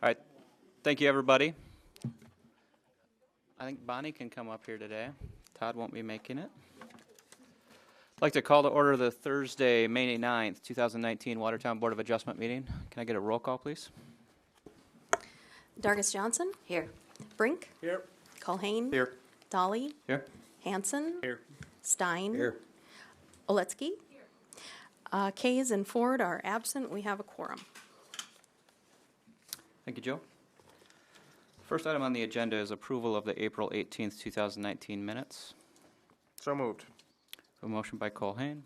All right. Thank you, everybody. I think Bonnie can come up here today. Todd won't be making it. I'd like to call to order the Thursday, May 9th, 2019 Watertown Board of Adjustment meeting. Can I get a roll call, please? Dargis Johnson? Here. Brink? Here. Culhane? Here. Dolly? Here. Hanson? Here. Stein? Here. Oletsky? Kays and Ford are absent. We have a quorum. Thank you, Joe. First item on the agenda is approval of the April 18th, 2019 minutes. So moved. A motion by Culhane.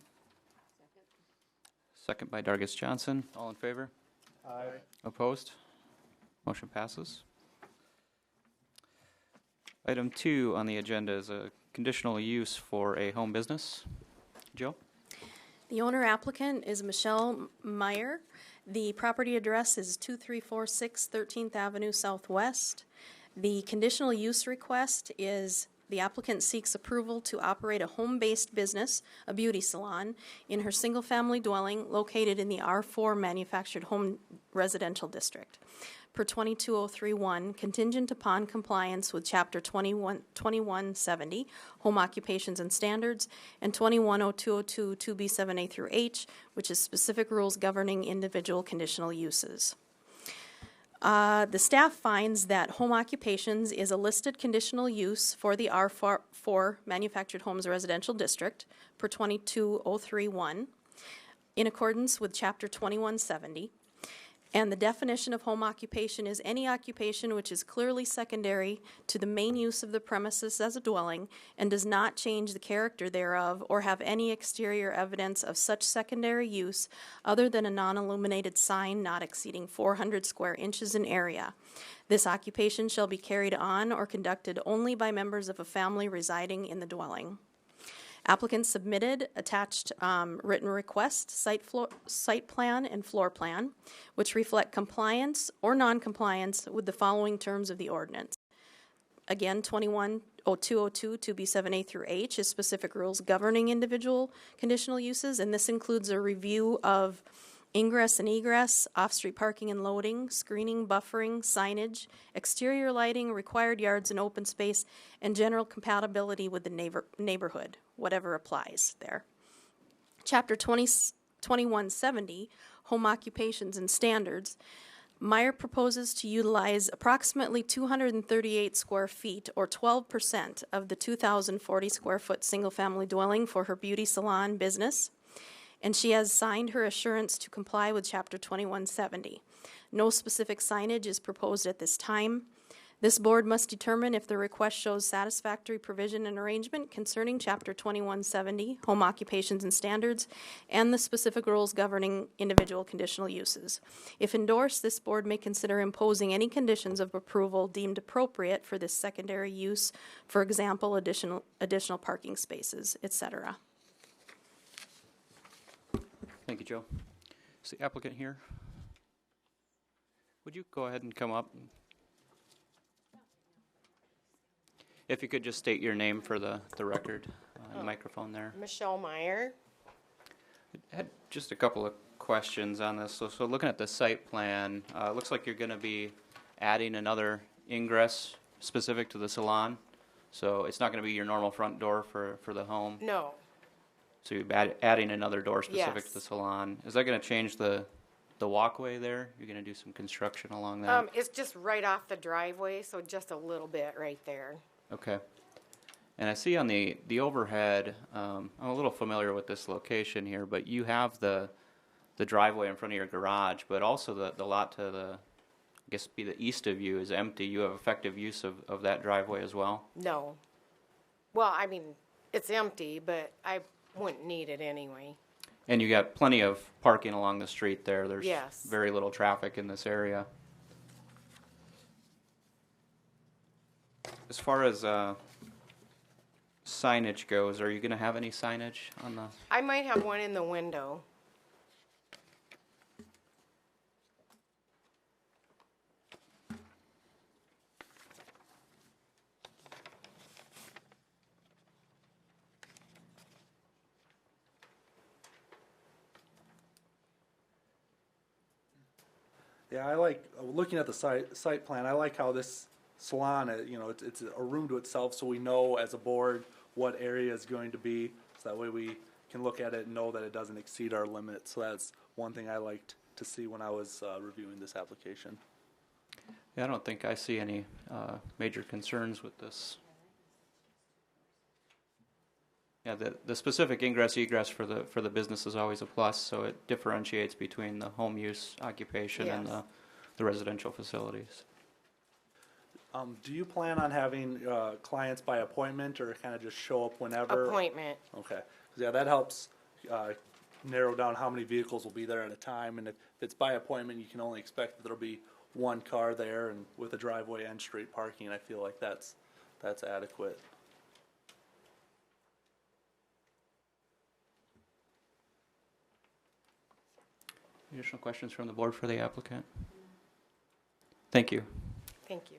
Second by Dargis Johnson. All in favor? Aye. Opposed? Motion passes. Item 2 on the agenda is a conditional use for a home business. Joe? The owner applicant is Michelle Meyer. The property address is 2346 13th Avenue Southwest. The conditional use request is the applicant seeks approval to operate a home-based business, a beauty salon, in her single-family dwelling located in the R4 Manufactured Home Residential District. Per 22031, contingent upon compliance with Chapter 2170, Home Occupations and Standards, and 210202 2B7A through H, which is specific rules governing individual conditional uses. The staff finds that home occupations is a listed conditional use for the R4 Manufactured Homes Residential District per 22031 in accordance with Chapter 2170. And the definition of home occupation is any occupation which is clearly secondary to the main use of the premises as a dwelling and does not change the character thereof or have any exterior evidence of such secondary use other than a non-illuminated sign not exceeding 400 square inches in area. This occupation shall be carried on or conducted only by members of a family residing in the dwelling. Applicant submitted attached written request, site plan, and floor plan, which reflect compliance or non-compliance with the following terms of the ordinance. Again, 210202 2B7A through H is specific rules governing individual conditional uses, and this includes a review of ingress and egress, off-street parking and loading, screening, buffering, signage, exterior lighting, required yards and open space, and general compatibility with the neighborhood, whatever applies there. Chapter 2170, Home Occupations and Standards, Meyer proposes to utilize approximately 238 square feet, or 12% of the 2,040 square foot single-family dwelling for her beauty salon business, and she has signed her assurance to comply with Chapter 2170. No specific signage is proposed at this time. This board must determine if the request shows satisfactory provision and arrangement concerning Chapter 2170, Home Occupations and Standards, and the specific rules governing individual conditional uses. If endorsed, this board may consider imposing any conditions of approval deemed appropriate for this secondary use, for example, additional parking spaces, etc. Thank you, Joe. Is the applicant here? Would you go ahead and come up? If you could just state your name for the record, the microphone there. Michelle Meyer. I had just a couple of questions on this. So looking at the site plan, it looks like you're going to be adding another ingress specific to the salon. So it's not going to be your normal front door for the home? No. So you're adding another door specific to the Yes. salon. Is that going to change the walkway there? You're going to do some construction along that? It's just right off the driveway, so just a little bit right there. Okay. And I see on the overhead, I'm a little familiar with this location here, but you have the driveway in front of your garage, but also the lot to the, I guess be the east of you is empty. You have effective use of that driveway as well? No. Well, I mean, it's empty, but I wouldn't need it anyway. And you got plenty of parking along the street there. There's Yes. very little traffic in this area. As far as signage goes, are you going to have any signage on the... I might have one in the window. Yeah, I like, looking at the site plan, I like how this salon, it's a room to itself, so we know as a board what area is going to be, so that way we can look at it and know that it doesn't exceed our limit. So that's one thing I liked to see when I was reviewing this application. Yeah, I don't think I see any major concerns with this. Yeah, the specific ingress egress for the business is always a plus, so it differentiates between the home use occupation and Yes. the residential facilities. Do you plan on having clients by appointment or kind of just show up whenever? Appointment. Okay, 'cause, yeah, that helps narrow down how many vehicles will be there at a time, and if it's by appointment, you can only expect that there'll be one car there, and with a driveway and street parking, I feel like that's adequate. Additional questions from the board for the applicant? Thank you. Thank you.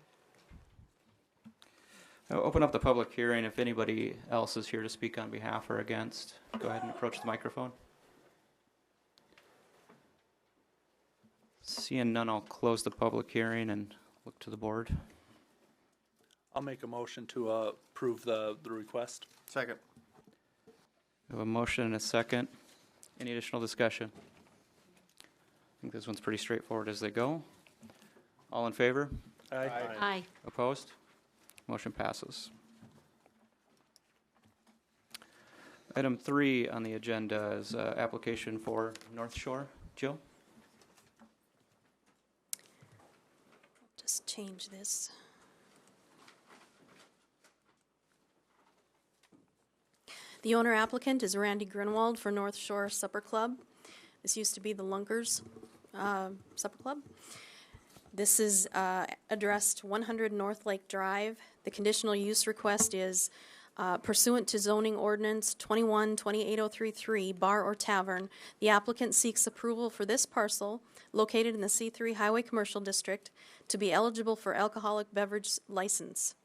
I'll open up the public hearing. If anybody else is here to speak on behalf or against, go ahead and approach the microphone. Seeing none, I'll close the public hearing and look to the board. I'll make a motion to approve the request. Second. We have a motion and a second. Any additional discussion? I think this one's pretty straightforward as they go. All in favor? Aye. Aye. Opposed? Motion passes. Item 3 on the agenda is application for North Shore. Jill? Just change this. The owner applicant is Randy Grunwald for North Shore Supper Club. This used to be the Lunkers Supper Club. This is addressed 100 North Lake Drive. The conditional use request is pursuant to zoning ordinance 21-28033, bar or tavern. The applicant seeks approval for this parcel located in the C3 Highway Commercial District to be eligible for alcoholic beverage licenses,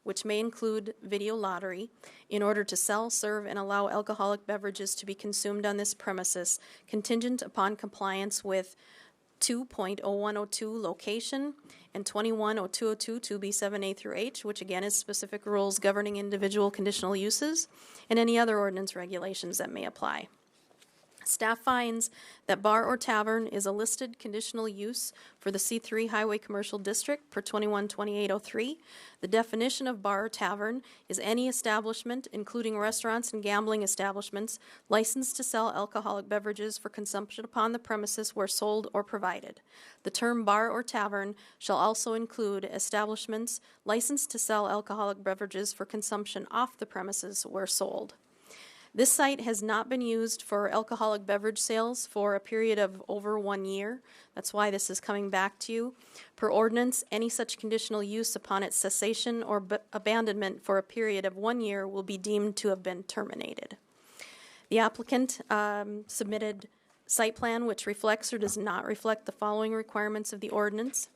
which may include video lottery, in order to sell, serve, and allow alcoholic beverages to be consumed on this premises, contingent upon compliance with 2.0102 location and 21.0202 2B7A through H, which again is specific rules governing individual conditional uses, and any other ordinance regulations that may apply. Staff finds that bar or tavern is a listed conditional use for the C3 Highway Commercial District per 21-2803. The definition of bar or tavern is any establishment, including restaurants and gambling establishments, licensed to sell alcoholic beverages for consumption upon the premises where sold or provided. The term bar or tavern shall also include establishments licensed to sell alcoholic beverages for consumption off the premises where sold. This site has not been used for alcoholic beverage sales for a period of over 1 year. That's why this is coming back to you. Per ordinance, any such conditional use upon its cessation or abandonment for a period of 1 year will be deemed to have been terminated. The applicant submitted site plan which reflects or does not reflect the following requirements of the ordinance.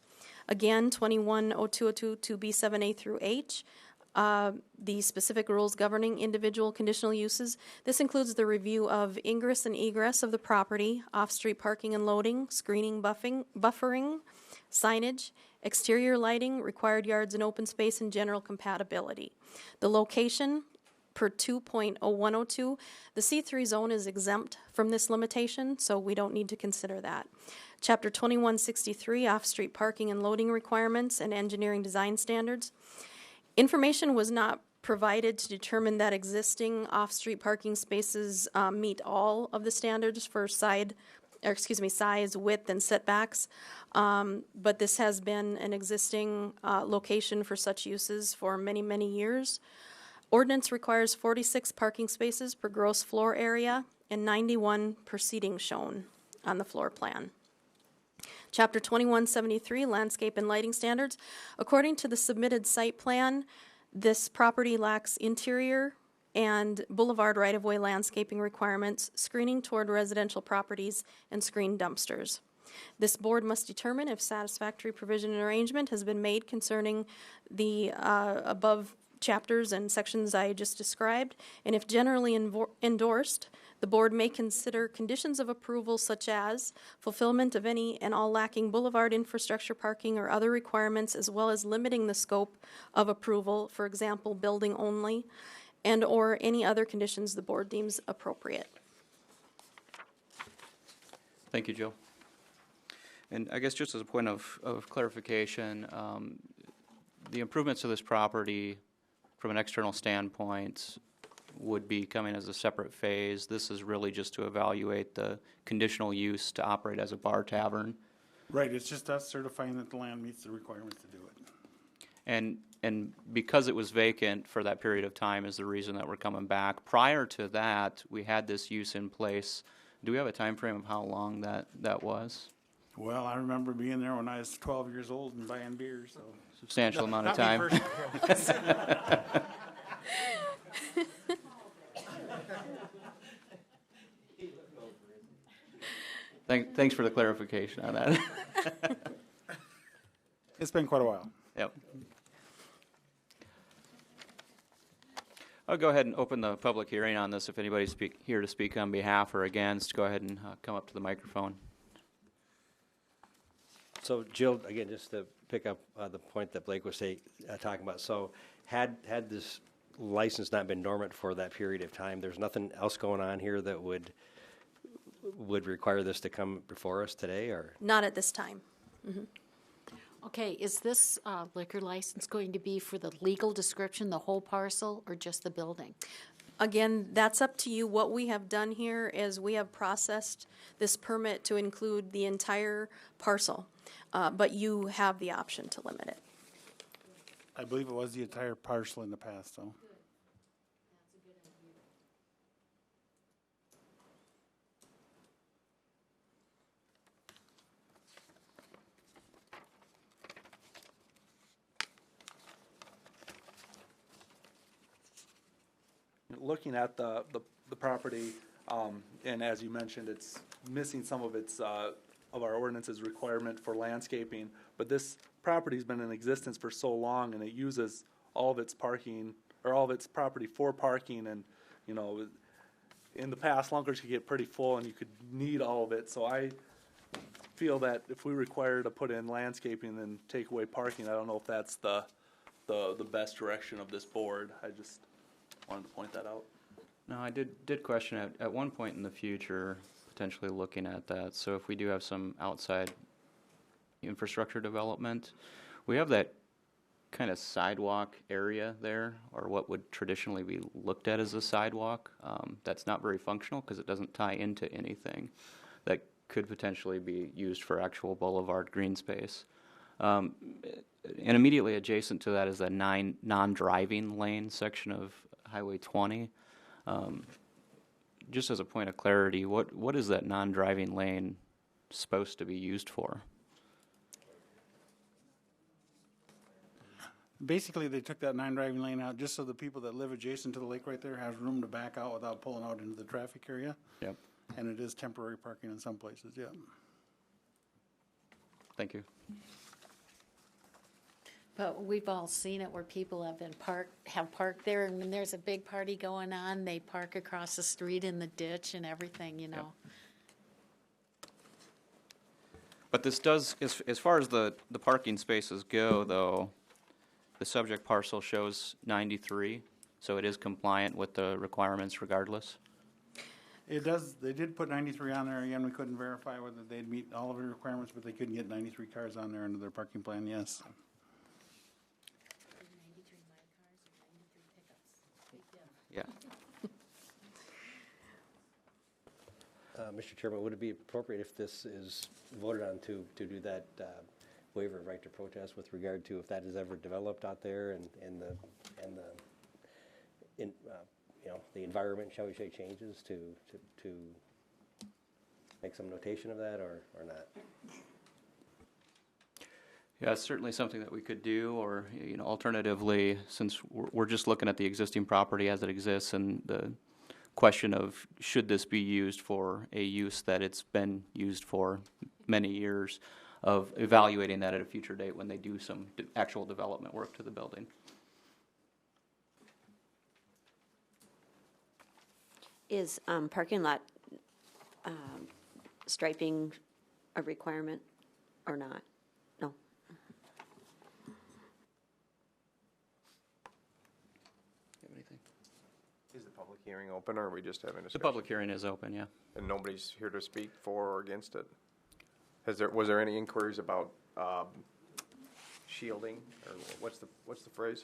Again, 21.0202 2B7A through H. The specific rules governing individual conditional uses. This includes the review of ingress and egress of the property, off-street parking and loading, screening, buffering, signage, exterior lighting, required yards and open space, and general compatibility. The location, per 2.0102, the C3 zone is exempt from this limitation, so we don't need to consider that. Chapter 2163, off-street parking and loading requirements and engineering design standards. Information was not provided to determine that existing off-street parking spaces meet all of the standards for size, width, and setbacks. But this has been an existing location for such uses for many, many years. Ordinance requires 46 parking spaces per gross floor area and 91 per seating shown on the floor plan. Chapter 2173, Landscape and Lighting Standards. According to the submitted site plan, this property lacks interior and boulevard right-of-way landscaping requirements, screening toward residential properties, and screened dumpsters. This board must determine if satisfactory provision and arrangement has been made concerning the above chapters and sections I just described, and if generally endorsed, the board may consider conditions of approval such as fulfillment of any and all lacking boulevard infrastructure, parking, or other requirements, as well as limiting the scope of approval, for example, building only, and or any other conditions the board deems appropriate. Thank you, Jill. And I guess just as a point of clarification, the improvements to this property from an external standpoint would be coming as a separate phase. This is really just to evaluate the conditional use to operate as a bar tavern. Right, it's just us certifying that the land meets the requirements to do it. And because it was vacant for that period of time is the reason that we're coming back. Prior to that, we had this use in place. Do we have a time frame of how long that was? Well, I remember being there when I was 12 years old and buying beer, so. Substantial amount of Not me time. personally. Thanks for the clarification on that. It's been quite a while. Yep. I'll go ahead and open the public hearing on this. If anybody's here to speak on behalf or against, go ahead and come up to the microphone. So Jill, again, just to pick up the point that Blake was talking about, so had this license not been dormant for that period of time, there's nothing else going on here that would require this to come before us today, or? Not at this time. Okay, is this liquor license going to be for the legal description, the whole parcel, or just the building? Again, that's up to you. What we have done here is we have processed this permit to include the entire parcel, but you have the option to limit it. I believe it was the entire parcel in the past, so. Looking at the property, and as you mentioned, it's missing some of its, of our ordinance's requirement for landscaping, but this property's been in existence for so long, and it uses all of its parking, or all of its property for parking, and, you know, in the past, Lunkers could get pretty full, and you could need all of it, so I feel that if we require to put in landscaping and take away parking, I don't know if that's the best direction of this board. I just wanted to point that out. No, I did question at one point in the future, potentially looking at that. So if we do have some outside infrastructure development, we have that kind of sidewalk area there, or what would traditionally be looked at as a sidewalk. That's not very functional because it doesn't tie into anything that could potentially be used for actual boulevard green space. And immediately adjacent to that is a non-driving lane section of Highway 20. Just as a point of clarity, what is that non-driving lane supposed to be used for? Basically, they took that non-driving lane out just so the people that live adjacent to the lake right there have room to back out without pulling out into the traffic area. Yep. And it is temporary parking in some places, yeah. Thank you. But we've all seen it where people have parked there, and when there's a big party going on, they park across the street in the ditch and everything, you know. But this does, as far as the parking spaces go, though, the subject parcel shows 93, so it is compliant with the requirements regardless. It does, they did put 93 on there. Again, we couldn't verify whether they'd meet all of the requirements, but they couldn't get 93 cars on there under their parking plan, yes. 93 my cars or 93 pickups. Yeah. Mr. Chairman, would it be appropriate if this is voted on to do that waiver of right to protest with regard to if that is ever developed out there and the environment, shall we say, changes to make some notation of that or not? Yeah, it's certainly something that we could do, or alternatively, since we're just looking at the existing property as it exists, and the question of should this be used for a use that it's been used for many years, of evaluating that at a future date when they do some actual development work to the building. Is parking lot striping a requirement or not? No. Anything? Is the public hearing open, or are we just having a The discussion? public hearing is open, yeah. And nobody's here to speak for or against it? Was there any inquiries about shielding, or what's the phrase?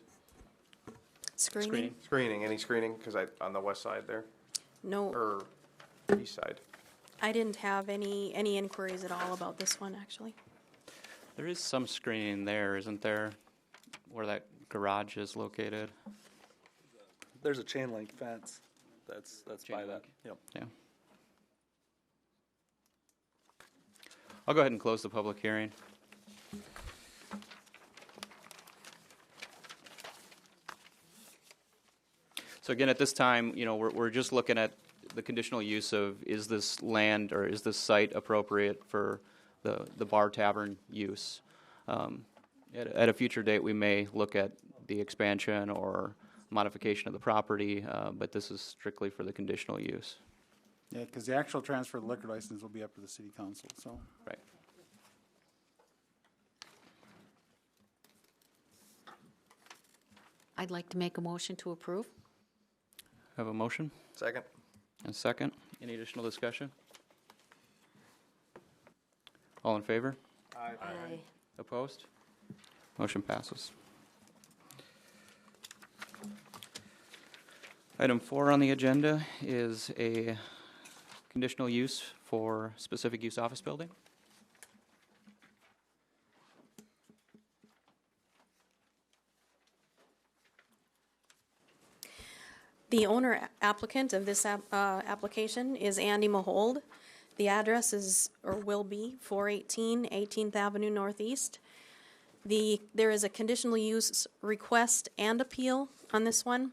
Screening? Screening, any screening, because on the west side there, No, or east side? I didn't have any inquiries at all about this one, actually. There is some screening there, isn't there, where that garage is located? There's a chain link fence that's by Chain that. link. Yep. Yeah. I'll go ahead and close the public hearing. So again, at this time, we're just looking at the conditional use of, is this land or is this site appropriate for the bar tavern use? At a future date, we may look at the expansion or modification of the property, but this is strictly for the conditional use. Yeah, because the actual transfer of the liquor license will be up to the city council, so. Right. I'd like to make a motion to approve. Have a motion Second? and a second. Any additional discussion? All in favor? Aye. Opposed? Motion passes. Item 4 on the agenda is a conditional use for specific use office building. The owner applicant of this application is Andy Mahold. The address is, or will be, 418 18th Avenue Northeast. There is a conditional use request and appeal on this one.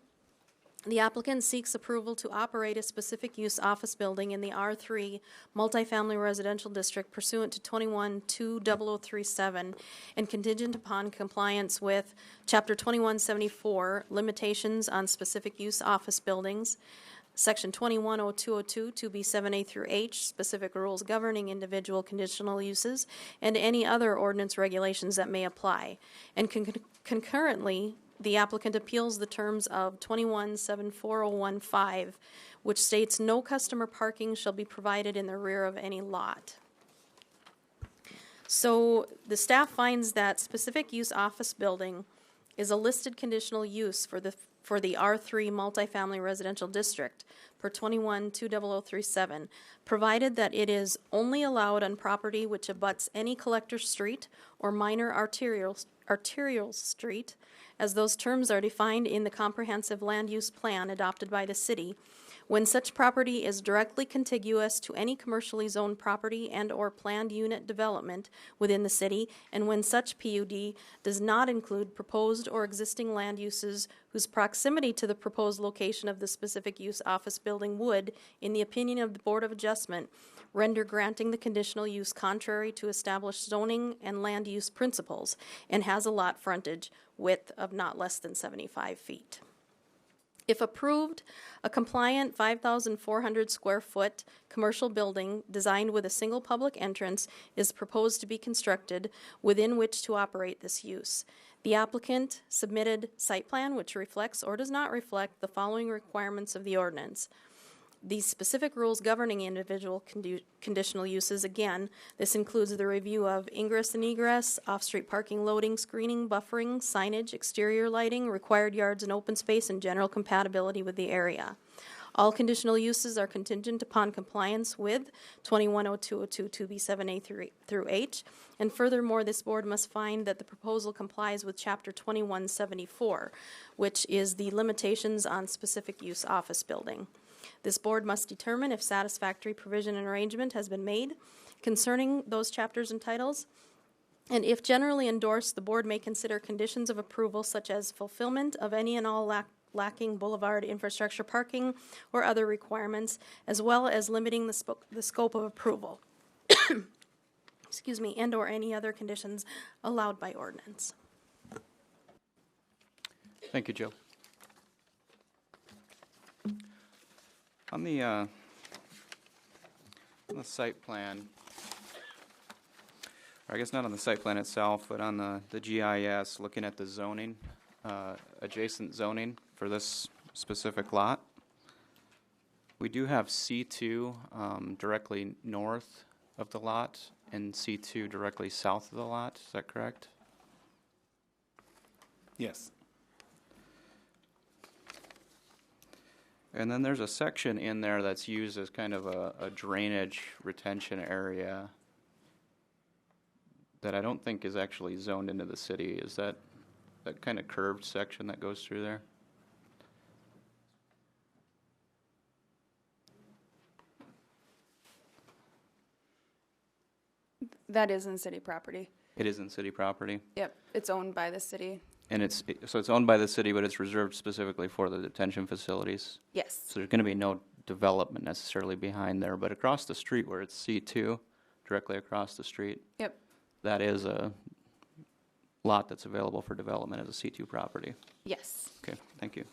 The applicant seeks approval to operate a specific use office building in the R3 multifamily residential district pursuant to 21-20037 and contingent upon compliance with Chapter 2174, Limitations on Specific Use Office Buildings, Section 210202, 2B7A through H, specific rules governing individual conditional uses, and any other ordinance regulations that may apply. And concurrently, the applicant appeals the terms of 21-74015, which states no customer parking shall be provided in the rear of any lot. So the staff finds that specific use office building is a listed conditional use for the R3 multifamily residential district per 21-20037, provided that it is only allowed on property which abuts any collector street or minor arterial street, as those terms are defined in the comprehensive land use plan adopted by the city, when such property is directly contiguous to any commercially zoned property and or planned unit development within the city, and when such PUD does not include proposed or existing land uses whose proximity to the proposed location of the specific use office building would, in the opinion of the Board of Adjustment, render granting the conditional use contrary to established zoning and land use principles, and has a lot frontage width of not less than 75 feet. If approved, a compliant 5,400 square foot commercial building designed with a single public entrance is proposed to be constructed within which to operate this use. The applicant submitted site plan which reflects or does not reflect the following requirements of the ordinance. These specific rules governing individual conditional uses, again, this includes the review of ingress and egress, off-street parking, loading, screening, buffering, signage, exterior lighting, required yards and open space, and general compatibility with the area. All conditional uses are contingent upon compliance with 210202 2B7A through H, and furthermore, this board must find that the proposal complies with Chapter 2174, which is the limitations on specific use office building. This board must determine if satisfactory provision and arrangement has been made concerning those chapters and titles, and if generally endorsed, the board may consider conditions of approval such as fulfillment of any and all lacking boulevard infrastructure parking or other requirements, as well as limiting the scope of approval, excuse me, and or any other conditions allowed by ordinance. Thank you, Jill. On the site plan, or I guess not on the site plan itself, but on the GIS, looking at the zoning, adjacent zoning for this specific lot, we do have C2 directly north of the lot and C2 directly south of the lot. Is that correct? Yes. And then there's a section in there that's used as kind of a drainage retention area that I don't think is actually zoned into the city. Is that kind of curved section that goes through there? That is in city property. It is in city property. Yep, it's owned by the city. And so it's owned by the city, but it's reserved specifically for the detention facilities. Yes. So there's going to be no development necessarily behind there, but across the street where it's C2, directly across the street, Yep. that is a lot that's available for development as a C2 property. Yes. Okay, thank you.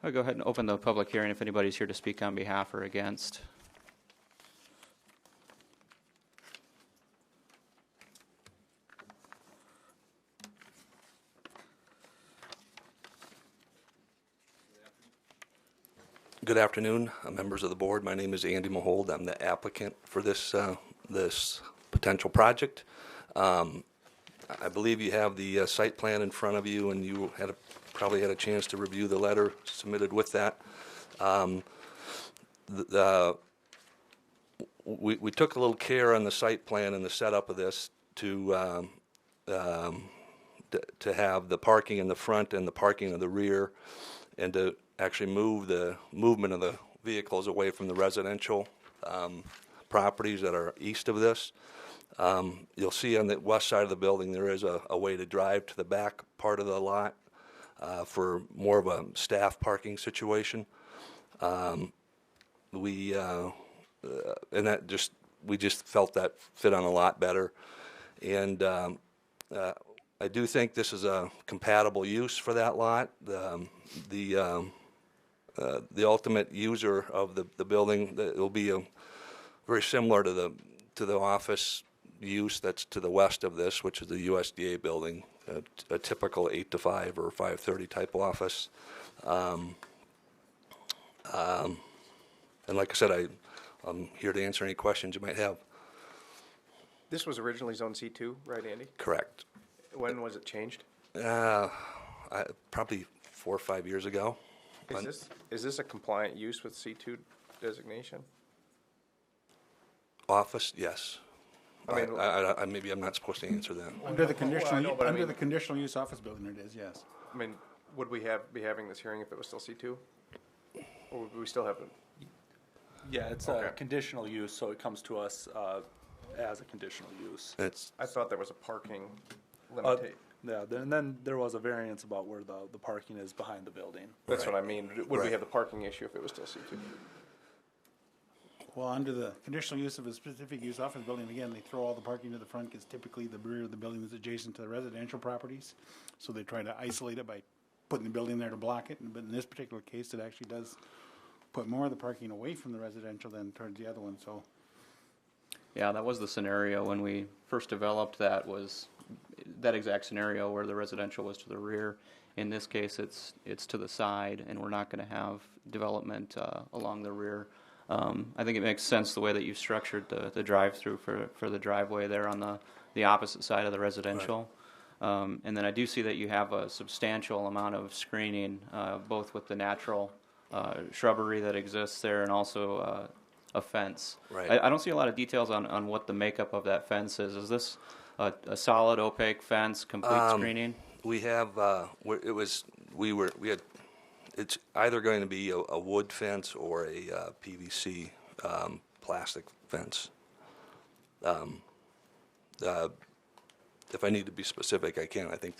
I'll go ahead and open the public hearing if anybody's here to speak on behalf or against. Good afternoon, members of the board. My name is Andy Mahold. I'm the applicant for this potential project. I believe you have the site plan in front of you, and you probably had a chance to review the letter submitted with that. We took a little care on the site plan and the setup of this to have the parking in the front and the parking in the rear, and to actually move the movement of the vehicles away from the residential properties that are east of this. You'll see on the west side of the building there is a way to drive to the back part of the lot for more of a staff parking situation. We just felt that fit on a lot better, and I do think this is a compatible use for that lot. The ultimate user of the building, it will be very similar to the office use that's to the west of this, which is the USDA building, a typical 8 to 5 or 5:30 type office. And like I said, I'm here to answer any questions you might have. This was originally Zone C2, right, Andy? Correct. When was it changed? Probably 4 or 5 years ago. Is this a compliant use with C2 designation? Office, yes. I mean, Maybe I'm not supposed to answer that. Under the conditional, I know, but I under mean- the conditional use office building it is, yes. I mean, would we be having this hearing if it was still C2? Or would we still have it? Yeah, it's Okay. a conditional use, so it comes to us as a conditional use. I thought there was a parking Uh, limitation. Yeah, then there was a variance about where the parking is behind the building. That's what I mean. Would we Right. have the parking issue if it was still C2? Well, under the conditional use of a specific use office building, again, they throw all the parking to the front because typically the rear of the building is adjacent to the residential properties. So they try to isolate it by putting the building there to block it. But in this particular case, it actually does put more of the parking away from the residential than towards the other one, so. Yeah, that was the scenario when we first developed that, was that exact scenario where the residential was to the rear. In this case, it's to the side, and we're not going to have development along the rear. I think it makes sense the way that you structured the drive-through for the driveway there on the opposite side of the residential. Right. And then I do see that you have a substantial amount of screening, both with the natural shrubbery that exists there and also a fence. Right. I don't see a lot of details on what the makeup of that fence is. Is this a solid opaque fence, complete screening? We have, it's either going to be a wood fence or a PVC plastic fence. If I need to be specific, I can. I think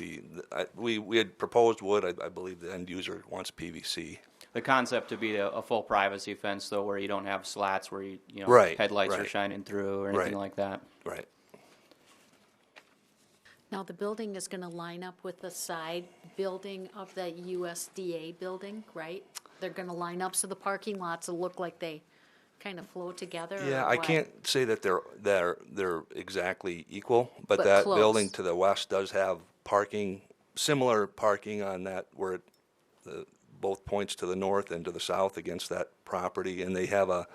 we had proposed wood. I believe the end user wants PVC. The concept to be a full privacy fence, though, where you don't have slats where you know Right, headlights are right. shining through or anything Right. like that. Right. Now, the building is gonna line up with the side building of the USDA building, right? They're gonna line up so the parking lots will look like they kind of flow together, or Yeah, I what? can't say that they're exactly equal, but But that close. building to the west does have parking, similar parking on that where both points to the north and to the south against that property, and they have a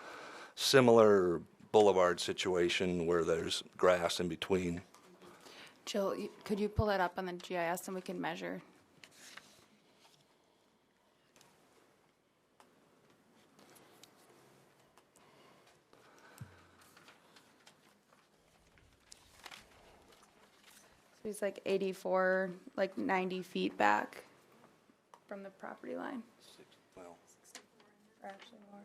similar boulevard situation where there's grass in between. Jill, could you pull that up on the GIS and we can measure? So he's like 84, like 90 feet back from the property line. Well, Or actually more.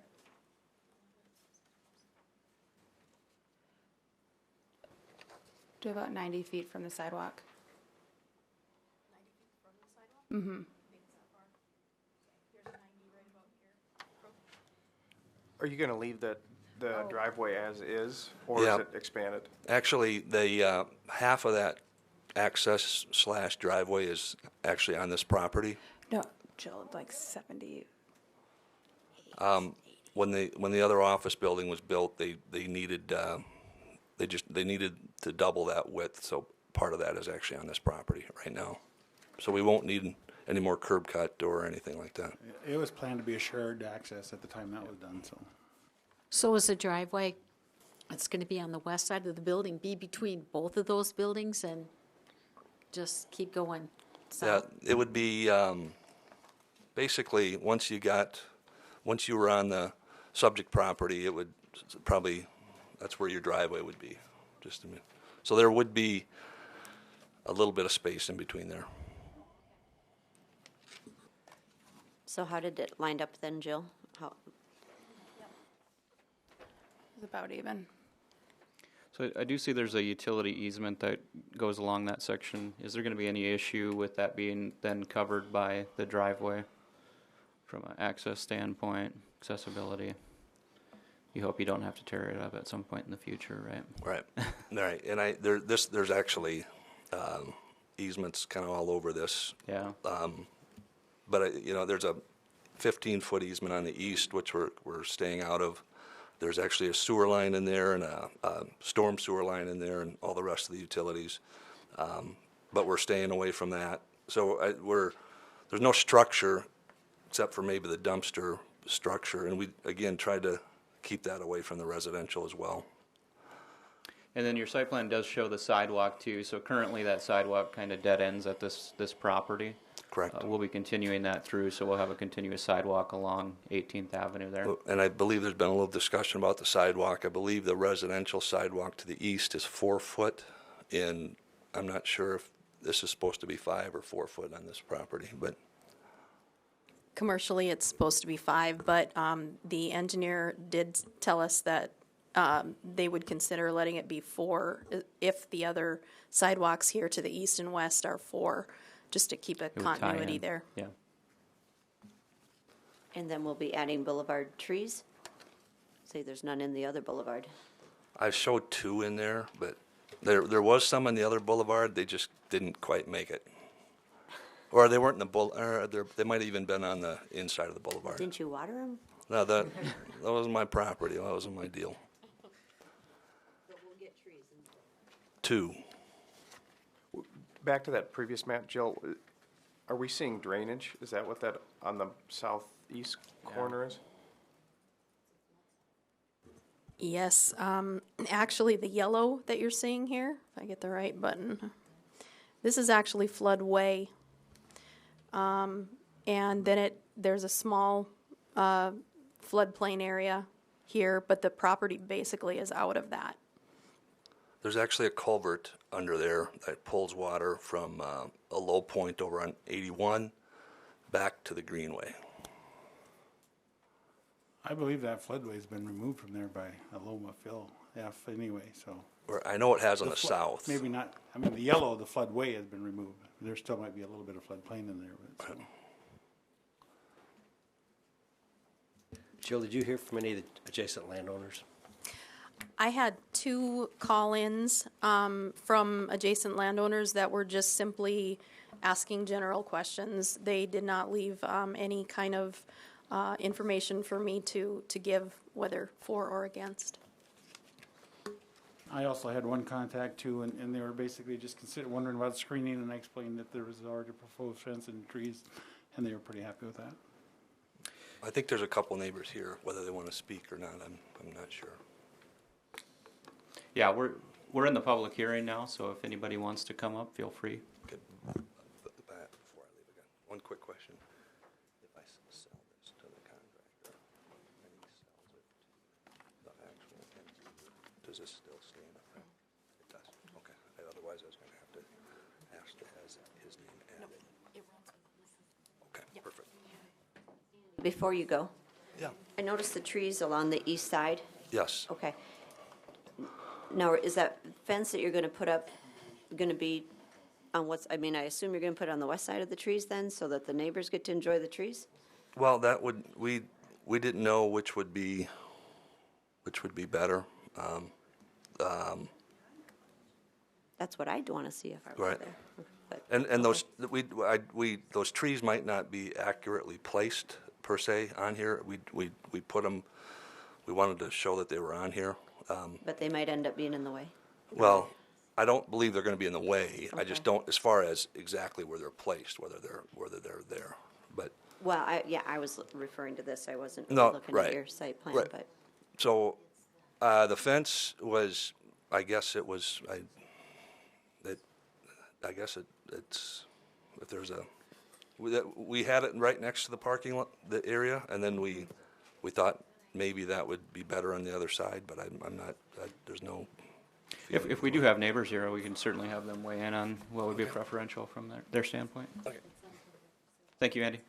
To about 90 feet from the sidewalk. 90 feet from the sidewalk? Mm-hmm. Are you gonna leave the driveway as is, or Yeah. is it expanded? actually, the half of that access / driveway is actually on this property. No, Jill, like 70. When the other office building was built, they needed to double that width, so part of that is actually on this property right now. So we won't need any more curb cut or anything like that. It was planned to be a shared access at the time that was done, so. So is the driveway, it's gonna be on the west side of the building, be between both of those buildings and just keep going Yeah, south? it would be, basically, once you were on the subject property, it would probably, that's where your driveway would be, just a minute. So there would be a little bit of space in between there. So how did it line up then, Jill? How, It's about even. So I do see there's a utility easement that goes along that section. Is there going to be any issue with that being then covered by the driveway from an access standpoint, accessibility? You hope you don't have to tear it up at some point in the future, right? Right, right, and there's actually easements kind of all over this. Yeah. But, there's a 15-foot easement on the east, which we're staying out of. There's actually a sewer line in there and a storm sewer line in there and all the rest of the utilities. But we're staying away from that. So there's no structure except for maybe the dumpster structure. And we, again, tried to keep that away from the residential as well. And then your site plan does show the sidewalk too. So currently that sidewalk kind of dead ends at this property. Correct. We'll be continuing that through, so we'll have a continuous sidewalk along 18th Avenue there. And I believe there's been a little discussion about the sidewalk. I believe the residential sidewalk to the east is 4 foot, and I'm not sure if this is supposed to be 5 or 4 foot on this property, but Commercially, it's supposed to be 5, but the engineer did tell us that they would consider letting it be 4 if the other sidewalks here to the east and west are 4, just to keep a It would tie continuity in. there. Yeah. and then we'll be adding boulevard trees? Say there's none in the other boulevard. I showed 2 in there, but there was some on the other boulevard, they just didn't quite make it. Or they weren't in the or they might have even been on the inside of the boulevard. Didn't you water them? No, that wasn't my property, that wasn't my deal. But we'll get trees. 2. Back to that previous map, Jill, are we seeing drainage? Is that what that on the southeast corner is? Yes, actually, the yellow that you're seeing here, if I get the right button, this is actually floodway. And then there's a small floodplain area here, but the property basically is out of that. There's actually a culvert under there that pulls water from a low point over on 81 back to the greenway. I believe that floodway's been removed from there by Aloma Phil F anyway, so. Or I know it has on the flood- south. Maybe not, I mean, the yellow, the floodway has been removed. There still might be a little bit of floodplain in there, but so. Jill, did you hear from any of the adjacent landowners? I had 2 call-ins from adjacent landowners that were just simply asking general questions. They did not leave any kind of information for me to give, whether for or against. I also had one contact too, and they were basically just wondering about screening, and I explained that there was already a proposed fence and trees, and they were pretty happy with that. I think there's a couple neighbors here, whether they want to speak or not, I'm not sure. Yeah, we're in the public hearing now, so if anybody wants to come up, feel free. Okay. Before I leave again, one quick question. If I sell this to the contractor, and he sells it to the actual end user, does this still stay in effect? It does, okay. Otherwise, I was gonna have to ask to have his name added. Okay, perfect. Before you go, Yeah, I noticed the trees along the east side. yes. Okay. Now, is that fence that you're going to put up going to be on I assume you're going to put it on the west side of the trees then, so that the neighbors get to enjoy the trees? Well, that would, we didn't know which would be better. That's what I'd want to see if I were Right. there. But, And those, those trees might not be accurately placed per se on here. We put them, we wanted to show that they were on here. but they might end up being in the way. Well, I don't believe they're gonna be in the way. I just don't, as far as exactly where they're placed, whether they're there. But, Well, I was referring to this. I wasn't No, looking right. at your site plan, Right. but so, the fence was, I guess it's, if there's we had it right next to the parking lot, the area, and then we thought maybe that would be better on the other side, but I'm not, there's no. If we do have neighbors here, we can certainly have them weigh in on what would be preferential from their standpoint. Okay. Thank you, Andy.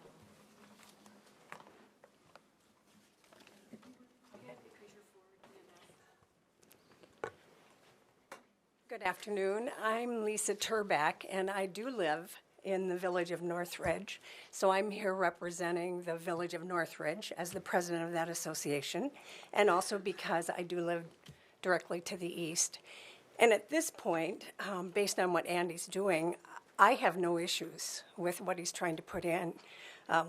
Good afternoon. I'm Lisa Turback, and I do live in the village of Northridge. So I'm here representing the village of Northridge as the president of that association, and also because I do live directly to the east. And at this point, based on what Andy's doing, I have no issues with what he's trying to put in.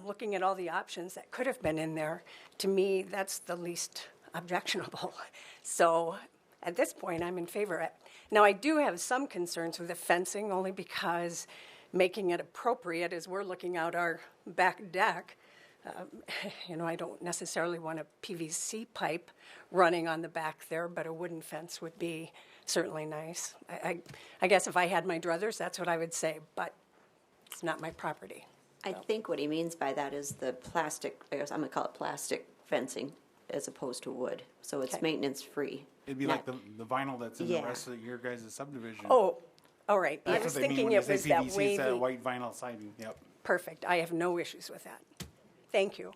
Looking at all the options that could have been in there, to me, that's the least objectionable. So at this point, I'm in favor of it. Now, I do have some concerns with the fencing, only because making it appropriate as we're looking out our back deck, I don't necessarily want a PVC pipe running on the back there, but a wooden fence would be certainly nice. I guess if I had my druthers, that's what I would say, but it's not my property. I think what he means by that is the plastic, I guess I'm going to call it plastic fencing as opposed to wood. So it's Okay. maintenance free. It'd be like the vinyl that's in Yeah. the rest of your guys' subdivision. Oh, all right. I That's was what they mean thinking when it they was say that PVC, it's that wavy. white vinyl siding, yep. Perfect. I have no issues with that. Thank you.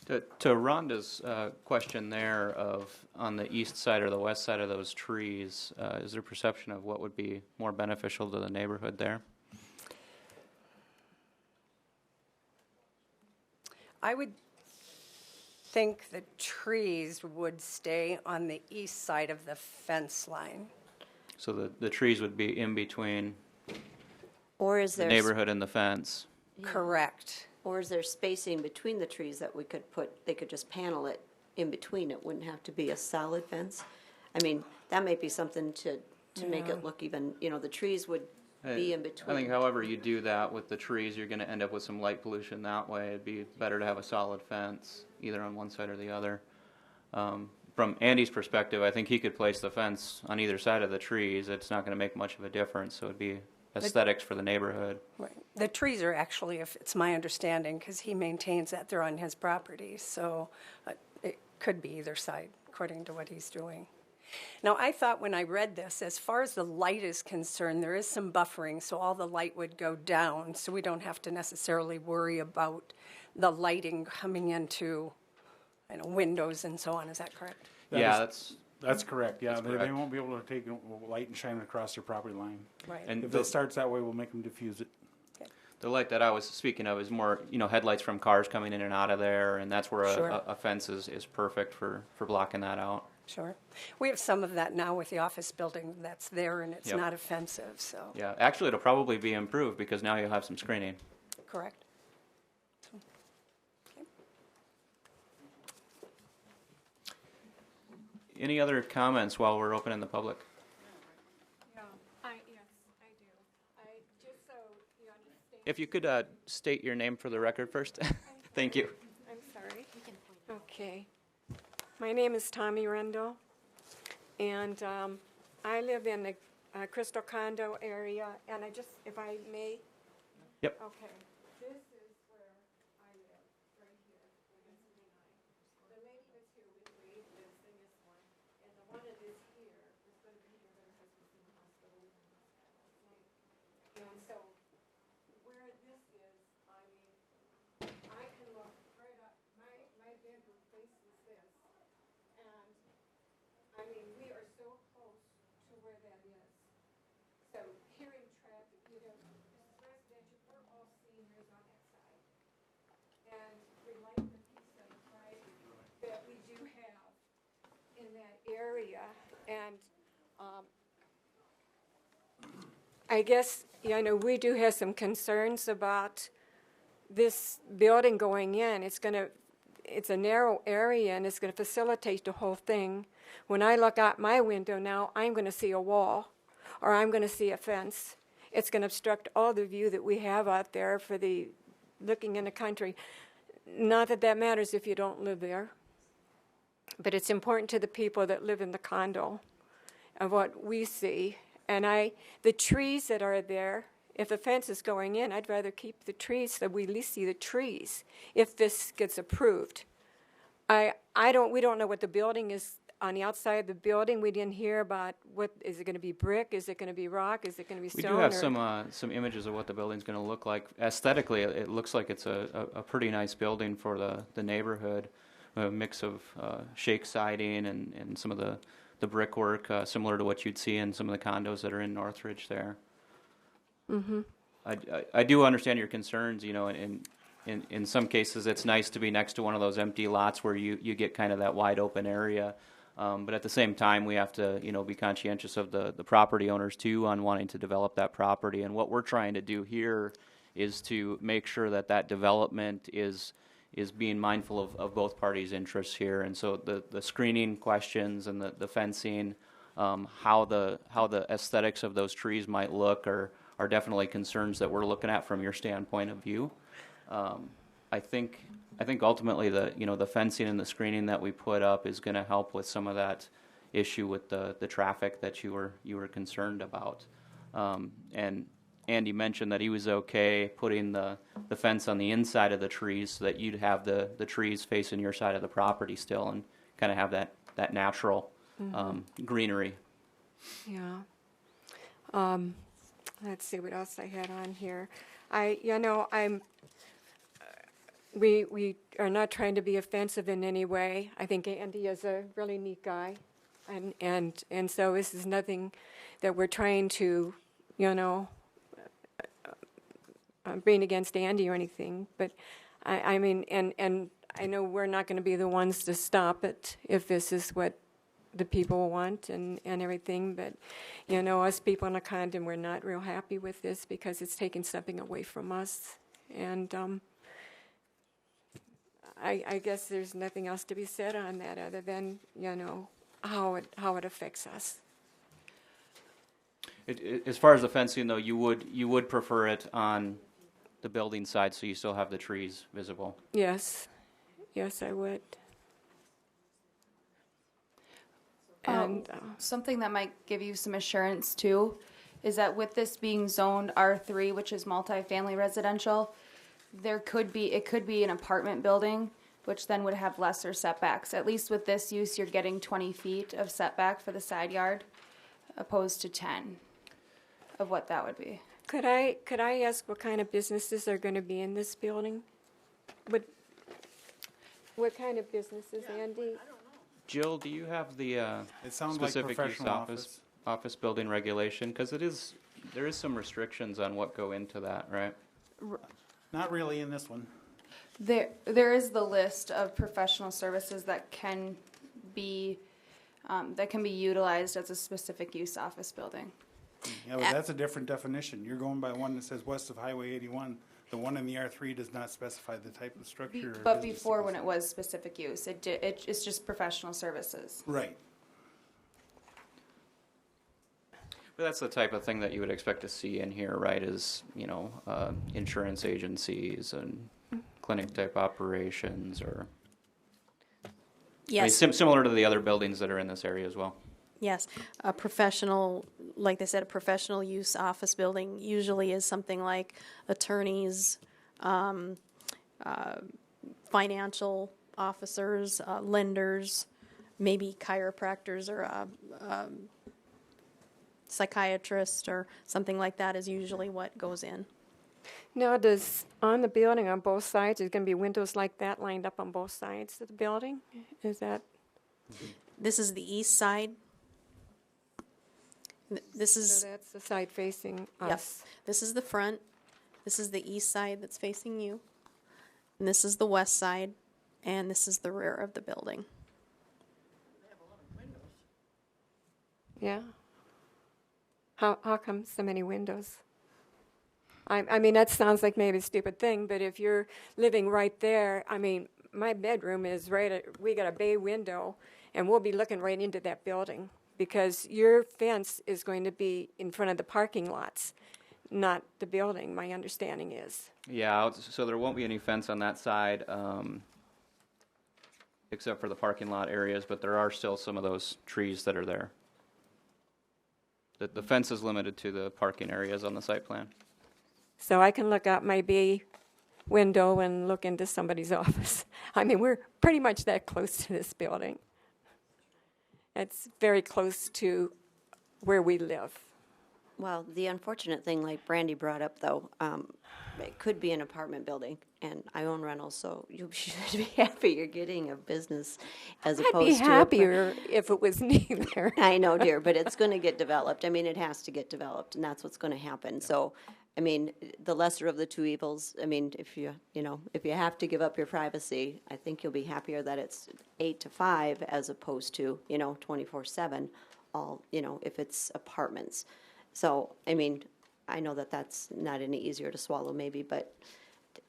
To Rhonda's question there of on the east side or the west side of those trees, is there perception of what would be more beneficial to the neighborhood there? I would think the trees would stay on the east side of the fence line. So the trees would be in between Or is the there neighborhood and the fence. Correct. Or is there spacing between the trees that we could they could just panel it in between? It wouldn't have to be a solid fence. I mean, that might be something to make it look even, the trees would be in between. I think however you do that with the trees, you're going to end up with some light pollution that way. It'd be better to have a solid fence, either on one side or the other. From Andy's perspective, I think he could place the fence on either side of the trees. It's not going to make much of a difference, so it'd be aesthetics for the neighborhood. Right. The trees are actually, if it's my understanding, because he maintains that they're on his property, so it could be either side, according to what he's doing. Now, I thought when I read this, as far as the light is concerned, there is some buffering, so all the light would go down, so we don't have to necessarily worry about the lighting coming into, windows and so on. Is that correct? That's correct, yeah. They correct. won't be able to take light and shine it across their property line. Right. And If it starts that way, we'll make them diffuse it. The light that I was speaking of is more, headlights from cars coming in and out of there, and that's where Sure. a fence is perfect for blocking that out. Sure. We have some of that now with the office building that's there, and it's Yep. not offensive, so, Yeah, actually, it'll probably be improved because now you'll have some screening. correct. So, okay. Any other comments while we're opening the public? Yes, I do. Just so you understand. If you could state your name for the record first. Thank you. I'm sorry. Okay. My name is Tommy Rendell, and I live in the Crystal Condo area, and if I may. Yep. Okay. This is where I live, right here. The lady that's here with me lives in this one, and the one that is here is going to be here when her husband's in the hospital. And so, where this is, I mean, I can look right up, my bedroom faces this, and, I mean, we are so close to where that is. So, hearing traffic, this is residential, we're all seniors on that side. And we like the piece of the private that we do have in that area, and, I guess, we do have some concerns about this building going in. It's a narrow area, and it's gonna facilitate the whole thing. When I look out my window now, I'm gonna see a wall, or I'm gonna see a fence. It's gonna obstruct all the view that we have out there for the looking in the country. Not that that matters if you don't live there, but it's important to the people that live in the condo of what we see. And the trees that are there, if the fence is going in, I'd rather keep the trees so we at least see the trees if this gets approved. We don't know what the building is on the outside of the building. We didn't hear about is it going to be brick? Is it going to be rock? Is it going to be We stone? do have some images of what the building's going to look like. Aesthetically, it looks like it's a pretty nice building for the neighborhood. A mix of shake siding and some of the brickwork, similar to what you'd see in some of the condos that are in Northridge there. Mm-hmm. I do understand your concerns. In some cases, it's nice to be next to one of those empty lots where you get kind of that wide open area. But at the same time, we have to, be conscientious of the property owners too on wanting to develop that property. And what we're trying to do here is to make sure that development is being mindful of both parties' interests here. And so the screening questions and the fencing, how the aesthetics of those trees might look are definitely concerns that we're looking at from your standpoint of view. I think ultimately the fencing and the screening that we put up is going to help with some of that issue with the traffic that you were concerned about. And Andy mentioned that he was okay putting the fence on the inside of the trees so that you'd have the trees facing your side of the property still and kind of have that natural greenery. Yeah. Let's see what else I had on here. We are not trying to be offensive in any way. I think Andy is a really neat guy, and so this is nothing that we're trying to, bring against Andy or anything. But I mean, and I know we're not going to be the ones to stop it if this is what the people want and everything. But us people in the condom, we're not real happy with this because it's taking something away from us. And I guess there's nothing else to be said on that other than how it affects us. As far as the fencing, though, you would prefer it on the building side, so you still have the trees visible. Yes, I would. And Something that might give you some assurance too is that with this being zoned R3, which is multifamily residential, it could be an apartment building, which then would have lesser setbacks. At least with this use, you're getting 20 feet of setback for the side yard, opposed to 10 of what that would be. Could I ask what kind of businesses are going to be in this building? What kind of businesses, Andy? Jill, do you have the It sounds like specific use professional office building regulation? Because there is some restrictions on what go into that, right? Not really in this one. There is the list of professional services that can be utilized as a specific use office building. Yeah, but that's a different definition. You're going by one that says west of Highway 81. The one in the R3 does not specify the type of structure. or But business before, it when is. it was specific use, it's just professional services. Right. But that's the type of thing that you would expect to see in here, right? Is, you know, insurance agencies and clinic type operations, or Yes. similar to the other buildings that are in this area as well. Yes, a professional, like they said, a professional use office building usually is something like attorneys, financial officers, lenders, maybe chiropractors or a psychiatrist or something like that is usually what goes in. Now, on the building on both sides, there's going to be windows like that lined up on both sides of the building? Is that? This is the east side. This is, So that's the side facing us? yes, this is the front. This is the east side that's facing you. And this is the west side. And this is the rear of the building. Yeah. How come so many windows? I mean, that sounds like maybe a stupid thing, but if you're living right there, I mean, my bedroom is we got a bay window, and we'll be looking right into that building because your fence is going to be in front of the parking lots, not the building, my understanding is. Yeah, so there won't be any fence on that side, except for the parking lot areas, but there are still some of those trees that are there. The fence is limited to the parking areas on the site plan. So I can look out my bay window and look into somebody's office. I mean, we're pretty much that close to this building. It's very close to where we live. Well, the unfortunate thing, like Brandy brought up, though, it could be an apartment building, and I own rentals, so you should be happy you're getting a business as I'd opposed be to happier if it was neither. I know, dear, but it's going to get developed. I mean, it has to get developed, and that's what's going to happen. So, I mean, the lesser of the two evils. I mean, if you have to give up your privacy, I think you'll be happier that it's 8 to 5 as opposed to 24/7. All if it's apartments. So, I mean, I know that that's not any easier to swallow, maybe, but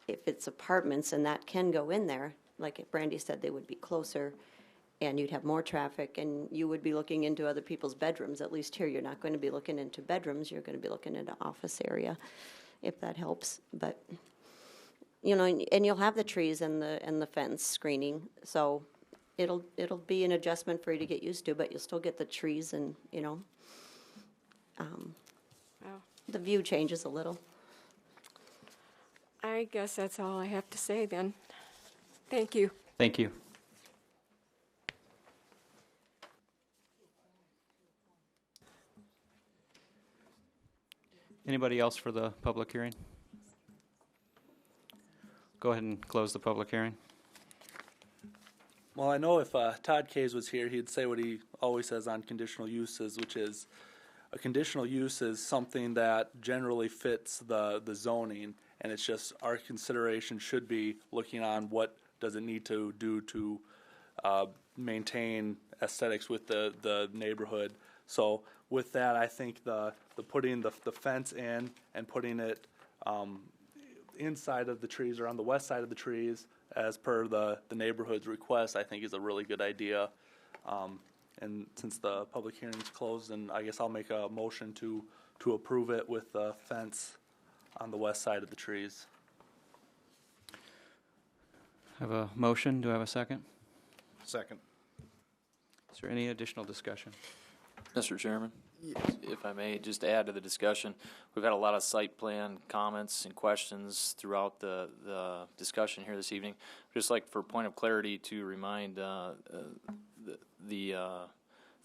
if it's apartments and that can go in there, like Brandy said, they would be closer. And you'd have more traffic, and you would be looking into other people's bedrooms. At least here, you're not going to be looking into bedrooms. You're going to be looking into office area, if that helps. But and you'll have the trees and the fence screening, so it'll be an adjustment for you to get used to. But you'll still get the trees, and the view changes a little. I guess that's all I have to say then. Thank you. Thank you. Anybody else for the public hearing? Go ahead and close the public hearing. Well, I know if Todd Kays was here, he'd say what he always says on conditional uses, which is a conditional use is something that generally fits the zoning, and it's just our consideration should be looking on what does it need to do to maintain aesthetics with the neighborhood. So with that, I think the putting the fence in and putting it inside of the trees or on the west side of the trees as per the neighborhood's request, I think is a really good idea. And since the public hearing is closed, then I guess I'll make a motion to approve it with the fence on the west side of the trees. I have a motion. Do I have a second? Second. Is there any additional discussion? Mr. Chairman, if I may just add to the discussion, we've had a lot of site plan comments and questions throughout the discussion here this evening. Just like for point of clarity to remind the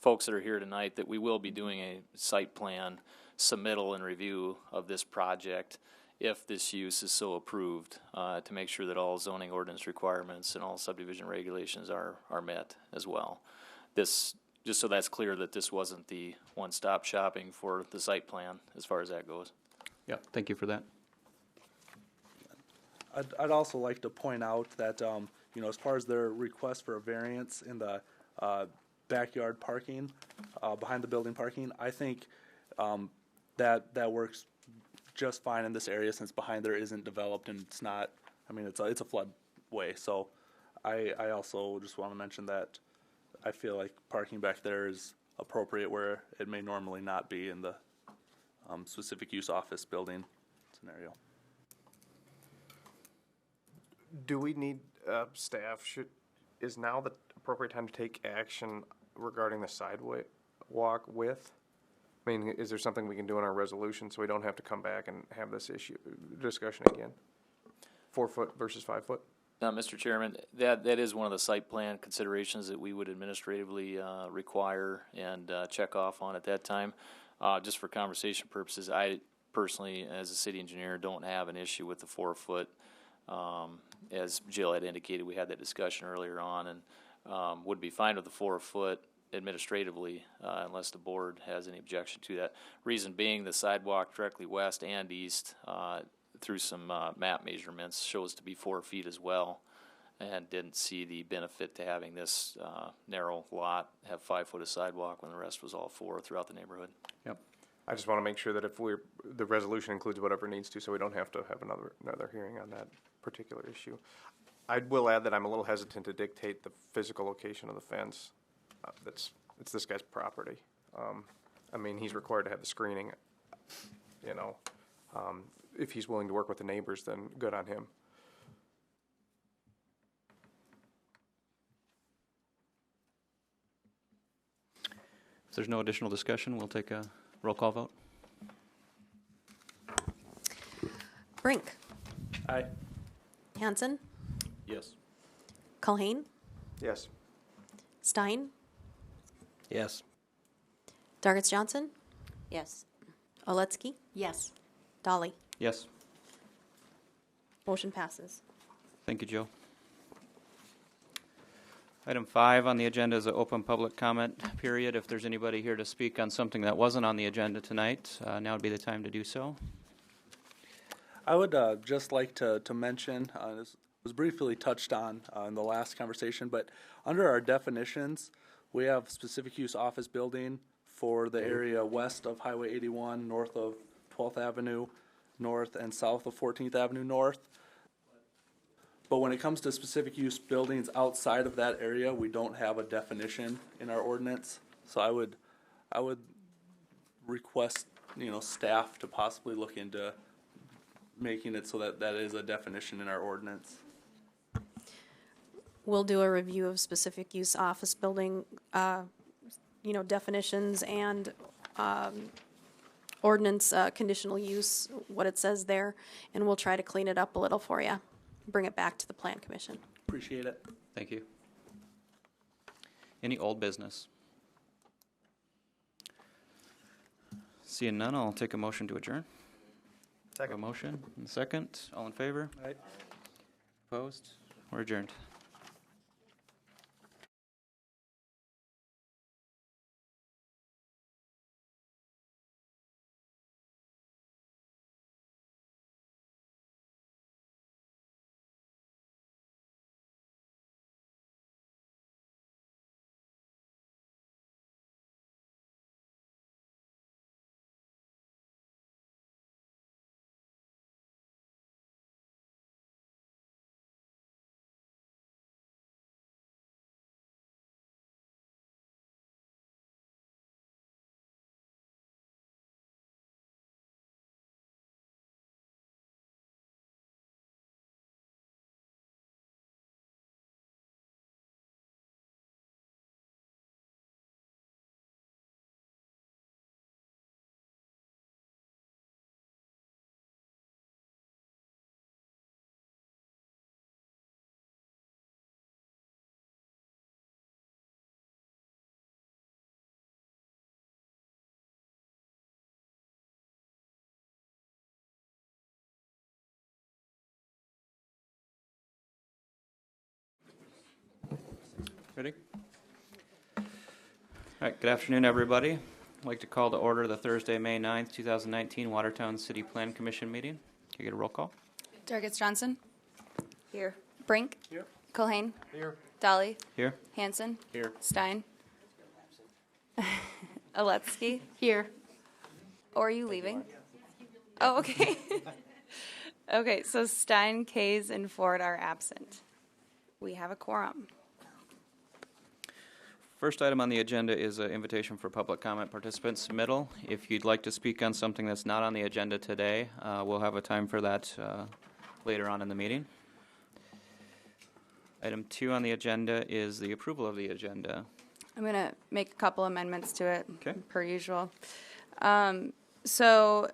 folks that are here tonight that we will be doing a site plan submittal and review of this project if this use is so approved, to make sure that all zoning ordinance requirements and all subdivision regulations are met as well. This, just so that's clear that this wasn't the one-stop shopping for the site plan as far as that goes. Yeah, thank you for that. I'd also like to point out that, as far as their request for a variance in the backyard parking, behind the building parking, I think that works just fine in this area since behind there isn't developed and it's not, it's a floodway. So I also just want to mention that I feel like parking back there is appropriate where it may normally not be in the specific use office building scenario. Do we need staff? Is now the appropriate time to take action regarding the sidewalk width? I mean, is there something we can do in our resolution so we don't have to come back and have this discussion again? 4 foot versus 5 foot? Mr. Chairman, that is one of the site plan considerations that we would administratively require and check off on at that time. Just for conversation purposes, I personally, as a city engineer, don't have an issue with the 4 foot. As Jill had indicated, we had that discussion earlier on, and would be fine with the 4 foot administratively, unless the board has any objection to that. Reason being, the sidewalk directly west and east, through some map measurements, shows to be 4 feet as well, and didn't see the benefit to having this narrow lot have 5 foot of sidewalk when the rest was all 4 throughout the neighborhood. Yep. I just want to make sure that if the resolution includes whatever needs to, so we don't have to have another hearing on that particular issue. I will add that I'm a little hesitant to dictate the physical location of the fence. It's this guy's property. He's required to have the screening. If he's willing to work with the neighbors, then good on him. If there's no additional discussion, we'll take a roll call vote. Brink. Aye. Hanson. Yes. Culhane. Yes. Stein. Yes. Dargis Johnson. Yes. Oletsky. Yes. Dolly. Yes. Motion passes. Thank you, Joe. Item 5 on the agenda is an open public comment period. If there's anybody here to speak on something that wasn't on the agenda tonight, now would be the time to do so. I would just like to mention, this was briefly touched on in the last conversation, but under our definitions, we have specific use office building for the area west of Highway 81, north of 12th Avenue North, and south of 14th Avenue North. But when it comes to specific use buildings outside of that area, we don't have a definition in our ordinance. So I would request, staff to possibly look into making it so that is a definition in our ordinance. We'll do a review of specific use office building, definitions and ordinance conditional use, what it says there, and we'll try to clean it up a little for you. Bring it back to the Plan Commission. Appreciate it. Thank you. Any old business? Seeing none, I'll take a motion to adjourn. Second. A motion and a second. All in favor? Aye. Opposed? We're adjourned. Ready? All right, good afternoon, everybody. I'd like to call to order the Thursday, May 9th, 2019 Watertown City Plan Commission meeting. Can I get a roll call? Dargis Johnson. Here. Brink. Here. Culhane. Here. Dolly. Here. Hanson. Here. Stein. Aletsky. Here. Or are you leaving? Oh, okay. Okay, so Stein, Kays, and Ford are absent. We have a quorum. First item on the agenda is an invitation for public comment participant submittal. If you'd like to speak on something that's not on the agenda today, we'll have a time for that later on in the meeting. Item 2 on the agenda is the approval of the agenda. I'm going to make a couple amendments to it, Okay. per usual. So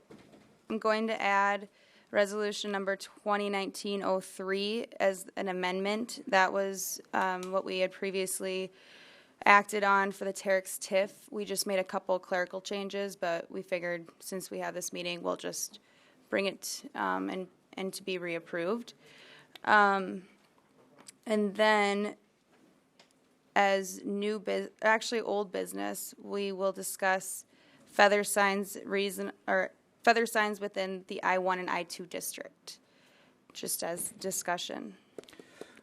I'm going to add resolution number 2019-03 as an amendment. That was what we had previously acted on for the Terex TIF. We just made a couple clerical changes, but we figured since we have this meeting, we'll just bring it and to be reapproved. And then as old business, we will discuss feather signs within the I-1 and I-2 district, just as discussion.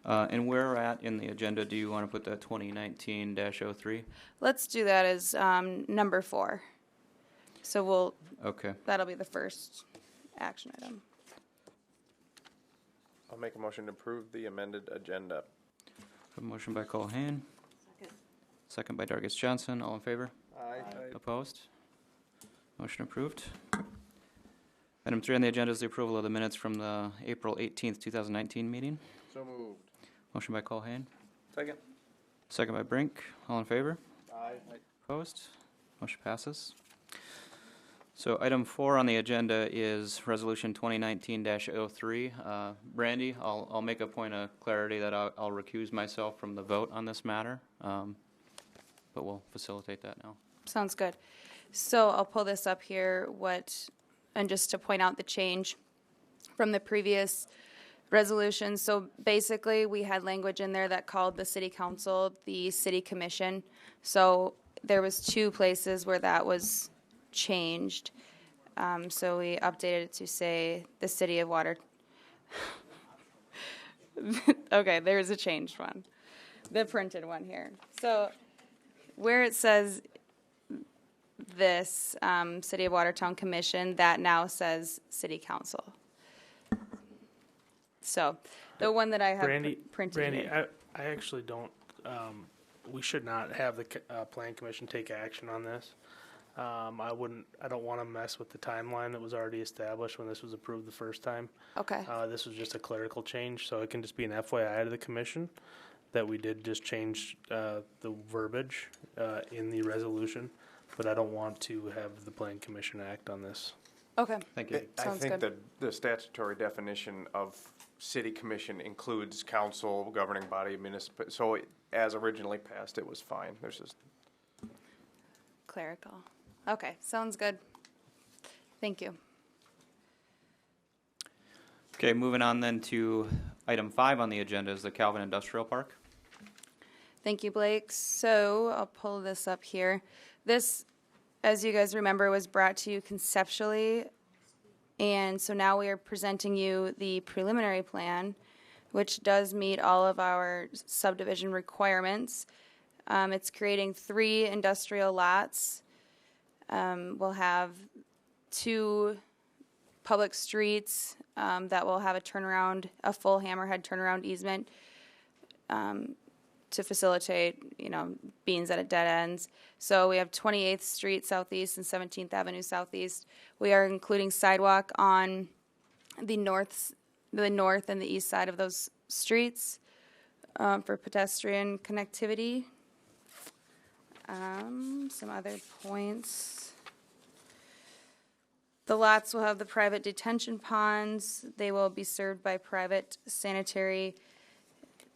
And where we're at in the agenda, do you want to put that 2019-03? Let's do that as number 4. So Okay. that'll be the first action item. I'll make a motion to approve the amended agenda. A motion by Culhane. Second by Dargis Johnson. All in favor? Aye. Opposed? Motion approved. Item 3 on the agenda is the approval of the minutes from the April 18th, 2019 meeting. So moved. Motion by Culhane. Second. Second by Brink. All in favor? Aye. Opposed? Motion passes. So item 4 on the agenda is resolution 2019-03. Brandy, I'll make a point of clarity that I'll recuse myself from the vote on this matter, but we'll facilitate that now. Sounds good. So I'll pull this up here, and just to point out the change from the previous resolution. So basically, we had language in there that called the city council the city commission. So there was 2 places where that was changed. So we updated it to say the city of Water. Okay, there's a changed one. The printed one here. So where it says this City of Watertown Commission, that now says City Council. So the one that I have printed Brandy, here. I actually don't, we should not have the Plan Commission take action on this. I don't want to mess with the timeline that was already established when this was approved the first time. Okay. This was just a clerical change, so it can just be an FYI to the commission that we did just change the verbiage in the resolution, but I don't want to have the Plan Commission act on this. Okay. Thank you. I Sounds think good. that the statutory definition of city commission includes council, governing body, municipal, so as originally passed, it was fine. There's just. Clerical. Okay, sounds good. Thank you. Okay, moving on then to item 5 on the agenda is the Calvin Industrial Park. Thank you, Blake. So I'll pull this up here. This, as you guys remember, was brought to you conceptually. And so now we are presenting you the preliminary plan, which does meet all of our subdivision requirements. It's creating 3 industrial lots. We'll have 2 public streets that will have a full hammerhead turnaround easement to facilitate, beings at dead ends. So we have 28th Street Southeast and 17th Avenue Southeast. We are including sidewalk on the north and the east side of those streets for pedestrian connectivity. Some other points. The lots will have the private detention ponds. They will be served by private sanitary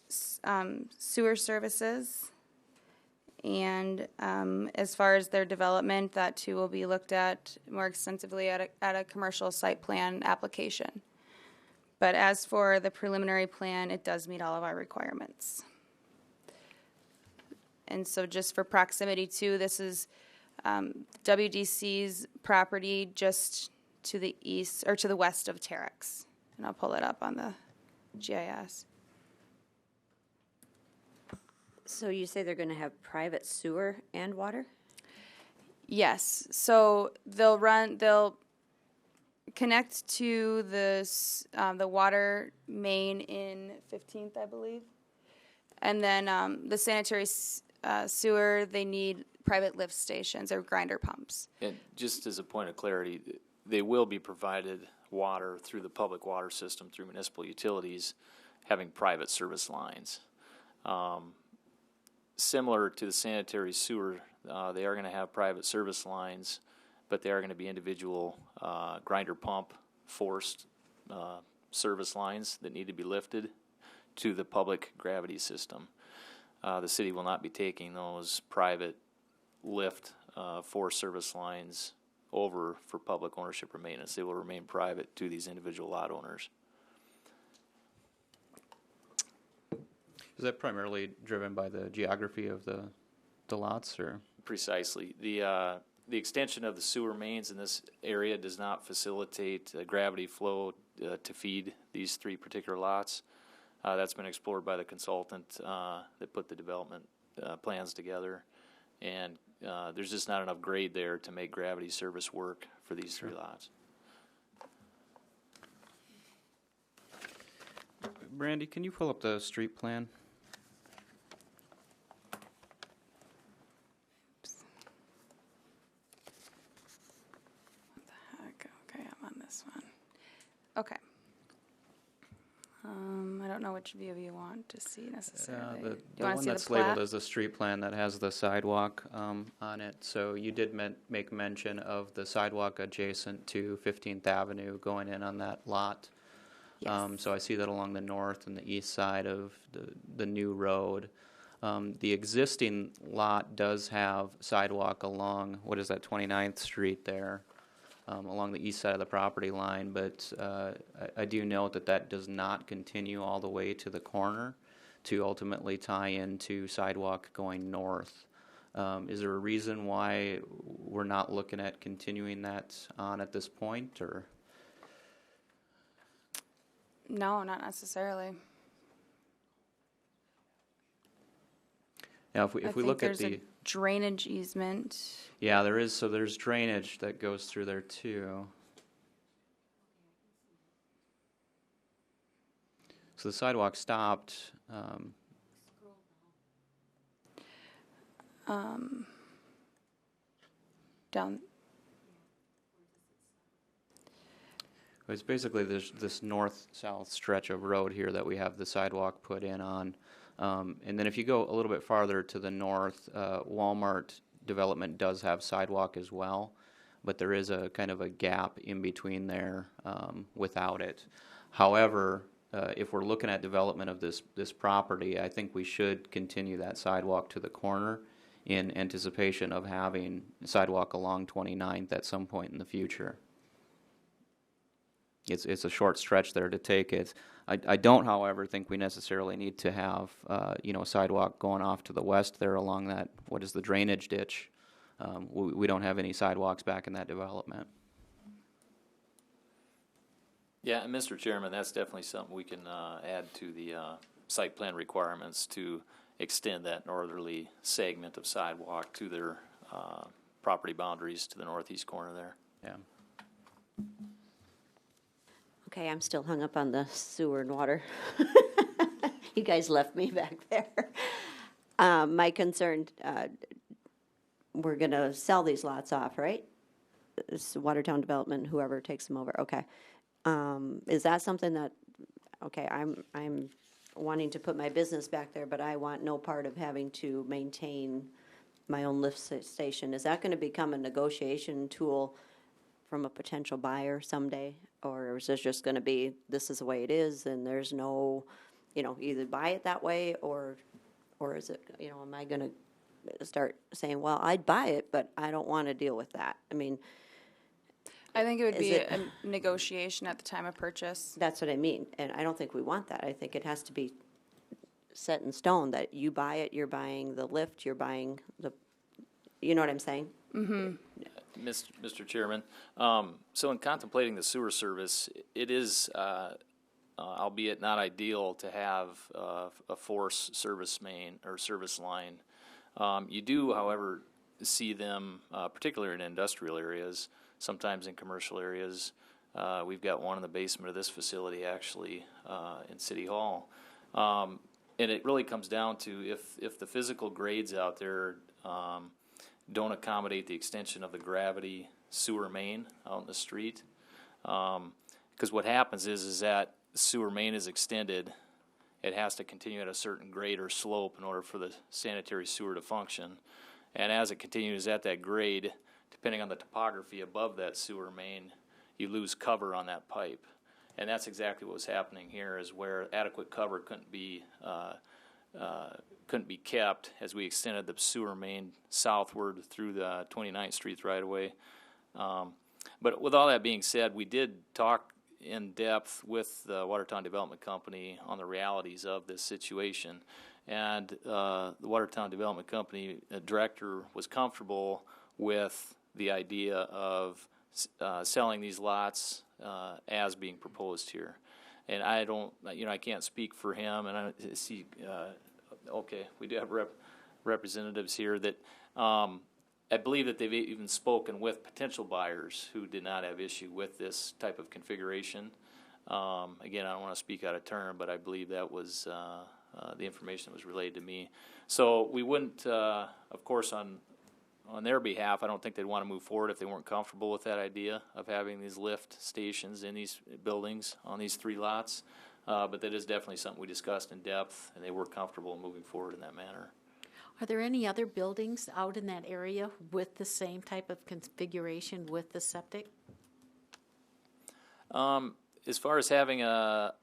sewer services. And as far as their development, that too will be looked at more extensively at a commercial site plan application. But as for the preliminary plan, it does meet all of our requirements. And so just for proximity too, this is WDC's property just to the east or to the west of Terex. And I'll pull it up on the GIS. So you say they're going to have private sewer and water? Yes. So they'll connect to the water main in 15th, I believe. And then the sanitary sewer, they need private lift stations or grinder pumps. And just as a point of clarity, they will be provided water through the public water system through municipal utilities, having private service lines. Similar to the sanitary sewer, they are going to have private service lines, but they are going to be individual grinder pump forced service lines that need to be lifted to the public gravity system. The city will not be taking those private lift forced service lines over for public ownership or maintenance. They will remain private to these individual lot owners. Is that primarily driven by the geography of the lots, or? Precisely. The extension of the sewer mains in this area does not facilitate gravity flow to feed these three particular lots. That's been explored by the consultant that put the development plans together, and there's just not enough grade there to make gravity service work for these three lots. Brandy, can you pull up the street plan? Okay, I'm on this one. Okay. I don't know which view you want to see necessarily. The Do you want one to see that's the plat? labeled as the street plan that has the sidewalk on it. So you did make mention of the sidewalk adjacent to 15th Avenue going in on that lot. Yes. So I see that along the north and the east side of the new road. The existing lot does have sidewalk along, what is that, 29th Street there, along the east side of the property line, but I do note that that does not continue all the way to the corner to ultimately tie into sidewalk going north. Is there a reason why we're not looking at continuing that on at this point, or? No, not necessarily. Now, if we look at there's a drainage easement. yeah, there is. So there's drainage that goes through there too. So the sidewalk stopped. Down. It's basically this north-south stretch of road here that we have the sidewalk put in on. And then if you go a little bit farther to the north, Walmart development does have sidewalk as well, but there is a kind of a gap in between there without it. However, if we're looking at development of this property, I think we should continue that sidewalk to the corner in anticipation of having sidewalk along 29th at some point in the future. It's a short stretch there to take it. I don't, however, think we necessarily need to have a sidewalk going off to the west there along that, what is the drainage ditch. We don't have any sidewalks back in that development. Yeah, and Mr. Chairman, that's definitely something we can add to the site plan requirements to extend that northerly segment of sidewalk to their property boundaries to the northeast corner there. Yeah. Okay, I'm still hung up on the sewer and water. You guys left me back there. My concern, we're going to sell these lots off, right? It's Watertown Development, whoever takes them over. Okay. Is that something that, okay, I'm wanting to put my business back there, but I want no part of having to maintain my own lift station. Is that going to become a negotiation tool from a potential buyer someday? Or is this just going to be, this is the way it is, and there's no, either buy it that way, or is it, am I going to start saying, well, I'd buy it, but I don't want to deal with that? I mean, I think it would be a negotiation at the time of purchase. That's what I mean, and I don't think we want that. I think it has to be set in stone that you buy it, you're buying the lift, you're buying the, you know what I'm saying? Mm-hmm. Mr. Chairman, so in contemplating the sewer service, it is albeit not ideal, to have a force service main or service line. You do, however, see them, particularly in industrial areas, sometimes in commercial areas. We've got one in the basement of this facility, actually, in City Hall. And it really comes down to if the physical grades out there don't accommodate the extension of the gravity sewer main out in the street. Because what happens is that sewer main is extended, it has to continue at a certain grade or slope in order for the sanitary sewer to function. And as it continues at that grade, depending on the topography above that sewer main, you lose cover on that pipe. And that's exactly what was happening here, is where adequate cover couldn't be kept as we extended the sewer main southward through the 29th Street right away. But with all that being said, we did talk in depth with the Watertown Development Company on the realities of this situation. And the Watertown Development Company director was comfortable with the idea of selling these lots as being proposed here. And I don't, I can't speak for him, and I see, okay, we do have representatives here that I believe that they've even spoken with potential buyers who did not have issue with this type of configuration. Again, I don't want to speak out of turn, but I believe that was the information that was relayed to me. So we wouldn't, of course, on their behalf, I don't think they'd want to move forward if they weren't comfortable with that idea of having these lift stations in these buildings on these 3 lots. But that is definitely something we discussed in depth, and they were comfortable moving forward in that manner. Are there any other buildings out in that area with the same type of configuration with the septic? As far as having a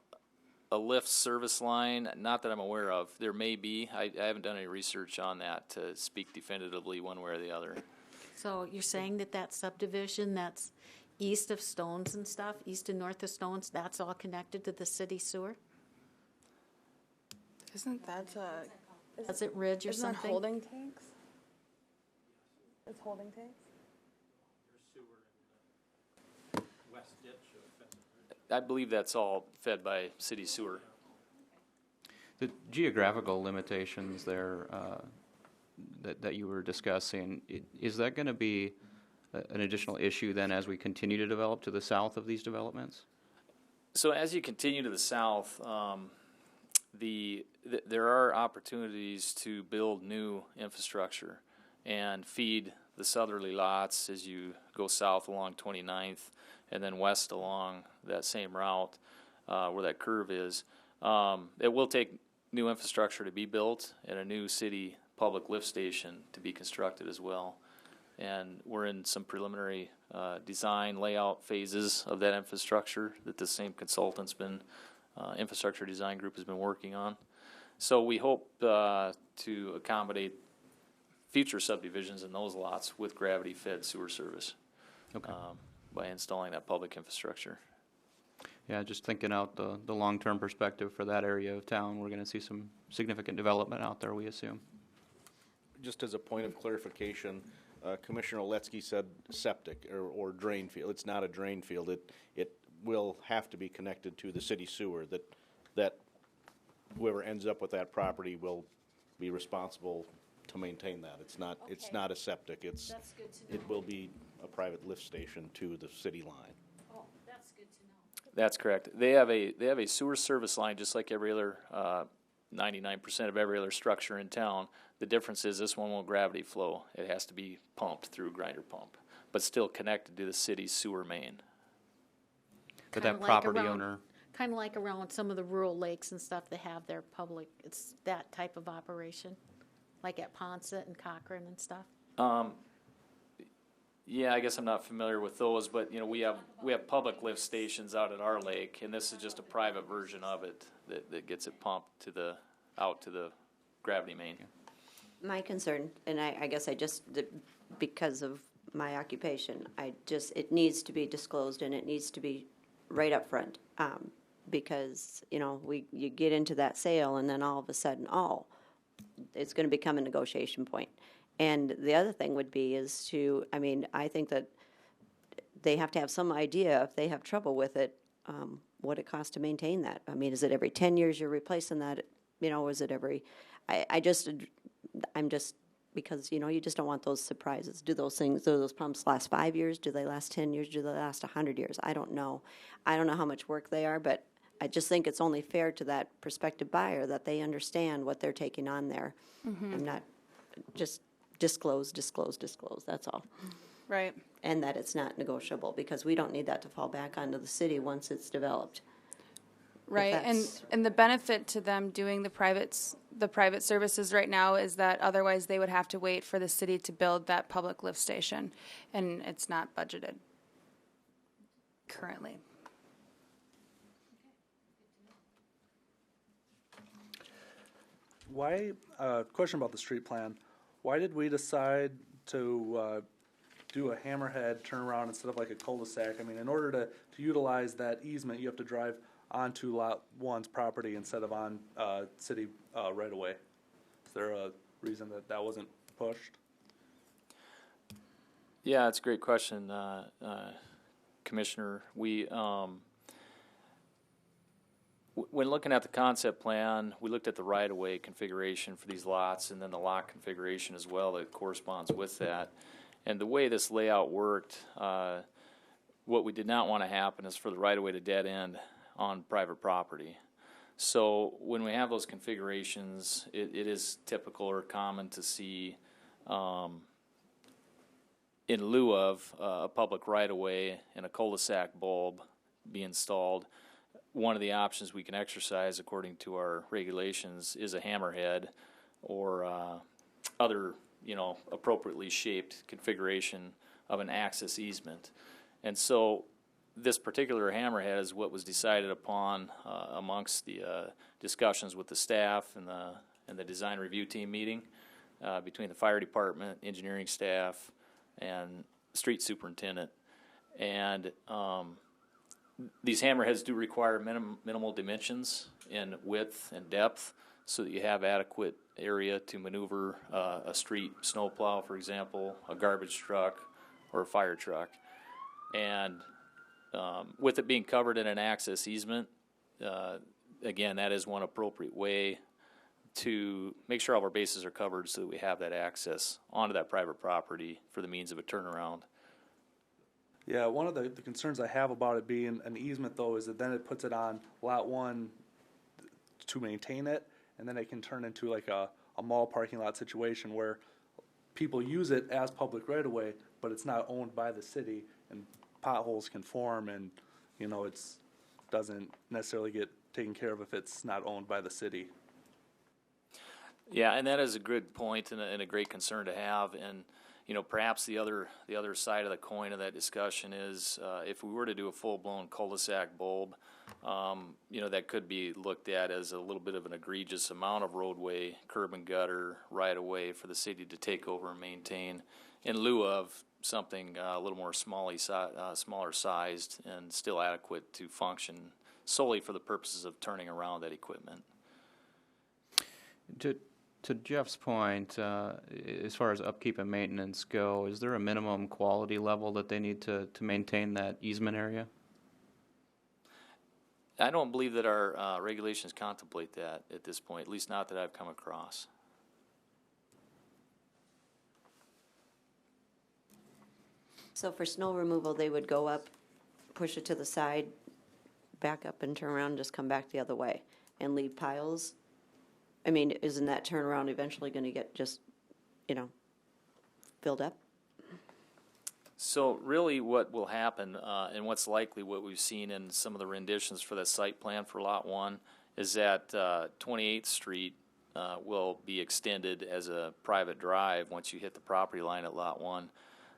lift service line, not that I'm aware of. There may be. I haven't done any research on that to speak definitively one way or the other. So you're saying that subdivision that's east of Stones and stuff, east and north of Stones, that's all connected to the city sewer? Isn't that Is it Ridge or isn't that something? holding tanks? It's holding tanks? I believe that's all fed by city sewer. The geographical limitations there that you were discussing, is that going to be an additional issue then as we continue to develop to the south of these developments? So as you continue to the south, there are opportunities to build new infrastructure and feed the southerly lots as you go south along 29th and then west along that same route where that curve is. It will take new infrastructure to be built and a new city public lift station to be constructed as well. And we're in some preliminary design layout phases of that infrastructure that the same consultant's been, infrastructure design group has been working on. So we hope to accommodate future subdivisions in those lots with gravity-fed sewer service. Okay. By installing that public infrastructure. Yeah, just thinking out the long-term perspective for that area of town, we're going to see some significant development out there, we assume. Just as a point of clarification, Commissioner Oletsky said septic or drain field. It's not a drain field. It will have to be connected to the city sewer. That whoever ends up with that property will be responsible to maintain that. It's not. Okay. It's not a septic. That's good to know. It will be a private lift station to the city line. Oh, that's good to know. That's correct. They have a sewer service line just like every other 99% of every other structure in town. The difference is this one won't gravity flow. It has to be pumped through grinder pump, but still connected to the city's sewer main. But Kinda that property around, owner, kind of like around some of the rural lakes and stuff, they have their public, it's that type of operation, like at Ponset and Cochrane and stuff. Yeah, I guess I'm not familiar with those, but we have public lift stations out at our lake, and this is just a private version of it that gets it pumped out to the gravity main. My concern, and I guess because of my occupation, it needs to be disclosed and it needs to be right up front. Because, you get into that sale and then all of a sudden, it's going to become a negotiation point. And the other thing would be I think that they have to have some idea if they have trouble with it, what it costs to maintain that. I mean, is it every 10 years you're replacing that? You know, is it every, I'm just, because, you know, you just don't want those surprises. Do those pumps last 5 years? Do they last 10 years? Do they last 100 years? I don't know. I don't know how much work they are, but I just think it's only fair to that prospective buyer that they understand what they're taking on there. And not just disclose, that's all. Right. And that it's not negotiable, because we don't need that to fall back onto the city once it's developed. Right, and the benefit to them doing the private services right now is that otherwise they would have to wait for the city to build that public lift station, and it's not budgeted currently. Why, question about the street plan, why did we decide to do a hammerhead turnaround instead of like a cul-de-sac? I mean, in order to utilize that easement, you have to drive onto Lot 1's property instead of on city right-of-way. Is there a reason that wasn't pushed? Yeah, it's a great question, Commissioner. We, when looking at the concept plan, we looked at the right-of-way configuration for these lots and then the lot configuration as well that corresponds with that. And the way this layout worked, what we did not want to happen is for the right-of-way to dead end on private property. So when we have those configurations, it is typical or common to see in lieu of a public right-of-way and a cul-de-sac bulb be installed, one of the options we can exercise according to our regulations is a hammerhead or other, appropriately shaped configuration of an access easement. And so this particular hammerhead is what was decided upon amongst the discussions with the staff and the design review team meeting between the fire department, engineering staff, and street superintendent. And these hammerheads do require minimal dimensions in width and depth so that you have adequate area to maneuver a street snowplow, for example, a garbage truck, or a fire truck. And with it being covered in an access easement, again, that is one appropriate way to make sure all of our bases are covered so that we have that access onto that private property for the means of a turnaround. Yeah, one of the concerns I have about it being an easement, though, is that then it puts it on Lot 1 to maintain it, and then it can turn into like a mall parking lot situation where people use it as public right-of-way, but it's not owned by the city, and potholes can form, and, it's doesn't necessarily get taken care of if it's not owned by the city. Yeah, and that is a good point and a great concern to have. And perhaps the other side of the coin of that discussion is if we were to do a full-blown cul-de-sac bulb, that could be looked at as a little bit of an egregious amount of roadway, curb and gutter, right-of-way for the city to take over and maintain in lieu of something a little more smaller sized and still adequate to function solely for the purposes of turning around that equipment. To Jeff's point, as far as upkeep and maintenance go, is there a minimum quality level that they need to maintain that easement area? I don't believe that our regulations contemplate that at this point, at least not that I've come across. So for snow removal, they would go up, push it to the side, back up and turn around and just come back the other way and leave piles? I mean, isn't that turnaround eventually going to get just, filled up? So really what will happen, and what's likely what we've seen in some of the renditions for the site plan for Lot 1, is that 28th Street will be extended as a private drive once you hit the property line at Lot 1.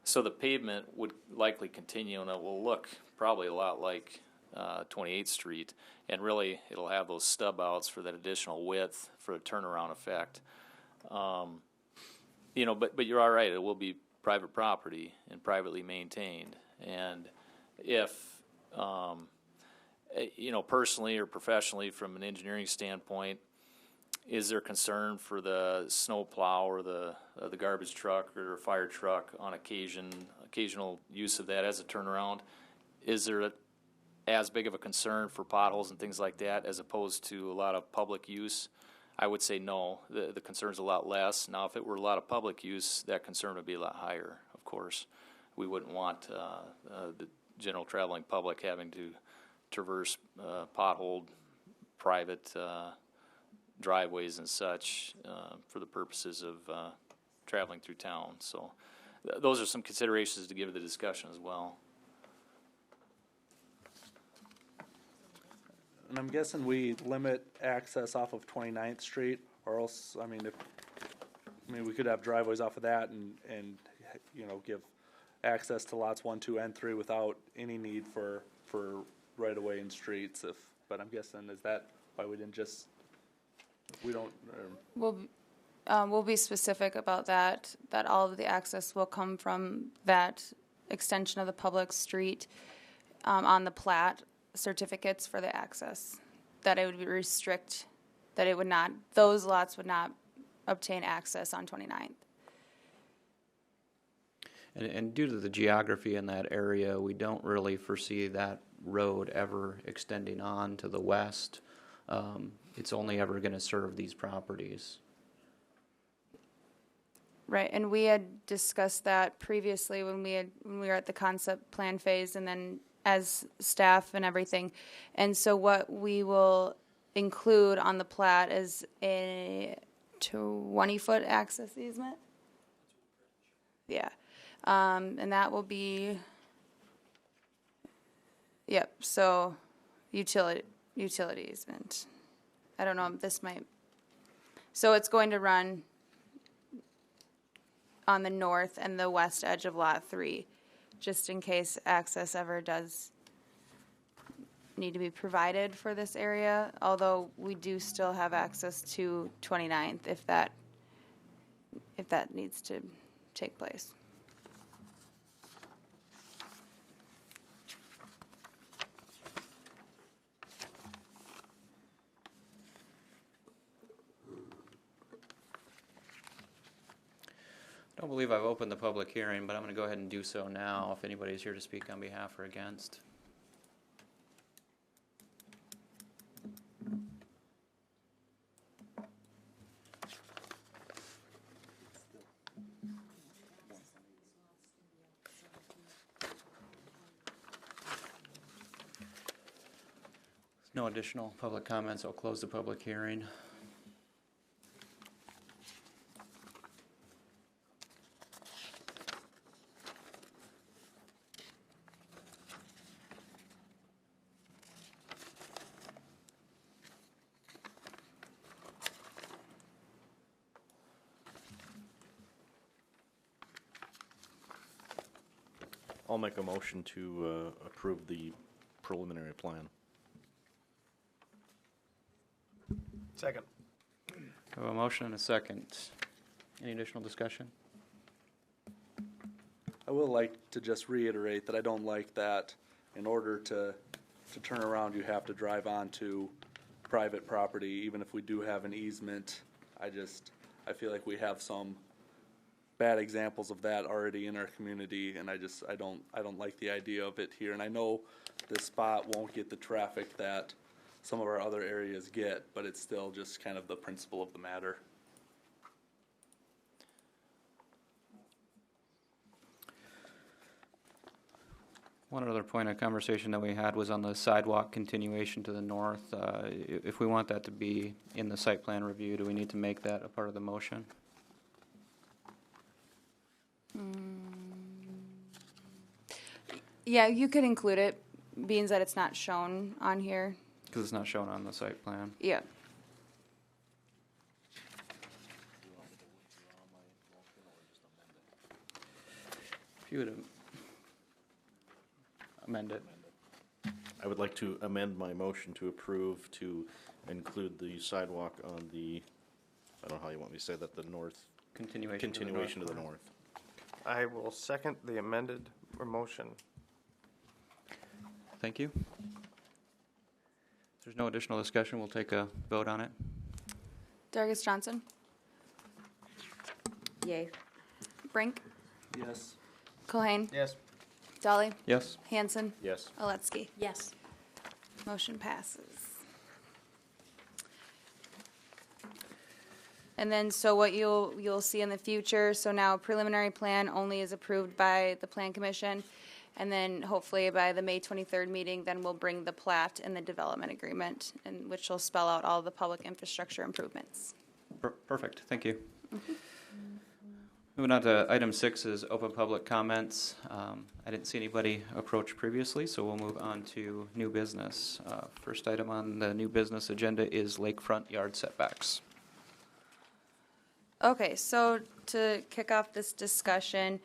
So the pavement would likely continue, and it will look probably a lot like 28th Street, and really it'll have those stub outs for that additional width for a turnaround effect. But you're all right, it will be private property and privately maintained. And if, personally or professionally from an engineering standpoint, is there concern for the snow plow or the garbage truck or fire truck on occasional use of that as a turnaround? Is there as big of a concern for potholes and things like that as opposed to a lot of public use, I would say no. The concern's a lot less. Now, if it were a lot of public use, that concern would be a lot higher, of course. We wouldn't want the general traveling public having to traverse potholed private driveways and such for the purposes of traveling through town. So those are some considerations to give to the discussion as well. And I'm guessing we limit access off of 29th Street, or else, we could have driveways off of that and give access to lots 1, 2, and 3 without any need for right-of-way in streets. But I'm guessing, is that why we didn't just, we don't? We'll be specific about that all of the access will come from that extension of the public street on the plat certificates for the access, that it would restrict, that it would not, those lots would not obtain access on 29th. And due to the geography in that area, we don't really foresee that road ever extending on to the west. It's only ever going to serve these properties. Right, and we had discussed that previously when we were at the concept plan phase, and then as staff and everything. And so what we will include on the plat is a 20-foot access easement. Yeah, and that will be, yep, so utility easement. I don't know, this might, so it's going to run on the north and the west edge of Lot 3, just in case access ever does need to be provided for this area, although we do still have access to 29th if that needs to take place. I don't believe I've opened the public hearing, but I'm going to go ahead and do so now if anybody's here to speak on behalf or against. No additional public comments. I'll close the public hearing. I'll make a motion to approve the preliminary plan. Second. I have a motion and a second. Any additional discussion? I would like to just reiterate that I don't like that in order to turn around, you have to drive onto private property, even if we do have an easement. I feel like we have some bad examples of that already in our community, and I don't like the idea of it here. And I know this spot won't get the traffic that some of our other areas get, but it's still just kind of the principle of the matter. One other point of conversation that we had was on the sidewalk continuation to the north. If we want that to be in the site plan review, do we need to make that a part of the motion? Yeah, you could include it, being that it's not shown on here. Because it's not shown on the site plan. Yeah. If you would amend it. I would like to amend my motion to approve to include the sidewalk on the, I don't know how you want me to say that, the north. Continuation to the north. I will second the amended motion. Thank you. If there's no additional discussion, we'll take a vote on it. Dargis Johnson. Yay. Brink. Yes. Culhane. Yes. Dolly. Yes. Hanson. Yes. Oletsky. Yes. Motion passes. And then, so what you'll see in the future, so now preliminary plan only is approved by the Plan Commission, and then hopefully by the May 23rd meeting, then we'll bring the plat and the development agreement, and which will spell out all the public infrastructure improvements. Perfect, thank you. Moving on to item 6 is open public comments. I didn't see anybody approach previously, so we'll move on to new business. First item on the new business agenda is lakefront yard setbacks. Okay, so to kick off this discussion,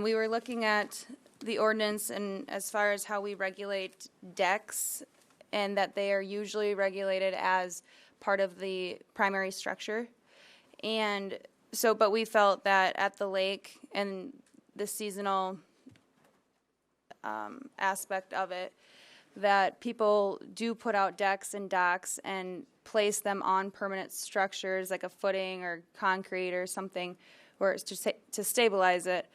we were looking at the ordinance and as far as how we regulate decks, and that they are usually regulated as part of the primary structure. And so, but we felt that at the lake and the seasonal aspect of it, that people do put out decks and docks and place them on permanent structures like a footing or concrete or something, where it's to stabilize it.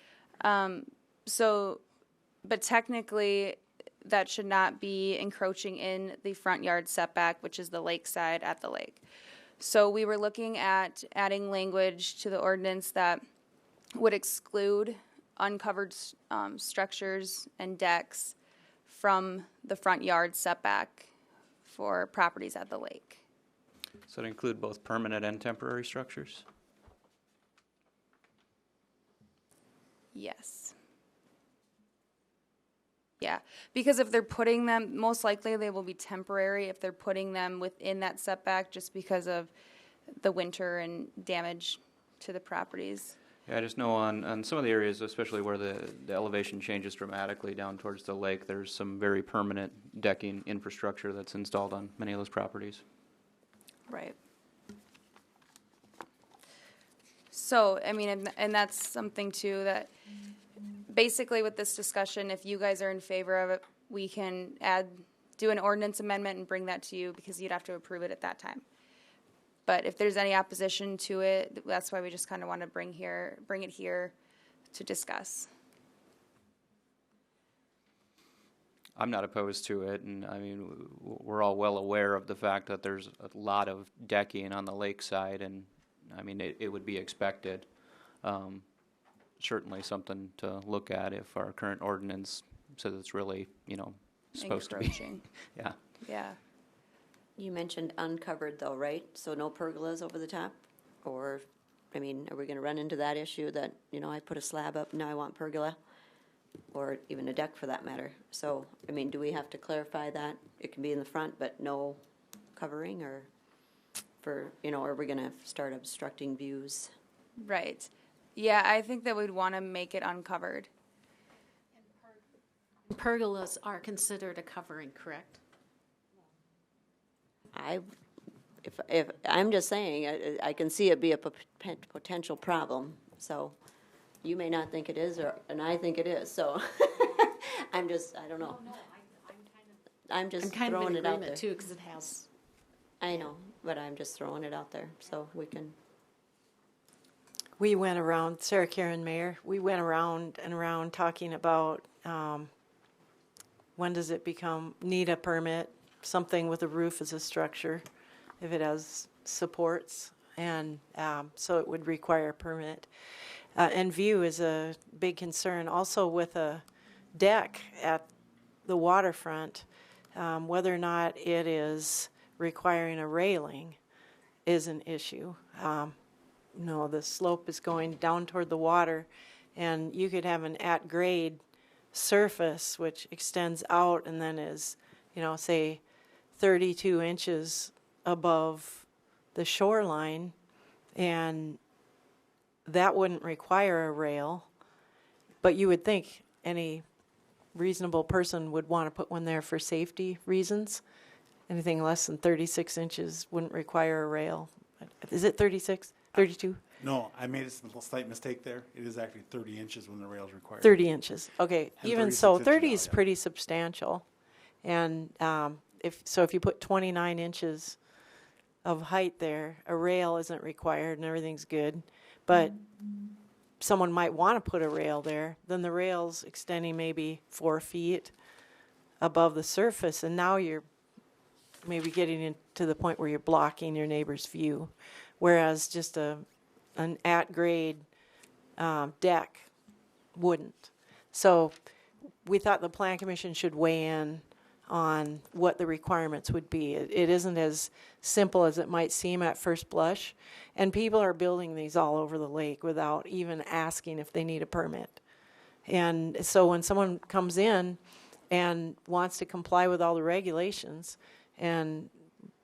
But technically, that should not be encroaching in the front yard setback, which is the lake side at the lake. So we were looking at adding language to the ordinance that would exclude uncovered structures and decks from the front yard setback for properties at the lake. So it include both permanent and temporary structures? Yes. Yeah, because if they're putting them, most likely they will be temporary if they're putting them within that setback just because of the winter and damage to the properties. Yeah, I just know on some of the areas, especially where the elevation changes dramatically down towards the lake, there's some very permanent decking infrastructure that's installed on many of those properties. Right. So, I mean, and that's something too that basically with this discussion, if you guys are in favor of it, we can do an ordinance amendment and bring that to you because you'd have to approve it at that time. But if there's any opposition to it, that's why we just kind of want to bring it here to discuss. I'm not opposed to it, and I mean, we're all well aware of the fact that there's a lot of decking on the lakeside, and I mean, it would be expected. Certainly something to look at if our current ordinance says it's really, supposed to be. Yeah. Yeah. You mentioned uncovered though, right? So no pergolas over the top? Or, I mean, are we going to run into that issue that, I put a slab up, now I want pergola? Or even a deck for that matter. So, I mean, do we have to clarify that? It can be in the front, but no covering, or are we going to start obstructing views? Right. Yeah, I think that we'd want to make it uncovered. Pergolas are considered a covering, correct? If I'm just saying, I can see it be a potential problem. So you may not think it is, and I think it is. So I don't know. Oh, no, I'm just kind throwing of in it out agreement there. too, because it has. I know, but I'm just throwing it out there so we can. We went around, Sarah Karen Mayor, we went around and around talking about when does it need a permit, something with a roof as a structure, if it has supports, and so it would require a permit. And view is a big concern. Also with a deck at the waterfront, whether or not it is requiring a railing is an issue. The slope is going down toward the water, and you could have an at-grade surface which extends out and then is, say 32 inches above the shoreline, and that wouldn't require a rail, but you would think any reasonable person would want to put one there for safety reasons. Anything less than 36 inches wouldn't require a rail. Is it 36? 32? No, I made a slight mistake there. It is actually 30 inches when the rail is required. 30 inches. Okay. And Even so, 36 30 inches is out, yeah. pretty substantial. And if you put 29 inches of height there, a rail isn't required and everything's good. But someone might want to put a rail there. Then the rail's extending maybe 4 feet above the surface, and now you're maybe getting into the point where you're blocking your neighbor's view, whereas just an at-grade deck wouldn't. So we thought the Plan Commission should weigh in on what the requirements would be. It isn't as simple as it might seem at first blush, and people are building these all over the lake without even asking if they need a permit. And so when someone comes in and wants to comply with all the regulations and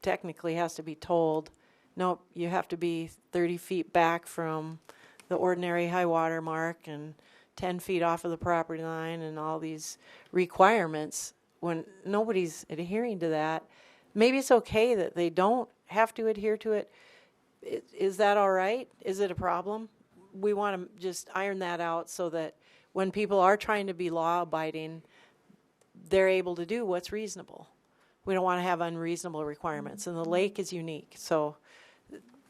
technically has to be told, nope, you have to be 30 feet back from the ordinary high water mark and 10 feet off of the property line and all these requirements, when nobody's adhering to that, maybe it's okay that they don't have to adhere to it. Is that all right? Is it a problem? We want to just iron that out so that when people are trying to be law-abiding, they're able to do what's reasonable. We don't want to have unreasonable requirements, and the lake is unique. So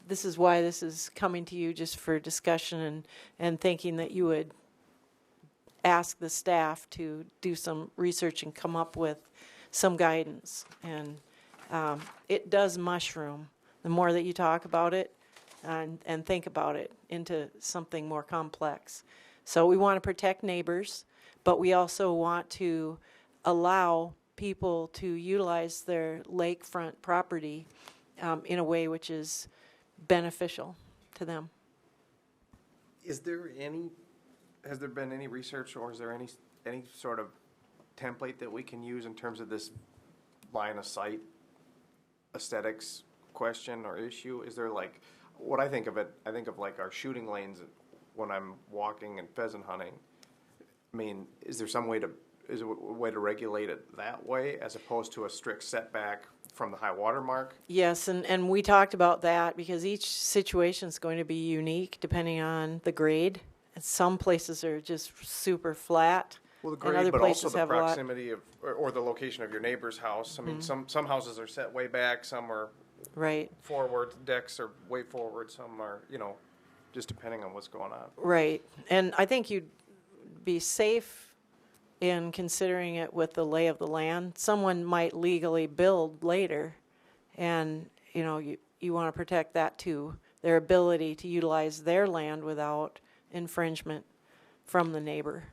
this is why this is coming to you, just for discussion and thinking that you would ask the staff to do some research and come up with some guidance. And it does mushroom. The more that you talk about it and think about it into something more complex. So we want to protect neighbors, but we also want to allow people to utilize their lakefront property in a way which is beneficial to them. Has there been any research, or is there any sort of template that we can use in terms of this line of sight aesthetics question or issue? Is there, like, what I think of like our shooting lanes when I'm walking and pheasant hunting. I mean, is there a way to regulate it that way as opposed to a strict setback from the high water mark? Yes, and we talked about that because each situation is going to be unique depending on the grade. Some places are just super flat. Well, the and grade, other but places also the have proximity of, or the location of your neighbor's house. I mean, some houses are set way back, some are right forward, decks are way forward, some are, just depending on what's going on. Right, and I think you'd be safe in considering it with the lay of the land. Someone might legally build later, and you want to protect that too, their ability to utilize their land without infringement from the neighbor.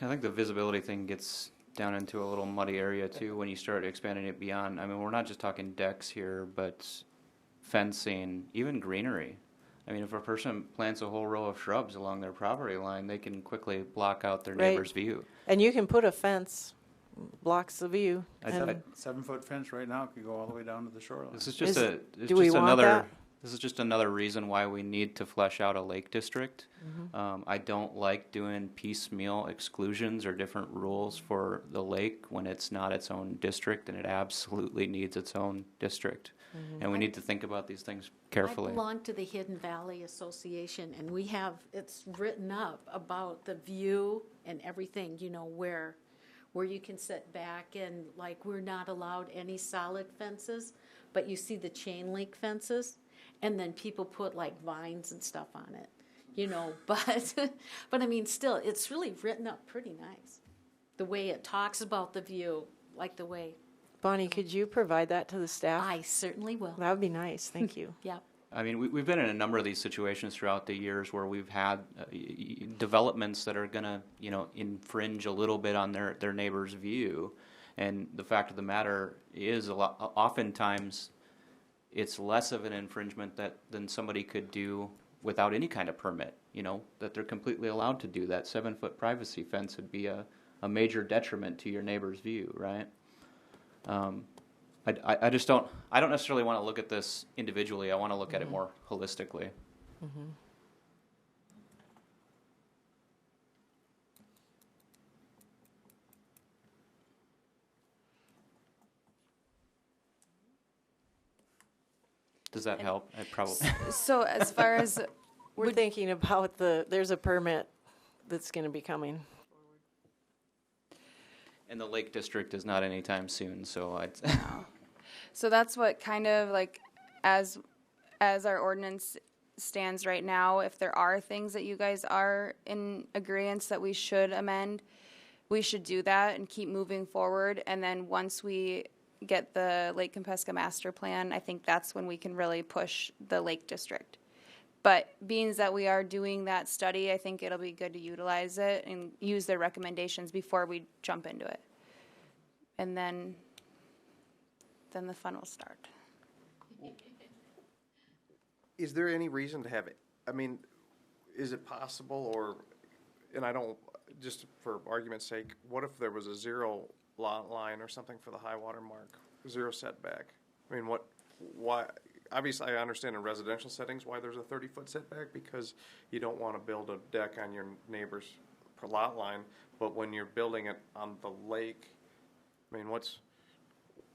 I think the visibility thing gets down into a little muddy area too when you start expanding it beyond. I mean, we're not just talking decks here, but fencing, even greenery. I mean, if a person plants a whole row of shrubs along their property line, they can quickly block out their neighbor's view. And you can put a fence, blocks the view. I thought 7-foot fence right now could go all the way down to the shoreline. This is just This is just another reason why we need to flesh out a lake district. I don't like doing piecemeal exclusions or different rules for the lake when it's not its own district, and it absolutely needs its own district. And we need to think about these things carefully. I belong to the Hidden Valley Association, and it's written up about the view and everything, where you can sit back, and like we're not allowed any solid fences, but you see the chain link fences, and then people put like vines and stuff on it, but I mean, still, it's really written up pretty nice. The way it talks about the view, like the way. Bonnie, could you provide that to the staff? I certainly will. That would be nice. Thank you. Yep. I mean, we've been in a number of these situations throughout the years where we've had developments that are going to, infringe a little bit on their neighbor's view. And the fact of the matter is, oftentimes, it's less of an infringement than somebody could do without any kind of permit, that they're completely allowed to do that. 7-foot privacy fence would be a major detriment to your neighbor's view, right? I don't necessarily want to look at this individually. I want to look at it more holistically. Does that help? I probably. So as far as we're thinking about there's a permit that's going to be coming. And the Lake District is not anytime soon, so So that's what kind of like, as our ordinance stands right now, if there are things that you guys are in agreement that we should amend, we should do that and keep moving forward. And then once we get the Lake Compesca master plan, I think that's when we can really push the Lake District. But being that we are doing that study, I think it'll be good to utilize it and use their recommendations before we jump into it. And then the fun will start. Is there any reason to have it? I mean, is it possible, or, and I don't, just for argument's sake, what if there was a zero lot line or something for the high water mark, zero setback? I mean, why? Obviously, I understand in residential settings why there's a 30-foot setback, because you don't want to build a deck on your neighbor's per lot line. But when you're building it on the lake, I mean,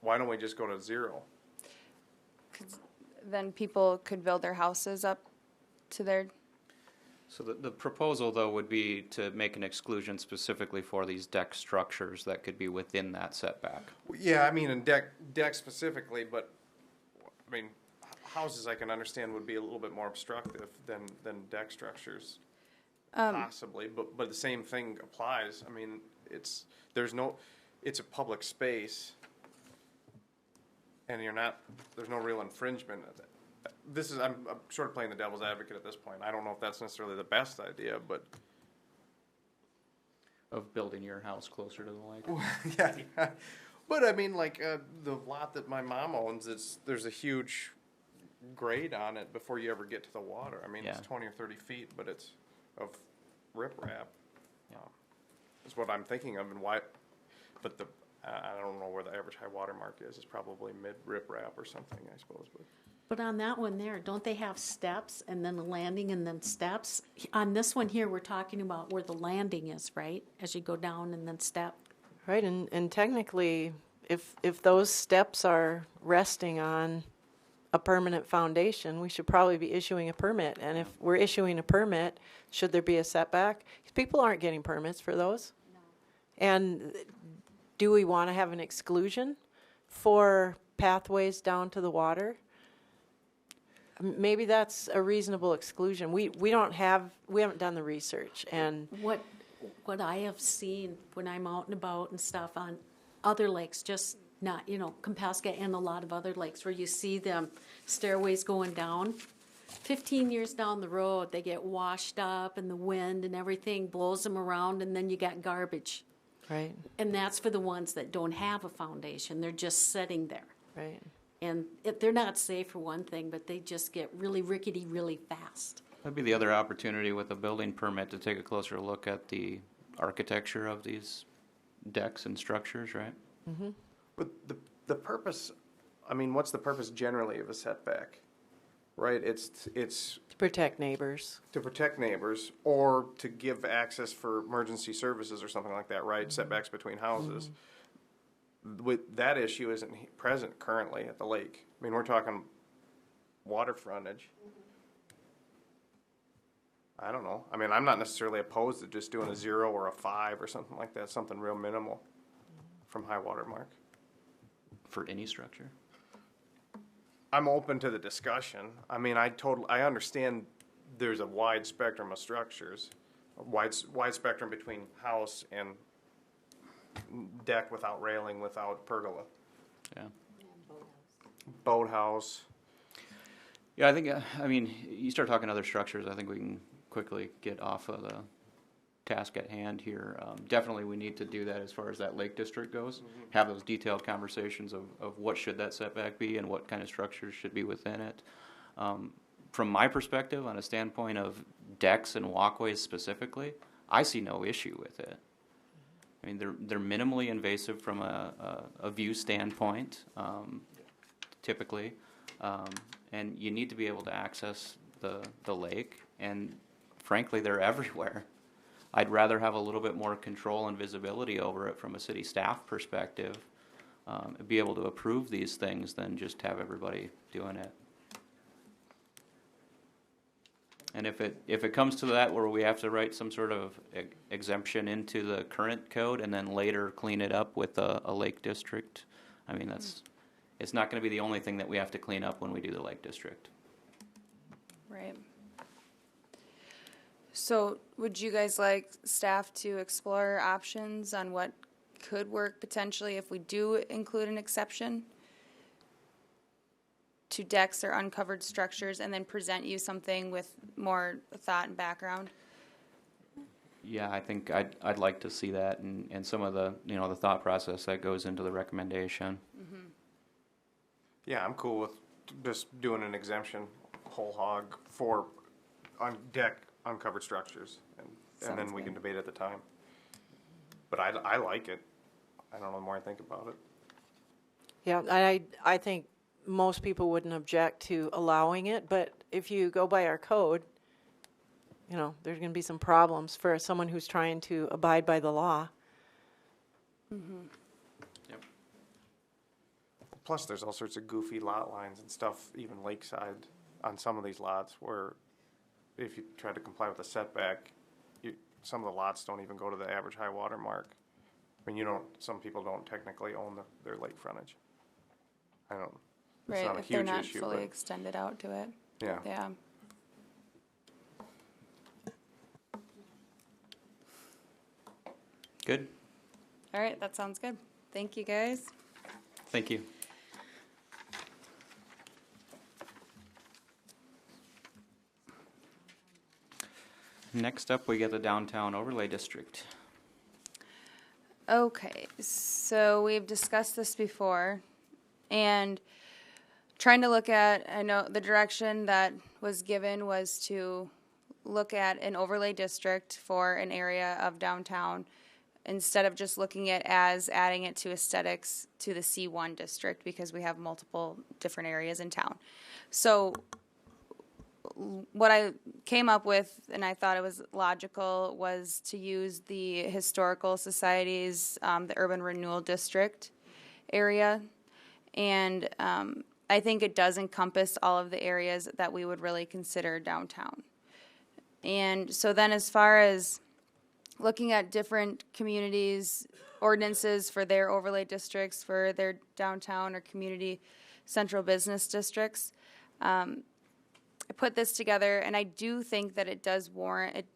why don't we just go to zero? 'Cause then people could build their houses up to their. So the proposal, though, would be to make an exclusion specifically for these deck structures that could be within that setback. Yeah, I mean, in deck specifically, but I mean, houses I can understand would be a little bit more obstructive than deck structures, possibly. But the same thing applies. I mean, it's a public space, and there's no real infringement of it. I'm sort of playing the devil's advocate at this point. I don't know if that's necessarily the best idea, but of building your house closer to the lake. yeah. But I mean, like the lot that my mom owns, there's a huge grade on it before you ever get to the water. I mean, It's 20 or 30 feet, but it's of riprap. Is what I'm thinking of, and why. But I don't know where the average high water mark is. It's probably mid riprap or something, I suppose. But on that one there, don't they have steps and then a landing and then steps? On this one here, we're talking about where the landing is, right? As you go down and then step. Right, and technically, if those steps are resting on a permanent foundation, we should probably be issuing a permit. And if we're issuing a permit, should there be a setback? People aren't getting permits for those. No. And do we want to have an exclusion for pathways down to the water? Maybe that's a reasonable exclusion. We haven't done the research. And what I have seen when I'm out and about and stuff on other lakes, just not, Compesca and a lot of other lakes where you see them stairways going down. 15 years down the road, they get washed up and the wind and everything blows them around, and then you got garbage. Right. And that's for the ones that don't have a foundation. They're just sitting there. Right. And they're not safe for one thing, but they just get really rickety really fast. That'd be the other opportunity with a building permit to take a closer look at the architecture of these decks and structures, right? Mm-hmm. But the purpose, I mean, what's the purpose generally of a setback? Right, it's to protect neighbors. To protect neighbors, or to give access for emergency services or something like that. Right, mm-hmm. Setbacks between houses. Mm-hmm. With that issue isn't present currently at the lake. I mean, we're talking water frontage. Mm-hmm. I don't know. I mean, I'm not necessarily opposed to just doing a 0 or a 5 or something like that. Something real minimal from high water mark. For any structure? I'm open to the discussion. I mean, I understand there's a wide spectrum of structures, a wide spectrum between house and deck without railing, without pergola. Yeah. Boathouse. Yeah, I think, I mean, you start talking other structures, I think we can quickly get off of the task at hand here. Definitely we need to do that as far as that Lake District goes. Mm-hmm. Have those detailed conversations of what should that setback be and what kind of structures should be within it. From my perspective, on a standpoint of decks and walkways specifically, I see no issue with it. I mean, they're minimally invasive from a view standpoint, typically, and you need to be able to access the lake, and frankly, they're everywhere. I'd rather have a little bit more control and visibility over it from a city staff perspective, be able to approve these things than just have everybody doing it. And if it comes to that where we have to write some sort of exemption into the current code and then later clean it up with a lake district, I mean, it's not going to be the only thing that we have to clean up when we do the lake district. Right. So would you guys like staff to explore options on what could work potentially if we do include an exception to decks or uncovered structures, and then present you something with more thought and background? Yeah, I think I'd like to see that and some of the, you know, the thought process that goes into the recommendation. Mm-hmm. Yeah, I'm cool with just doing an exemption whole hog for on deck uncovered structures, and then we can debate at the time. But I like it. I don't know the more I think about it. Yeah, I think most people wouldn't object to allowing it, but if you go by our code, you know, there's going to be some problems for someone who's trying to abide by the law. Mm-hmm. Yep. Plus, there's all sorts of goofy lot lines and stuff, even lakeside, on some of these lots where if you try to comply with the setback, some of the lots don't even go to the average high water mark. I mean, some people don't technically own their lake frontage. I don't. It's Right, not a if they're huge not issue, fully but extended out to it. yeah. Yeah. Good. All right, that sounds good. Thank you, guys. Thank you. Next up, we get the downtown overlay district. Okay, so we've discussed this before, and trying to look at, I know the direction that was given was to look at an overlay district for an area of downtown instead of just looking at as adding it to aesthetics to the C1 district, because we have multiple different areas in town. So what I came up with, and I thought it was logical, was to use the Historical Society's, the Urban Renewal District area. And I think it does encompass all of the areas that we would really consider downtown. And so then as far as looking at different communities' ordinances for their overlay districts, for their downtown or community central business districts, I put this together, and I do think that it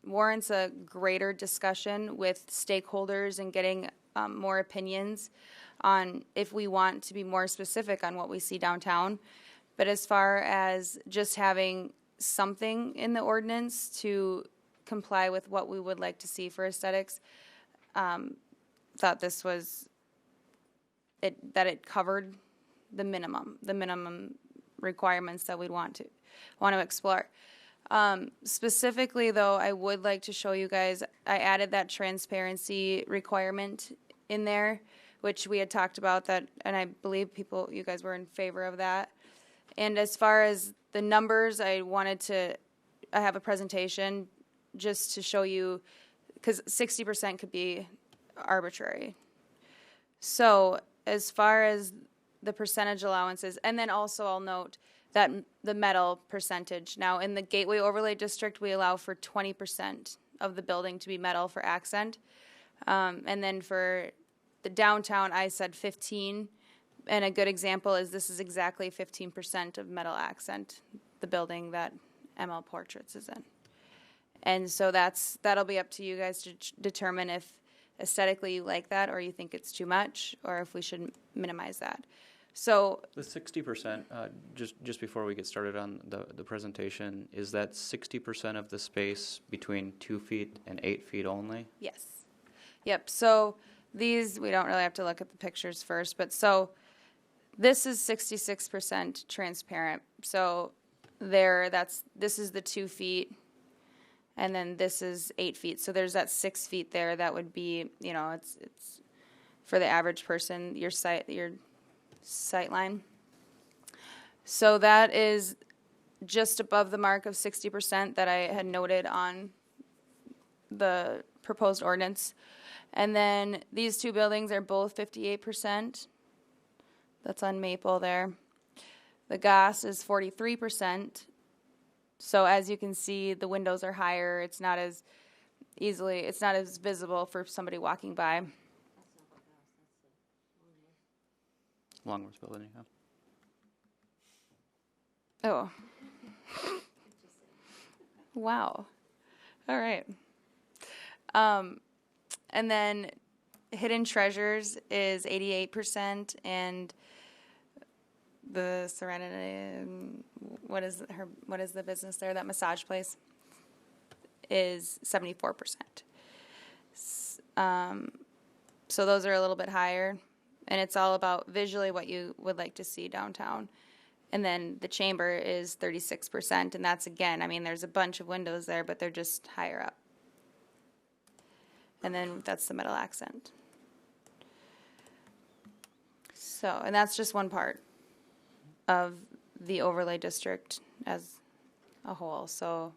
warrants a greater discussion with stakeholders and getting more opinions on if we want to be more specific on what we see downtown. But as far as just having something in the ordinance to comply with what we would like to see for aesthetics, thought this was that it covered the minimum requirements that we'd want to explore. Specifically, though, I would like to show you guys, I added that transparency requirement in there, which we had talked about that, and I believe you guys were in favor of that. And as far as the numbers, I have a presentation just to show you, because 60% could be arbitrary. So as far as the percentage allowances, and then also I'll note that the metal percentage. Now, in the Gateway Overlay District, we allow for 20% of the building to be metal for accent. And then for the downtown, I said 15. And a good example is this is exactly 15% of metal accent, the building that ML Portraits is in. And so that'll be up to you guys to determine if aesthetically you like that, or you think it's too much, or if we should minimize that. So the 60%, just before we get started on the presentation, is that 60% of the space between 2 feet and 8 feet only? Yes. Yep. So these, we don't really have to look at the pictures first, but so this is 66% transparent. So this is the 2 feet, and then this is 8 feet. So there's that 6 feet there. That would be, it's for the average person, your sight line. So that is just above the mark of 60% that I had noted on the proposed ordinance. And then these two buildings are both 58%. That's on Maple there. The Goss is 43%. So as you can see, the windows are higher. It's not as visible for somebody walking by. Longworth building, yeah. Oh. Wow. All right. And then Hidden Treasures is 88%, and the Serenity, what is the business there? That massage place is 74%. So those are a little bit higher, and it's all about visually what you would like to see downtown. And then the Chamber is 36%, and that's, again, I mean, there's a bunch of windows there, but they're just higher up. And then that's the Middle Accent. So, and that's just one part of the overlay district as a whole. So,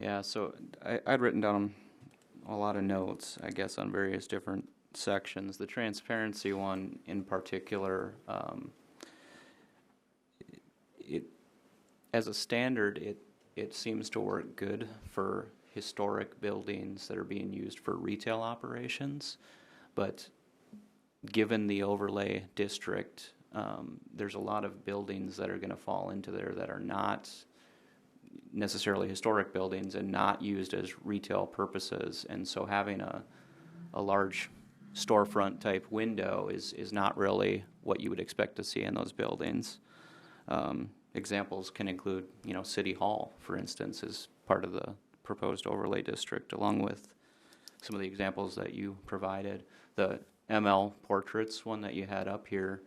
Yeah, so I'd written down a lot of notes, I guess, on various different sections. The transparency one in particular, it as a standard, it seems to work good for historic buildings that are being used for retail operations, but given the overlay district, there's a lot of buildings that are going to fall into there that are not necessarily historic buildings and not used as retail purposes, and so having a large storefront type window is not really what you would expect to see in those buildings. Examples can include, City Hall, for instance, is part of the proposed overlay district, along with some of the examples that you provided. The ML Portraits one that you had up here,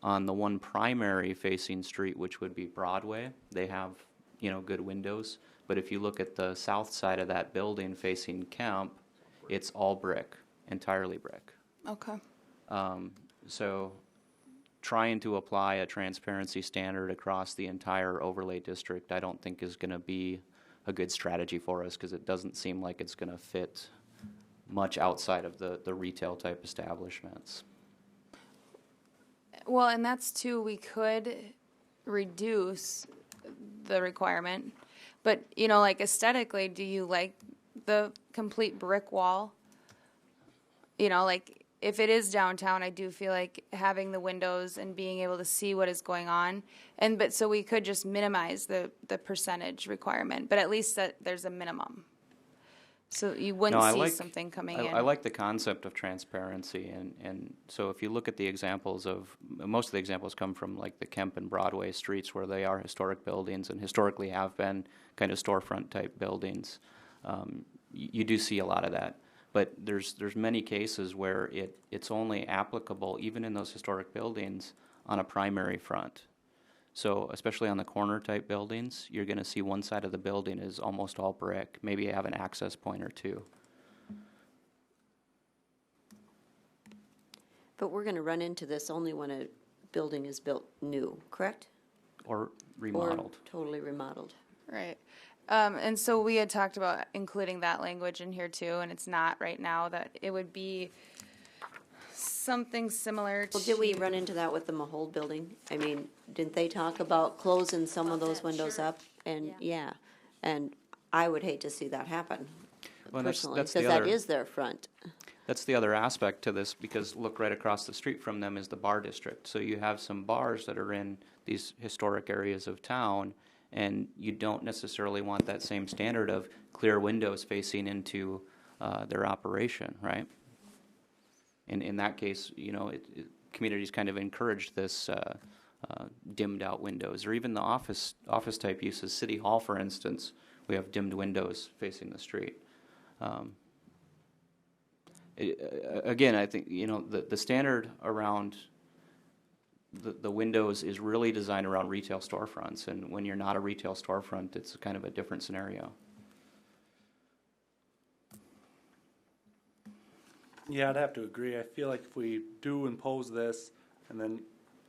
on the one primary facing street, which would be Broadway, they have, good windows. But if you look at the south side of that building facing Kemp, it's all brick, entirely brick. okay. So trying to apply a transparency standard across the entire overlay district, I don't think is going to be a good strategy for us, because it doesn't seem like it's going to fit much outside of the retail type establishments. Well, and that's too, we could reduce the requirement, but, like aesthetically, do you like the complete brick wall? Like if it is downtown, I do feel like having the windows and being able to see what is going on, but so we could just minimize the percentage requirement, but at least that there's a minimum. So you wouldn't see something coming in. I like the concept of transparency, and so if you look at the examples most of the examples come from like the Kemp and Broadway streets, where they are historic buildings and historically have been kind of storefront type buildings. You do see a lot of that, but there's many cases where it's only applicable, even in those historic buildings, on a primary front. So especially on the corner type buildings, you're going to see one side of the building is almost all brick. Maybe you have an access point or two. But we're going to run into this only when a building is built new, correct? Or remodeled. Or totally remodeled. Right. And so we had talked about including that language in here too, and it's not right now, that it would be something similar to... Well, did we run into that with the Mahold building? I mean, didn't they talk about closing some of those windows up? And, yeah, and I would hate to see that happen, personally, because that is their front. That's the other aspect to this, because look, right across the street from them is the bar district. So you have some bars that are in these historic areas of town, and you don't necessarily want that same standard of clear windows facing into their operation, right? In that case, communities kind of encourage this dimmed out windows, or even the office type uses. City Hall, for instance, we have dimmed windows facing the street. Again, I think the standard around the windows is really designed around retail storefronts, and when you're not a retail storefront, it's kind of a different scenario. Yeah, I'd have to agree. I feel like if we do impose this and then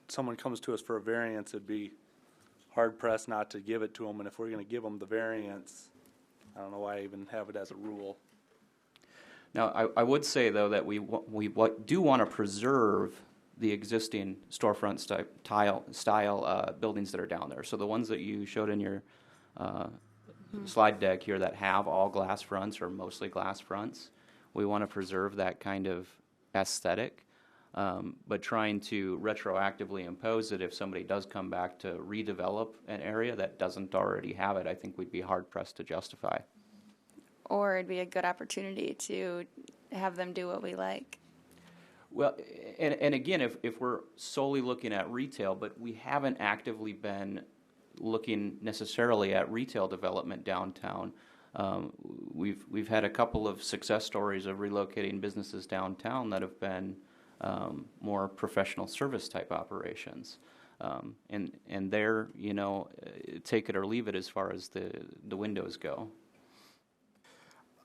someone comes to us for a variance, it'd be hard pressed not to give it to them. And if we're going to give them the variance, I don't know why I even have it as a rule. Now, I would say, though, that we do want to preserve the existing storefront style buildings that are down there. So the ones that you showed in your slide deck here that have all glass fronts or mostly glass fronts, we want to preserve that kind of aesthetic, but trying to retroactively impose it if somebody does come back to redevelop an area that doesn't already have it, I think we'd be hard-pressed to justify. or it'd be a good opportunity to have them do what we like. Well, and again, if we're solely looking at retail, but we haven't actively been looking necessarily at retail development downtown. We've had a couple of success stories of relocating businesses downtown that have been more professional service type operations. And they're, take it or leave it as far as the windows go.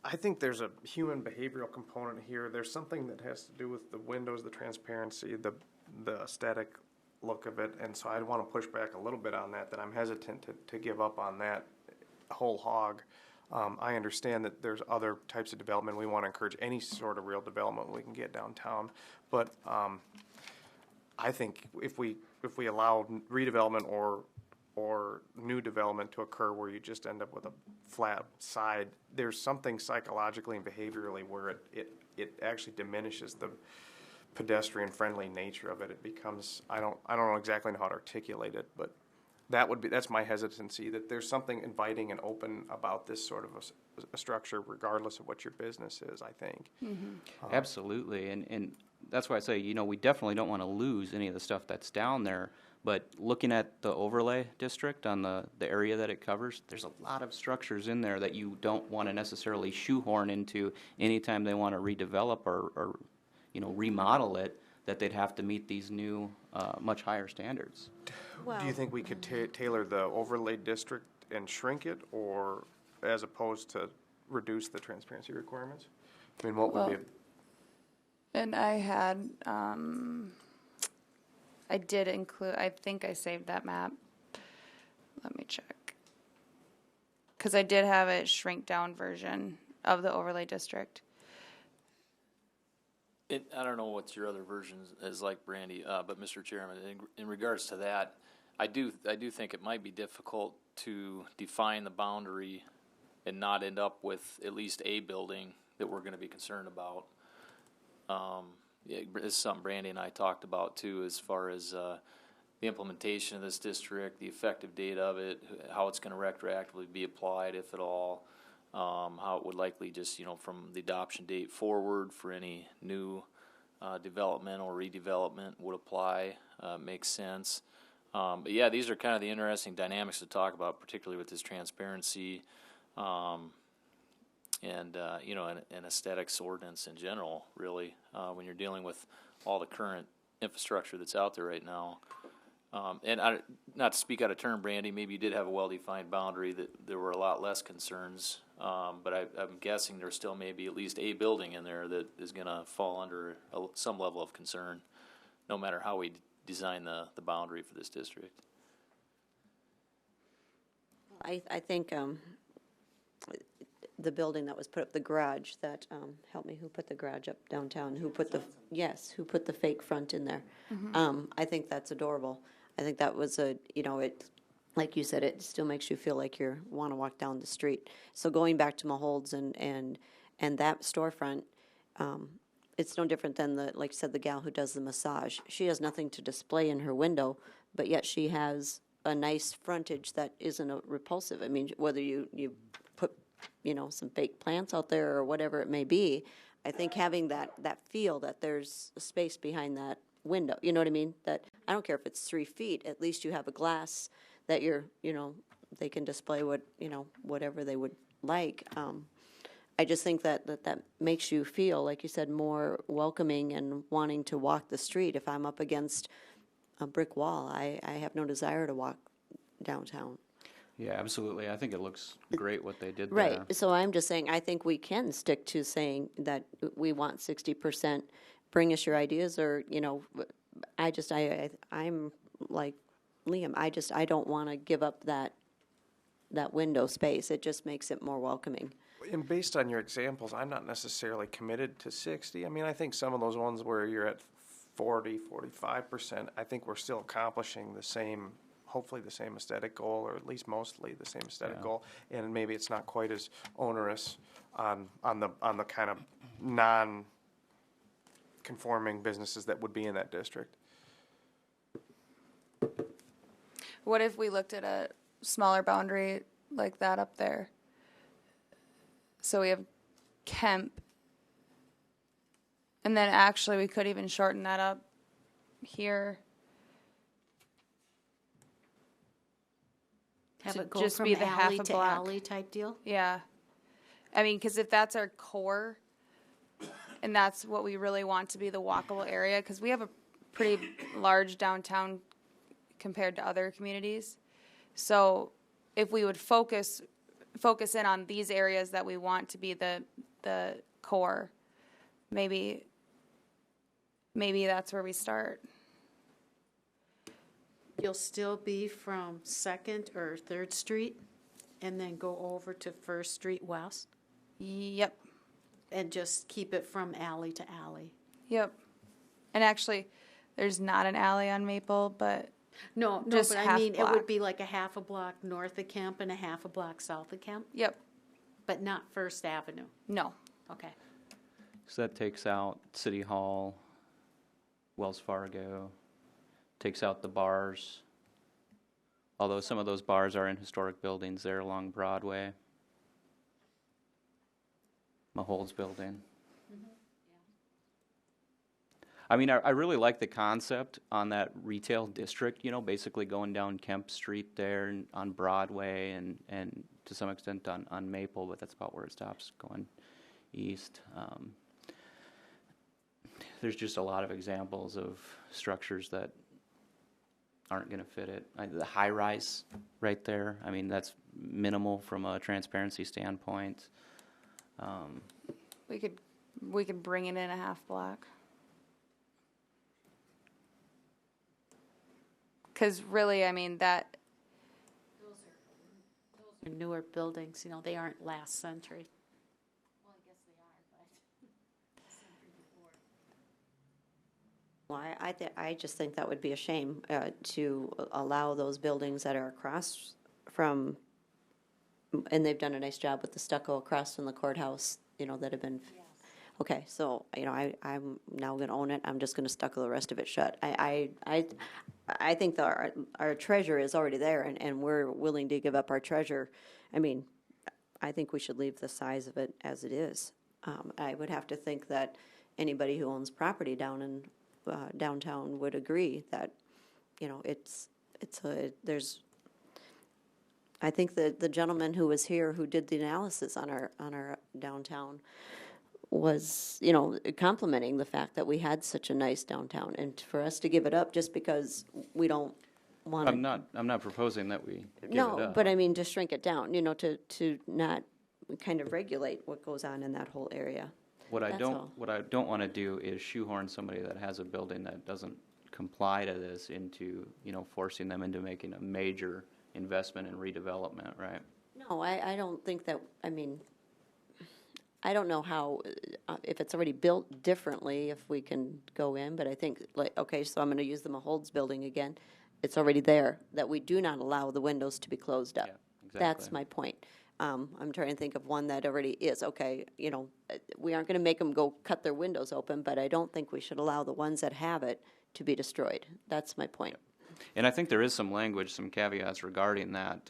I think there's a human behavioral component here. There's something that has to do with the windows, the transparency, the aesthetic look of it, and so I want to push back a little bit on that I'm hesitant to give up on that whole hog. I understand that there's other types of development. We want to encourage any sort of real development we can get downtown, but I think if we allow redevelopment or new development to occur where you just end up with a flat side, there's something psychologically and behaviorally where it actually diminishes the pedestrian friendly nature of it. It becomes, I don't know exactly how to articulate it, but that's my hesitancy, that there's something inviting and open about this sort of a structure regardless of what your business is, I think. Mm-hmm. Absolutely, and that's why I say, we definitely don't want to lose any of the stuff that's down there. But looking at the overlay district on the area that it covers, there's a lot of structures in there that you don't want to necessarily shoehorn into anytime they want to redevelop or remodel it, that they'd have to meet these new, much higher standards. Do you think we could tailor the overlay district and shrink it, or as opposed to reduce the transparency requirements? I mean, what would be And I had, I did include, I think I saved that map. Let me check. Because I did have a shrink down version of the overlay district. I don't know what your other version is like, Brandy, but Mr. Chairman, in regards to that, I do think it might be difficult to define the boundary and not end up with at least a building that we're going to be concerned about. It's something Brandy and I talked about too, as far as the implementation of this district, the effective date of it, how it's going to retroactively be applied, if at all, how it would likely just, from the adoption date forward for any new development or redevelopment would apply, makes sense. But yeah, these are kind of the interesting dynamics to talk about, particularly with this transparency and aesthetics ordinance in general, really, when you're dealing with all the current infrastructure that's out there right now. Not to speak out of turn, Brandy, maybe you did have a well-defined boundary that there were a lot less concerns, but I'm guessing there still may be at least a building in there that is going to fall under some level of concern, no matter how we design the boundary for this district. I think the building that was put up, the garage that, help me, who put the garage up downtown? Who put the fake front in there? Mm-hmm. I think that's adorable. I think that was it, like you said, it still makes you feel like you want to walk down the street. So going back to Mahold's and that storefront, it's no different than like you said, the gal who does the massage. She has nothing to display in her window, but yet she has a nice frontage that isn't repulsive. I mean, whether you put, some fake plants out there or whatever it may be, I think having that feel that there's a space behind that window, you know what I mean? That I don't care if it's 3 feet, at least you have a glass that they can display whatever they would like. I just think that makes you feel, like you said, more welcoming and wanting to walk the street. If I'm up against a brick wall, I have no desire to walk downtown. Yeah, absolutely. I think it looks great what they did Right. there. So So I'm just saying, I think we can stick to saying that we want 60%. Bring us your ideas, or I'm like Liam. I don't want to give up that window space. It just makes it more welcoming. And based on your examples, I'm not necessarily committed to 60. I mean, I think some of those ones where you're at 40, 45%, I think we're still accomplishing hopefully the same aesthetic goal, or at least mostly the same aesthetic goal. And maybe it's not quite as onerous on the kind of non-conforming businesses that would be in that district. What if we looked at a smaller boundary like that up there? So we have Kemp. And then actually we could even shorten that up here. Have To it go just from be the half alley a to block. alley type deal? Yeah. I mean, because if that's our core, and that's what we really want to be the walkable area, because we have a pretty large downtown compared to other communities. So if we would focus in on these areas that we want to be the core, maybe that's where we start. You'll still be from 2nd or 3rd Street and then go over to 1st Street West? Yep. And just keep it from alley to alley? Yep. And actually, there's not an alley on Maple, but No, just but I half mean, block. it would be like a half a block north of Kemp and a half a block south of Kemp? Yep. But not First Avenue? No. Okay. So that takes out City Hall, Wells Fargo, takes out the bars. Although some of those bars are in historic buildings there along Broadway. Mahol's building. I mean, I really like the concept on that retail district, you know, basically going down Kemp Street there and on Broadway and to some extent on Maple, but that's about where it stops going east. There's just a lot of examples of structures that aren't going to fit it. The high rise right there, I mean, that's minimal from a transparency standpoint. We could bring it in a half block. Because really, I mean, that... Those are newer buildings, you know, they aren't last century. Well, I guess they are, but... century before. Well, I just think that would be a shame to allow those buildings that are across from, and they've done a nice job with the stucco across from the courthouse, you know, that have been... Yes. Okay, so, you know, I'm now going to own it. I'm just going to stucco the rest of it shut. I think our treasure is already there, and we're willing to give up our treasure. I mean, I think we should leave the size of it as it is. I would have to think that anybody who owns property down in downtown would agree that, you know, there's. I think the gentleman who was here who did the analysis on our downtown was, you know, complimenting the fact that we had such a nice downtown, and for us to give it up just because we don't want to. I'm not proposing that we give No, it up. but I mean to shrink it down, you know, to not kind of regulate what goes on in that whole area. What I That's all. don't want to do is shoehorn somebody that has a building that doesn't comply to this into, you know, forcing them into making a major investment in redevelopment, right? No, I don't think that. I mean, I don't know how, if it's already built differently, if we can go in, but I think, like, okay, so I'm going to use the Maholds building again. It's already there, that we do not allow the windows to be closed up. Yeah, exactly. That's my point. I'm trying to think of one that already is, okay, you know, we aren't going to make them go cut their windows open, but I don't think we should allow the ones that have it to be destroyed. That's my point. And I think there is some language, some caveats regarding that,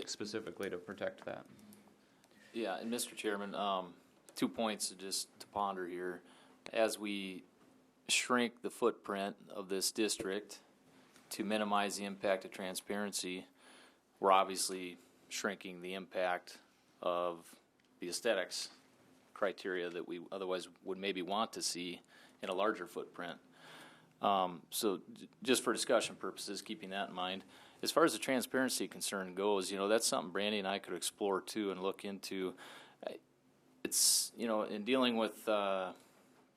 specifically to protect that. Yeah, and Mr. Chairman, 2 points just to ponder here. As we shrink the footprint of this district to minimize the impact of transparency, we're obviously shrinking the impact of the aesthetics criteria that we otherwise would maybe want to see in a larger footprint. So just for discussion purposes, keeping that in mind, as far as the transparency concern goes, you know, that's something Brandy and I could explore too and look into. It's, you know, in dealing with the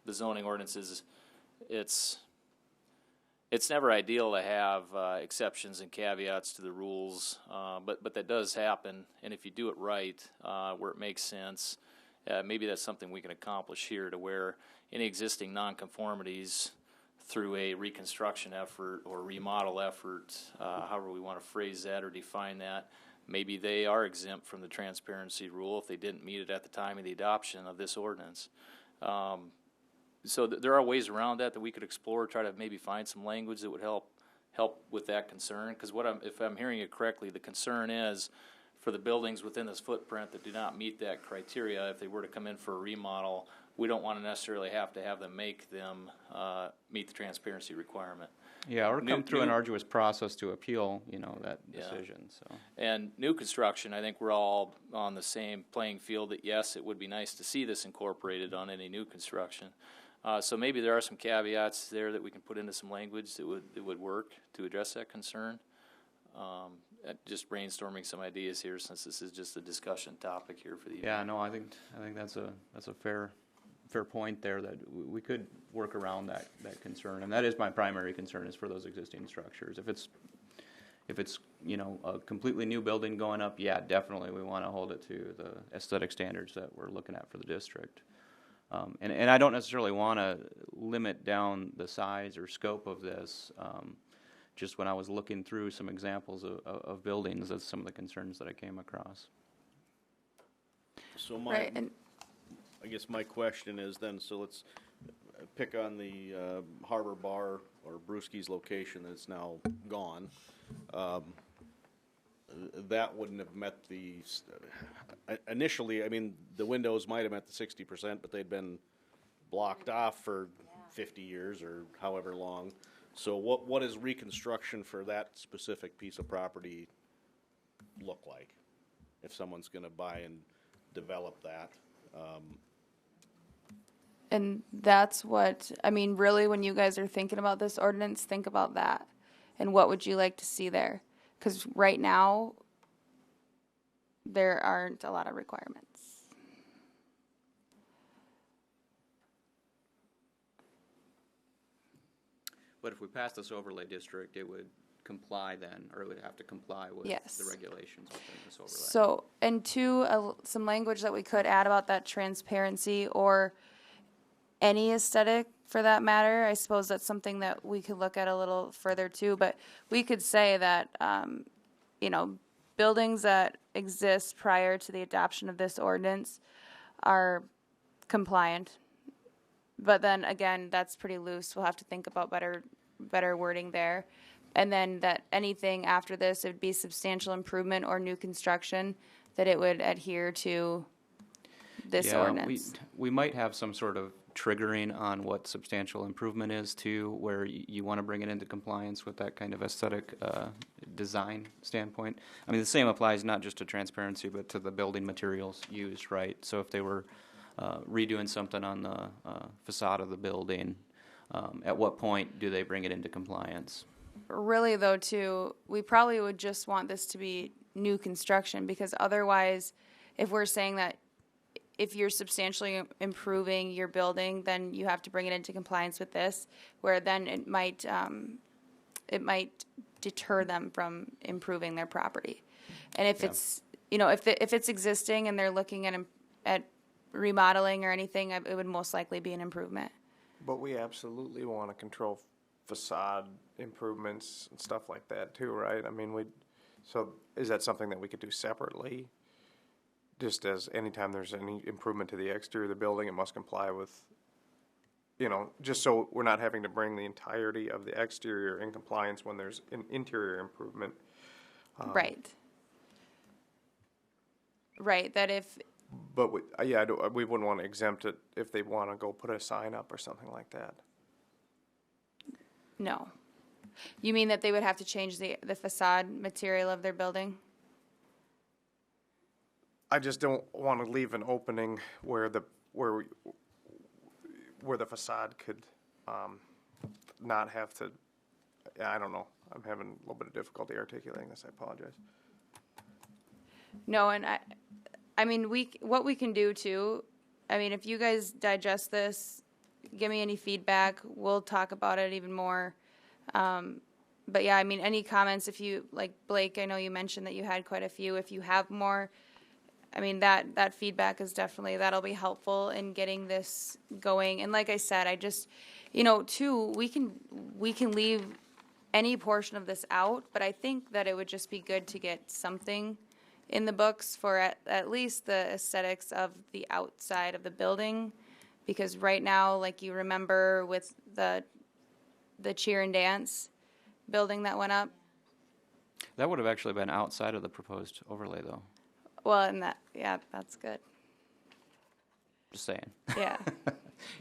zoning ordinances, it's never ideal to have exceptions and caveats to the rules, but that does happen. And if you do it right, where it makes sense, maybe that's something we can accomplish here, to where any existing nonconformities through a reconstruction effort or remodel effort, however we want to phrase that or define that, maybe they are exempt from the transparency rule if they didn't meet it at the time of the adoption of this ordinance. So there are ways around that we could explore, try to maybe find some language that would help with that concern. Because if I'm hearing it correctly, the concern is for the buildings within this footprint that do not meet that criteria, if they were to come in for a remodel, we don't want to necessarily have them make them meet the transparency requirement. Yeah, or come through an arduous process to appeal, that decision, so. And new construction, I think we're all on the same playing field that, yes, it would be nice to see this incorporated on any new construction. So maybe there are some caveats there that we can put into some language that would work to address that concern. Just brainstorming some ideas here, since this is just a discussion topic here for the evening. Yeah, no, I think that's a fair point there, that we could work around that concern, and that is my primary concern, is for those existing structures. If it's a completely new building going up, yeah, definitely we want to hold it to the aesthetic standards that we're looking at for the district. And I don't necessarily want to limit down the size or scope of this. Just when I was looking through some examples of buildings, that's some of the concerns that I came across. So I guess my question is then, so let's pick on the Harbor Bar or Brewski's location that's now gone. That wouldn't have met the, initially, I mean, the windows might have met the 60%, but they'd been blocked off for 50 years or however long. So what does reconstruction for that specific piece of property look like if someone's going to buy and develop that? And that's what, I mean, really, when you guys are thinking about this ordinance, think about that. And what would you like to see there? Because right now, there aren't a lot of requirements. But if we pass this overlay district, it would comply then, or it would have to comply with the regulations within this overlay. So, and some language that we could add about that transparency, or any aesthetic for that matter. I suppose that's something that we could look at a little further too, but we could say that, buildings that exist prior to the adoption of this ordinance are compliant. But then again, that's pretty loose. We'll have to think about better wording there. And then that anything after this, it would be substantial improvement or new construction, that it would adhere to this ordinance. We might have some sort of triggering on what substantial improvement is too, where you want to bring it into compliance with that kind of aesthetic design standpoint. I mean, the same applies not just to transparency, but to the building materials used, right? So if they were redoing something on the facade of the building, at what point do they bring it into compliance? Really, though, too, we probably would just want this to be new construction, because otherwise, if we're saying that if you're substantially improving your building, then you have to bring it into compliance with this, where then it might deter them from improving their property. And if it's if it's existing and they're looking at remodeling or anything, it would most likely be an improvement. But we absolutely want to control facade improvements and stuff like that too, right? I mean, so is that something that we could do separately? Just as anytime there's any improvement to the exterior of the building, it must comply with, just so we're not having to bring the entirety of the exterior in compliance when there's an interior improvement. Right. Right, that if... But we wouldn't want to exempt it if they want to go put a sign up or something like that. No. You mean that they would have to change the facade material of their building? I just don't want to leave an opening where the facade could not have to. I don't know. I'm having a little bit of difficulty articulating this. I apologize. No, and I mean, what we can do too. I mean, if you guys digest this, give me any feedback. We'll talk about it even more. But yeah, I mean, any comments? If you like, Blake, I know you mentioned that you had quite a few. If you have more. I mean, that feedback is definitely, that'll be helpful in getting this going. And like I said, I just, too, we can leave any portion of this out, but I think that it would just be good to get something in the books for at least the aesthetics of the outside of the building. Because right now, like you remember with the cheer and dance building that went up. That would have actually been outside of the proposed overlay, though. Well, and that's good. Just saying. Yeah.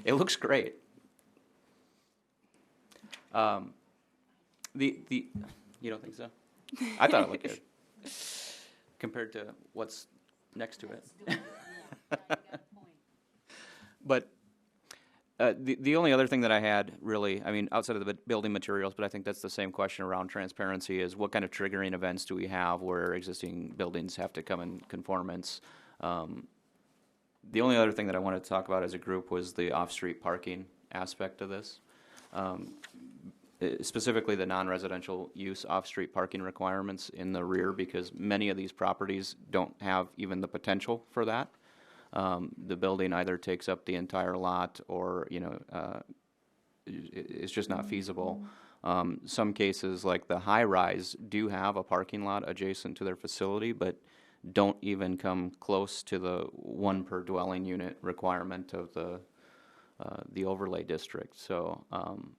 It looks great. You don't think so? I thought it looked good compared to what's next to it. But the only other thing that I had really, I mean, outside of the building materials, but I think that's the same question around transparency, is what kind of triggering events do we have where existing buildings have to come in conformance? The only other thing that I wanted to talk about as a group was the off-street parking aspect of this. Specifically the non-residential use off-street parking requirements in the rear, because many of these properties don't have even the potential for that. The building either takes up the entire lot or, it's just not feasible. Some cases, like the high-rise, do have a parking lot adjacent to their facility, but don't even come close to the one per dwelling unit requirement of the overlay district. So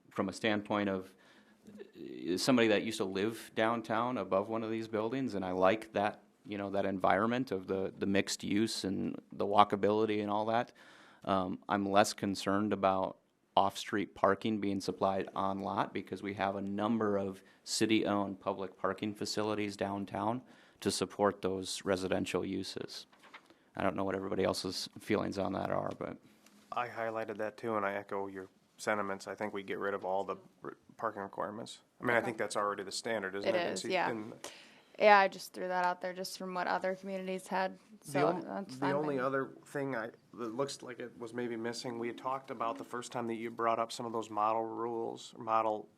from a standpoint of somebody that used to live downtown above one of these buildings, and I like that, that environment of the mixed use and the walkability and all that, I'm less concerned about off-street parking being supplied on lot, because we have a number of city-owned public parking facilities downtown to support those residential uses. I don't know what everybody else's feelings on that are, but I highlighted that too, and I echo your sentiments. I think we get rid of all the parking requirements. I mean, I think that's already the standard, isn't it? It is, yeah. Yeah, I just threw that out there just from what other communities had. So that's fine. The only other thing that looks like it was maybe missing, we had talked about the first time that you brought up some of those model rules, model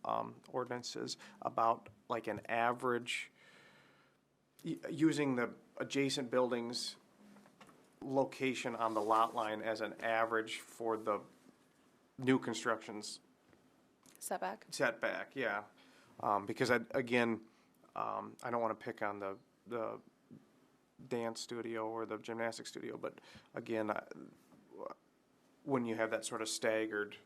ordinances, about like an average, using the adjacent buildings location on the lot line as an average for the new constructions. Setback, yeah. Because I don't want to pick on the dance studio or the gymnastics studio, but again, when you have that sort of staggered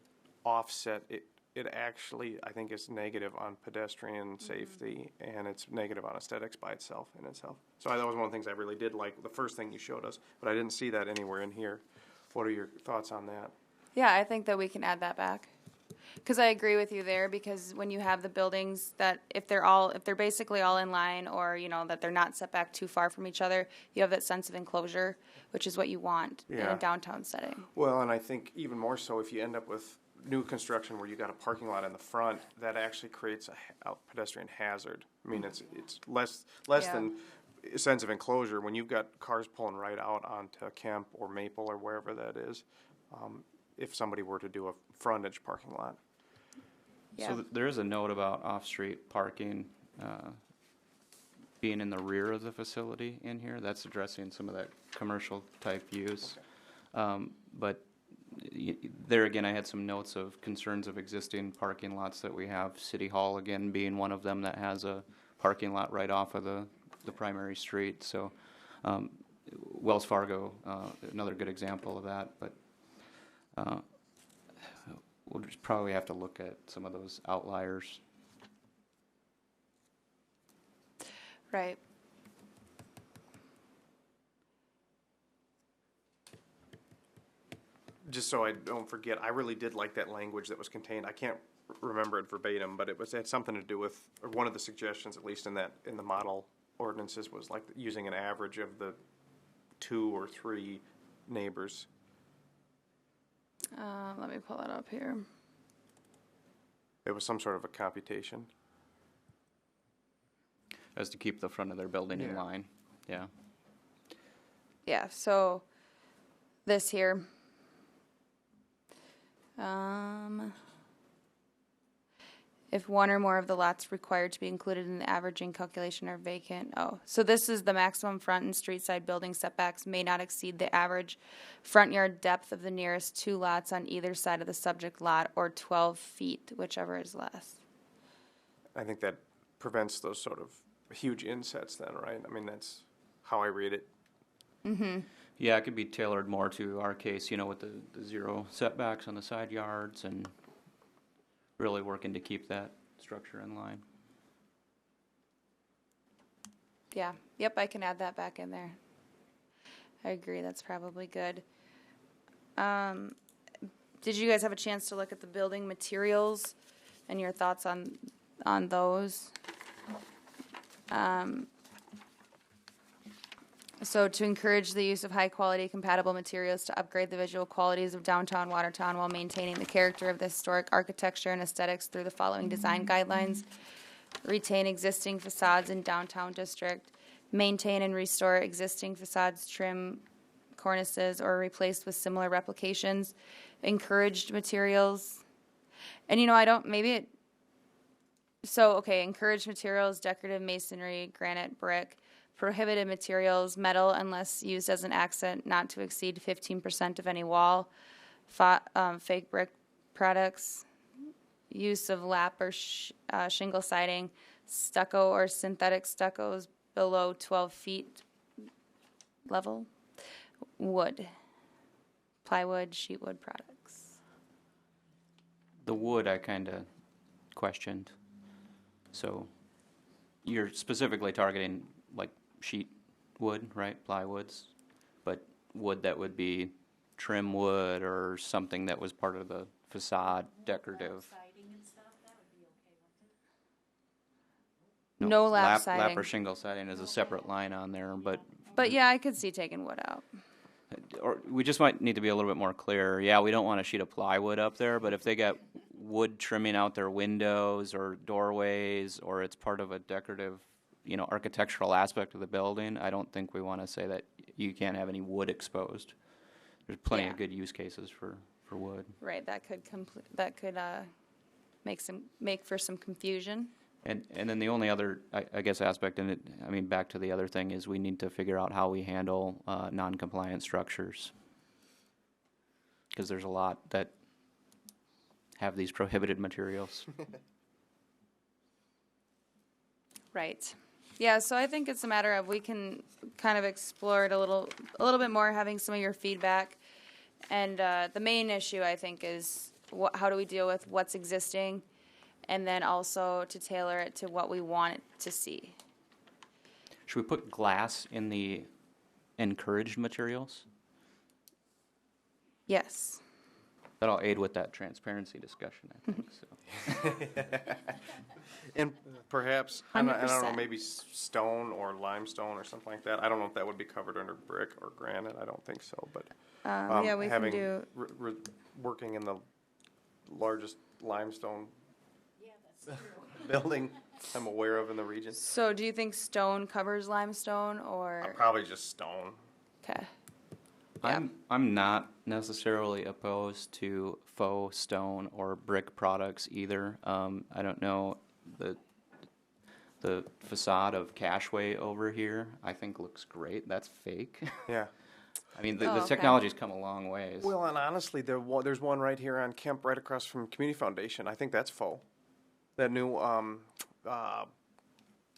offset, it actually, I think, is negative on pedestrian safety, and it's negative on aesthetics by itself. So that was one of the things I really did like, the first thing you showed us, but I didn't see that anywhere in here. What are your thoughts on that? Yeah, I think that we can add that back. Because I agree with you there, because when you have the buildings that if they're basically all in line, or that they're not set back too far from each other, you have that sense of enclosure, which is what you want in a downtown setting. Well, and I think even more so if you end up with new construction where you got a parking lot in the front, that actually creates a pedestrian hazard. I mean, it's less than a sense of enclosure when you've got cars pulling right out onto Kemp or Maple or wherever that is. If somebody were to do a frontage parking lot. Yeah. So there is a note about off-street parking being in the rear of the facility in here. That's addressing some of that commercial type use. Okay. But there again, I had some notes of concerns of existing parking lots that we have. City Hall again being one of them that has a parking lot right off of the primary street. So Wells Fargo, another good example of that. But we'll just probably have to look at some of those outliers. Right. Just so I don't forget, I really did like that language that was contained. I can't remember it verbatim, but it had something to do with, or one of the suggestions, at least in the model ordinances, was like using an average of the 2 or 3 neighbors. Let me pull that up here. It was some sort of a computation. As to keep the front of their building in line. Yeah. Yeah, so this here. If one or more of the lots required to be included in the averaging calculation are vacant. Oh, so this is the maximum front and street side building setbacks may not exceed the average front yard depth of the nearest 2 lots on either side of the subject lot, or 12 feet, whichever is less. I think that prevents those sort of huge insets then, right? I mean, that's how I read it. Mm-hmm. Yeah, it could be tailored more to our case, with the 0 setbacks on the side yards and really working to keep that structure in line. Yeah. Yep, I can add that back in there. I agree. That's probably good. Did you guys have a chance to look at the building materials and your thoughts on those? So to encourage the use of high-quality compatible materials to upgrade the visual qualities of downtown Watertown while maintaining the character of the historic architecture and aesthetics through the following design guidelines. Retain existing facades in downtown district. Maintain and restore existing facades, trim cornices, or replaced with similar replications. Encouraged materials. And encouraged materials, decorative masonry, granite, brick. Prohibited materials, metal unless used as an accent, not to exceed 15% of any wall. Fake brick products. Use of lap or shingle siding. Stucco or synthetic stuccos below 12 feet level. Wood. Plywood, sheetwood products. The wood I kind of questioned. So you're specifically targeting like sheet wood, right? Plywoods, but wood that would be trim wood or something that was part of the facade decorative. No lap siding. Lap or shingle siding is a separate line on there, but yeah, I could see taking wood out. or we just might need to be a little bit more clear. Yeah, we don't want a sheet of plywood up there, but if they got wood trimming out their windows or doorways, or it's part of a decorative, architectural aspect of the building, I don't think we want to say that you can't have any wood exposed. There's plenty of good use cases for wood. Right, that could make for some confusion. And then the only other, I guess, aspect in it, back to the other thing, is we need to figure out how we handle non-compliant structures. Because there's a lot that have these prohibited materials. Right. Yeah, so I think it's a matter of we can kind of explore it a little bit more, having some of your feedback. And the main issue, I think, is how do we deal with what's existing, and then also to tailor it to what we want it to see. Should we put glass in the encouraged materials? Yes. That'll aid with that transparency discussion, I think. So. And perhaps, I don't know, maybe stone or limestone or something like that. I don't know if that would be covered under brick or granite. I don't think so. But we can do working in the largest limestone building I'm aware of in the region. So do you think stone covers limestone, or? Probably just stone. Okay. Yeah. I'm not necessarily opposed to faux stone or brick products either. I don't know, the facade of Cashway over here, I think looks great. That's fake. Yeah. The technology's come a long ways. Well, and honestly, there's one right here on Kemp, right across from Community Foundation. I think that's faux. That new, that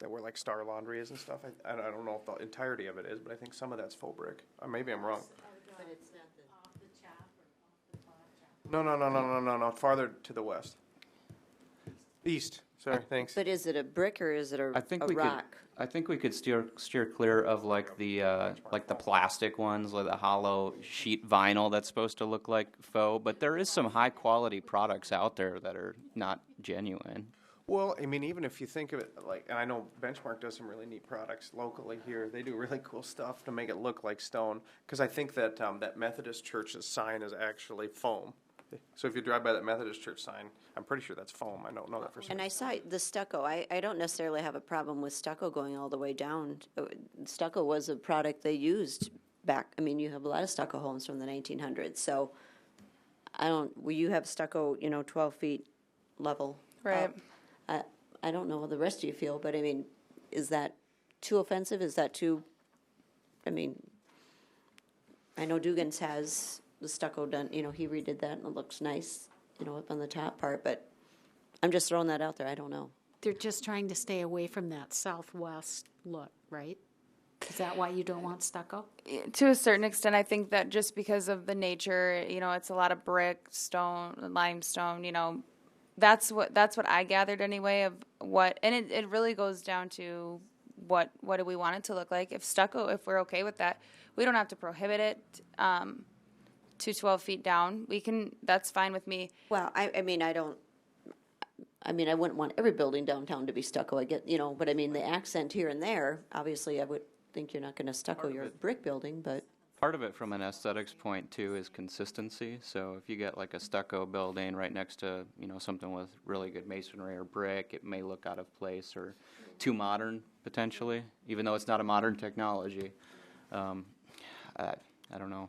where like Star Laundry is and stuff. I don't know if the entirety of it is, but I think some of that's faux brick. Maybe I'm wrong. But it's not off the chop or off the No. Farther to the west. East. Sorry, thanks. But is it a brick or is it a rock? I think we could steer clear of like the plastic ones, like the hollow sheet vinyl that's supposed to look like faux. But there is some high quality products out there that are not genuine. Well, even if you think of it and I know Benchmark does some really neat products locally here. They do really cool stuff to make it look like stone. Because I think that that Methodist church's sign is actually foam. So if you drive by that Methodist church sign, I'm pretty sure that's foam. I don't know that for sure. And I saw the stucco. I don't necessarily have a problem with stucco going all the way down. Stucco was a product they used back. You have a lot of stucco homes from the 1900s. So you have stucco, 12 feet level. Right. I don't know how the rest of you feel, but is that too offensive? Is that too, I know Dugan's has the stucco done, he redid that and it looks nice, up on the top part, but I'm just throwing that out there. I don't know. They're just trying to stay away from that southwest look, right? Is that why you don't want stucco? To a certain extent, I think that just because of the nature, it's a lot of brick, stone, limestone, that's what I gathered anyway of what, and it really goes down to what do we want it to look like. If stucco, if we're okay with that, we don't have to prohibit it to 12 feet down. We can, that's fine with me. Well, I mean, I wouldn't want every building downtown to be stucco, I get, but I mean, the accent here and there, obviously, I would think you're not gonna stucco your brick building, but. Part of it from an aesthetics point too is consistency. So if you get like a stucco building right next to, something with really good masonry or brick, it may look out of place or too modern potentially, even though it's not a modern technology. I don't know.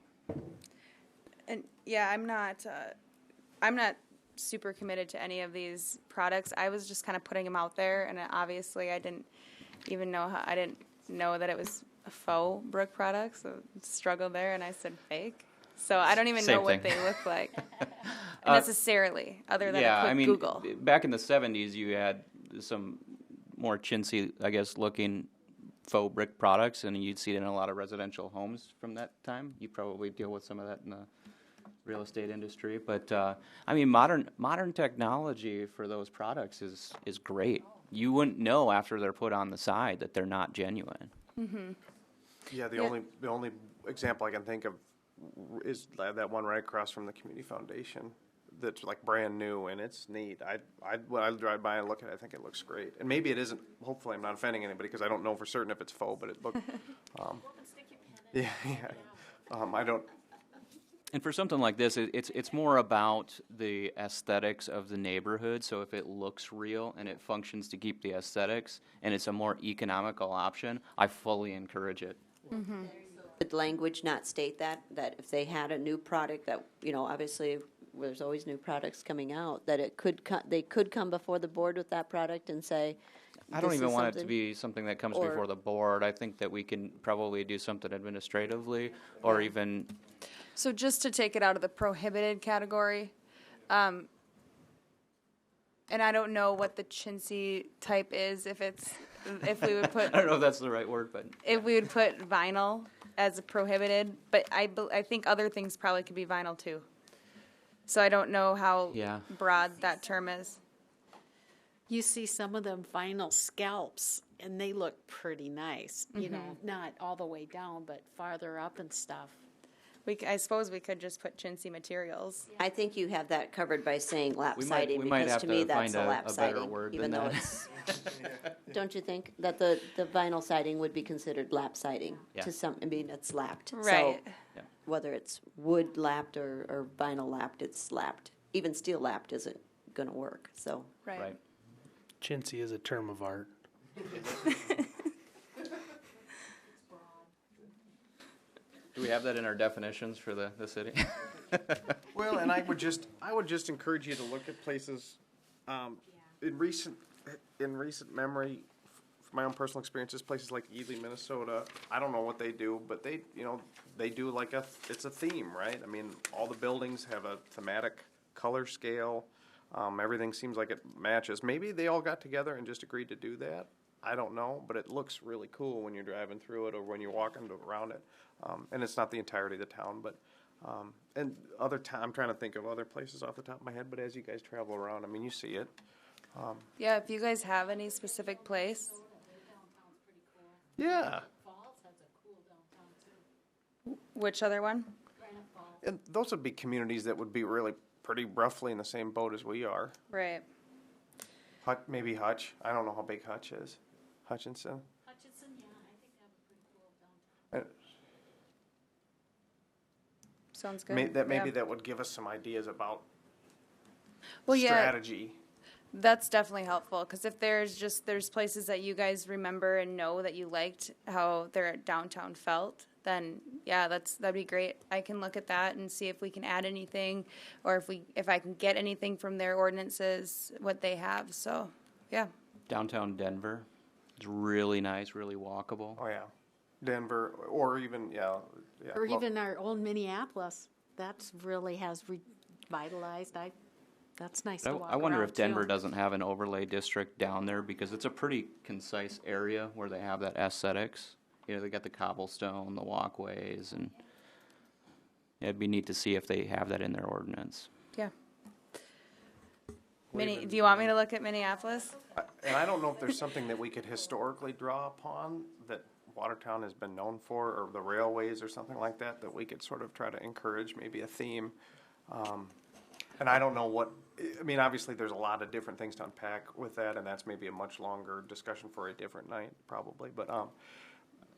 And yeah, I'm not super committed to any of these products. I was just kind of putting them out there, and obviously I didn't know that it was a faux brick product, so struggle there, and I said fake. So I don't even know what they look like necessarily, other than a quick Google. Back in the 70s, you had some more chintzy, I guess, looking faux brick products, and you'd see it in a lot of residential homes from that time. You probably deal with some of that in the real estate industry, but modern technology for those products is great. You wouldn't know after they're put on the side that they're not genuine. Mm-hmm. Yeah, the only example I can think of is that one right across from the community foundation that's like brand new, and it's neat. When I drive by and look at it, I think it looks great. And maybe it isn't. Hopefully, I'm not offending anybody because I don't know for certain if it's faux, but it looked. I don't. And for something like this, it's more about the aesthetics of the neighborhood. So if it looks real and it functions to keep the aesthetics, and it's a more economical option, I fully encourage it. Mm-hmm. Would language not state that if they had a new product that, obviously there's always new products coming out, that they could come before the board with that product and say, I don't even want it to be something that comes before the board. I think that we can probably do something administratively or even... So just to take it out of the prohibited category, and I don't know what the chintzy type is, if we would put... I don't know if that's the right word, but... If we would put vinyl as prohibited, but I think other things probably could be vinyl too. So I don't know how broad that term is. You see some of them vinyl scalps, and they look pretty nice, not all the way down, but farther up and stuff. I suppose we could just put chintzy materials. I think you have that covered by saying lap we siding, might because have to me to that's find a lap a siding, better word even than though that. it's. Don't you think that the vinyl siding would be considered lap siding to some? I mean, it's lapped, right? So whether it's wood lapped or vinyl lapped, it's lapped. Even steel lapped isn't going to work. So right. Chintzy is a term of art. Do we have that in our definitions for the city? Well, and I would just encourage you to look at places in recent memory, from my own personal experiences, places like Ely, Minnesota. I don't know what they do, but they do like it's a theme, right? I mean, all the buildings have a thematic color scale. Everything seems like it matches. Maybe they all got together and just agreed to do that. I don't know, but it looks really cool when you're driving through it or when you're walking around it. And it's not the entirety of the town, but and I'm trying to think of other places off the top of my head. But as you guys travel around, I mean, you see it. Yeah, if you guys have any specific place. Yeah. Which other one? And those would be communities that would be really pretty roughly in the same boat as we are. Right. Maybe Hutch. I don't know how big Hutch is. Hutchinson. Hutchinson, yeah, I think they have a pretty cool downtown. Sounds good. Maybe that would give us some ideas about well, strategy. That's definitely helpful, because if there's places that you guys remember and know that you liked how their downtown felt, then that'd be great. I can look at that and see if we can add anything, or if I can get anything from their ordinances, what they have. So, yeah. Downtown Denver is really nice, really walkable. Oh yeah, Denver, or even or even our old Minneapolis. That's really has revitalized. That's nice to walk I wonder around if Denver too. doesn't have an overlay district down there, because it's a pretty concise area where they have that aesthetics. They got the cobblestone, the walkways, and it'd be neat to see if they have that in their ordinance. Yeah. Do you want me to look at Minneapolis? And I don't know if there's something that we could historically draw upon that Watertown has been known for, or the railways or something like that, that we could sort of try to encourage, maybe a theme. And I don't know what, I mean, obviously there's a lot of different things to unpack with that, and that's maybe a much longer discussion for a different night, probably, but,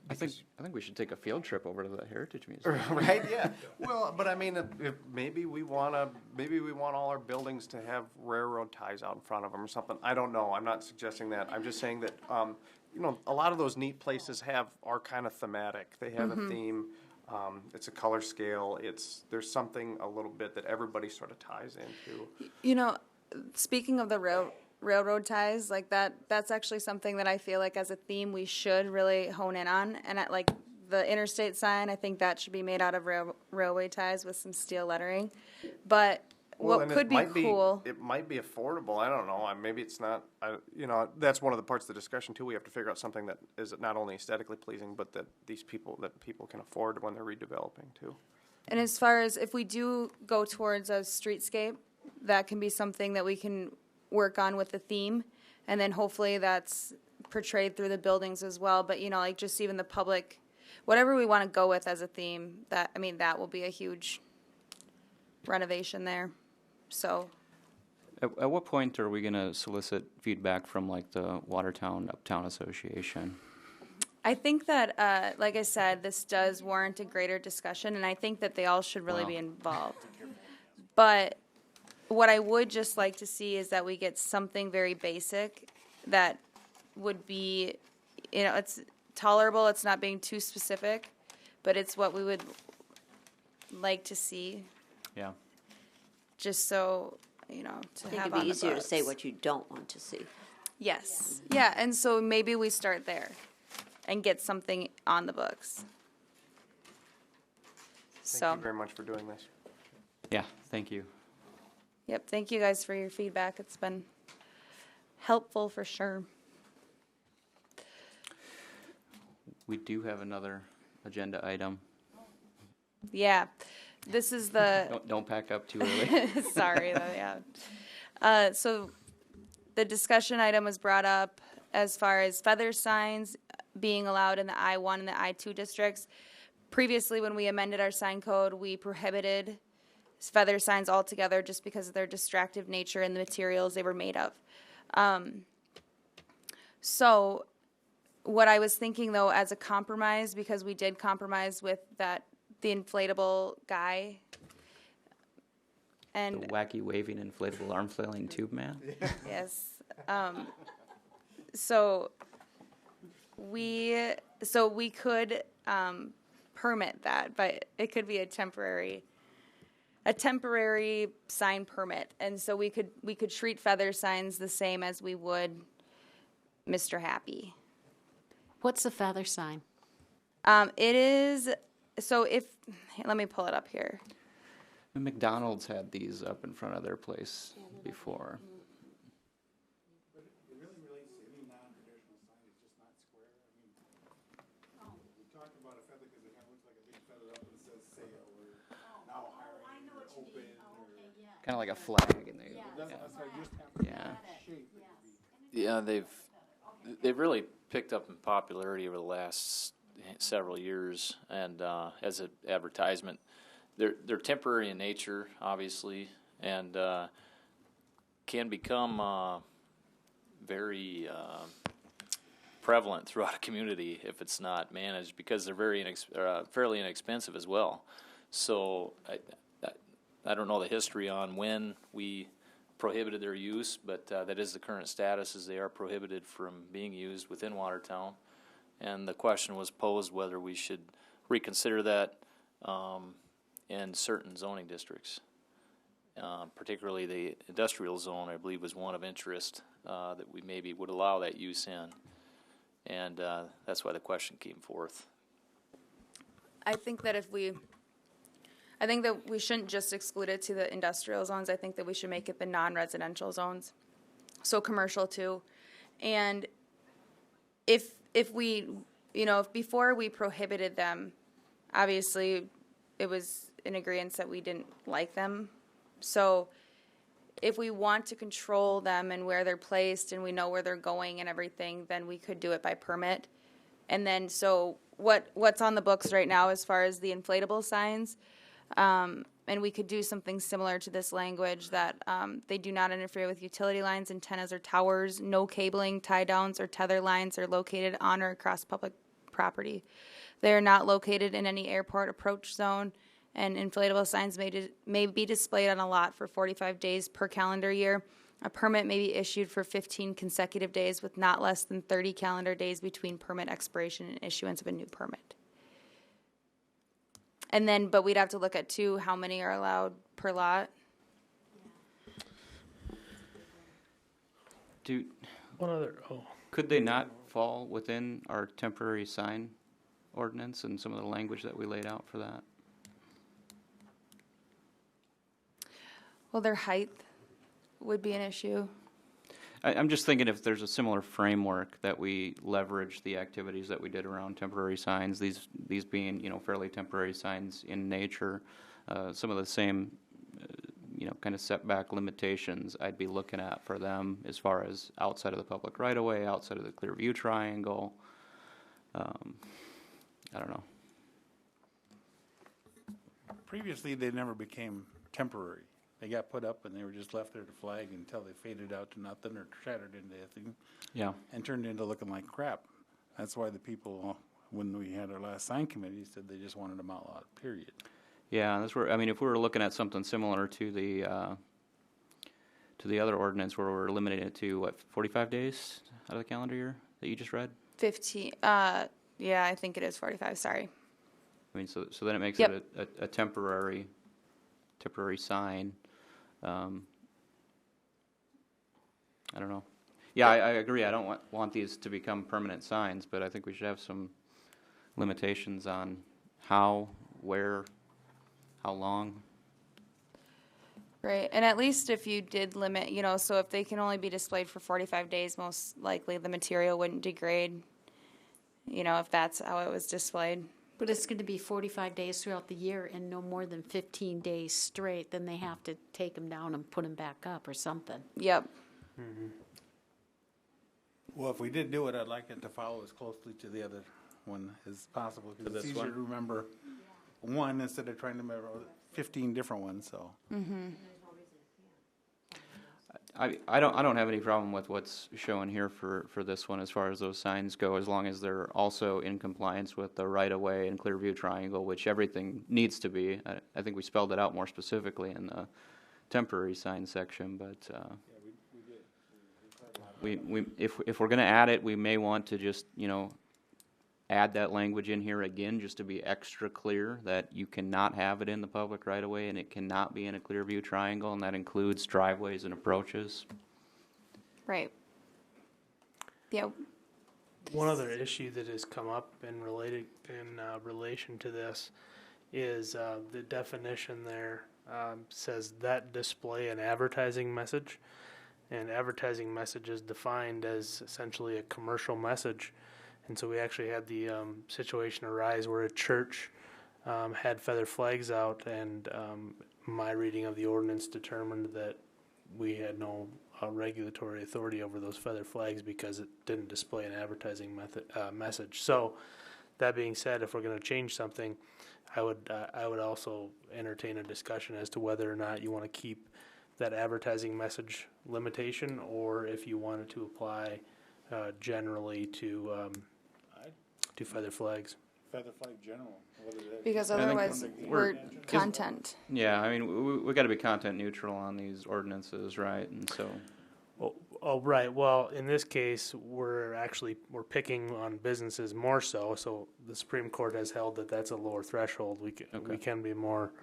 I think we should take a field trip over to the Heritage Museum. right, yeah. Well, but I mean, if maybe we want all our buildings to have railroad ties out in front of them or something. I don't know. I'm not suggesting that. I'm just saying that, a lot of those neat places are kind of thematic. They have a theme. It's a color scale. There's something a little bit that everybody sort of ties into. Speaking of the railroad ties, like that's actually something that I feel like as a theme we should really hone in on. And at like the interstate sign, I think that should be made out of railway ties with some steel lettering. But what could be cool, it might be affordable. I don't know. Maybe it's not. That's one of the parts of the discussion too. We have to figure out something that is not only aesthetically pleasing, but that people can afford when they're redeveloping too. and as far as if we do go towards a streetscape, that can be something that we can work on with the theme, and then hopefully that's portrayed through the buildings as well. But like just even the public, whatever we want to go with as a theme, that will be a huge renovation there. So At what point are we going to solicit feedback from like the Watertown Uptown Association? I think that, like I said, this does warrant a greater discussion, and I think that they all should really be involved. But what I would just like to see is that we get something very basic that would be, it's tolerable, it's not being too specific, but it's what we would like to see. Yeah. Just so, to I think have it'd on be the easier to books. say what you don't want to see. Yes. Yeah, and so maybe we start there and get something on the books. Thank you very much for doing this. Yeah, thank you. Yep, thank you guys for your feedback. It's been helpful for sure. We do have another agenda item. Yeah, this is the... Don't pack up too early. Sorry, though, yeah. So the discussion item was brought up as far as feather signs being allowed in the I-1 and the I-2 districts. Previously, when we amended our sign code, we prohibited feather signs altogether just because of their distractive nature and the materials they were made of. So what I was thinking, though, as a compromise, because we did compromise with the inflatable guy. And the wacky waving inflatable arm flailing tube man? Yes. So we could permit that, but it could be a temporary sign permit, and so we could treat feather signs the same as we would Mr. Happy. What's a feather sign? It is let me pull it up here. McDonald's had these up in front of their place before. Kind of like a flag, and Yeah, they've really picked up in popularity over the last several years, and as an advertisement, they're temporary in nature, obviously, and can become very prevalent throughout a community if it's not managed, because they're very fairly inexpensive as well. So I don't know the history on when we prohibited their use, but that is the current status, is they are prohibited from being used within Watertown. And the question was posed whether we should reconsider that in certain zoning districts. Particularly the industrial zone, I believe, was one of interest that we maybe would allow that use in. And that's why the question came forth. I think that we shouldn't just exclude it to the industrial zones. I think that we should make it the non-residential zones, so commercial too. And if we, if before we prohibited them, obviously it was in agreement that we didn't like them. So if we want to control them and where they're placed and we know where they're going and everything, then we could do it by permit. And then, so what's on the books right now as far as the inflatable signs, and we could do something similar to this language that they do not interfere with utility lines, antennas, or towers. No cabling, tie downs, or tether lines are located on or across public property. They are not located in any airport approach zone, and inflatable signs may be displayed on a lot for 45 days per calendar year. A permit may be issued for 15 consecutive days with not less than 30 calendar days between permit expiration and issuance of a new permit. And then, but we'd have to look at too, how many are allowed per lot. Could they not fall within our temporary sign ordinance and some of the language that we laid out for that? Well, their height would be an issue. I'm just thinking if there's a similar framework that we leverage the activities that we did around temporary signs, these being, you know, fairly temporary signs in nature, some of the same, you know, kind of setback limitations I'd be looking at for them as far as outside of the public right-of-way, outside of the clear view triangle. I don't know. Previously, they never became temporary. They got put up and they were just left there to flag until they faded out to nothing or shattered into nothing. Yeah. And turned into looking like crap. That's why the people, when we had our last sign committee, said they just wanted them outlawed, period. Yeah, that's where, I mean, if we were looking at something similar to the other ordinance where we're limiting it to, what, 45 days out of the calendar year that you just read? 15, yeah, I think it is 45, sorry. I mean, so then it makes Yep. it a temporary sign. I don't know. Yeah, I agree. I don't want these to become permanent signs, but I think we should have some limitations on how, where, how long. Right, and at least if you did limit, you know, so if they can only be displayed for 45 days, most likely the material wouldn't degrade, you know, if that's how it was displayed. But it's going to be 45 days throughout the year and no more than 15 days straight. Then they have to take them down and put them back up or something. Yep. Mm-hmm. Well, if we did do it, I'd like it to follow as closely to the other one as possible. Because it's easier to remember one instead of trying to remember 15 different ones. So. Mm-hmm. I don't have any problem with what's shown here for this one as far as those signs go, as long as they're also in compliance with the right-of-way and clear view triangle, which everything needs to be. I think we spelled it out more specifically in the temporary sign section, but if we're going to add it, we may want to just, you know, add that language in here again just to be extra clear that you cannot have it in the public right-of-way and it cannot be in a clear view triangle, and that includes driveways and approaches. Right. Yeah. One other issue that has come up in relation to this is the definition there says that display an advertising message, and advertising message is defined as essentially a commercial message. And so we actually had the situation arise where a church had feather flags out, and my reading of the ordinance determined that we had no regulatory authority over those feather flags because it didn't display an advertising message. So that being said, if we're going to change something, I would also entertain a discussion as to whether or not you want to keep that advertising message limitation, or if you wanted to apply generally to feather flags. Feather flag general. Because otherwise we're content. Yeah, I mean, we got to be content neutral on these ordinances, right? And so. Right. Well, in this case, we're picking on businesses more so. So the Supreme Court has held that that's a lower threshold. We can be more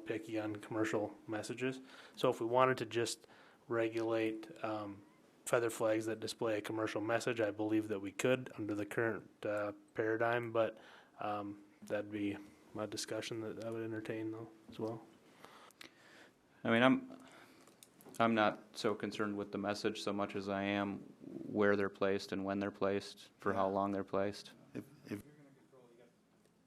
picky on commercial messages. So if we wanted to just regulate feather flags that display a commercial message, I believe that we could under the current paradigm, but that'd be a discussion that I would entertain though as well. I mean, I'm not so concerned with the message so much as I am where they're placed and when they're placed, for how long they're placed. If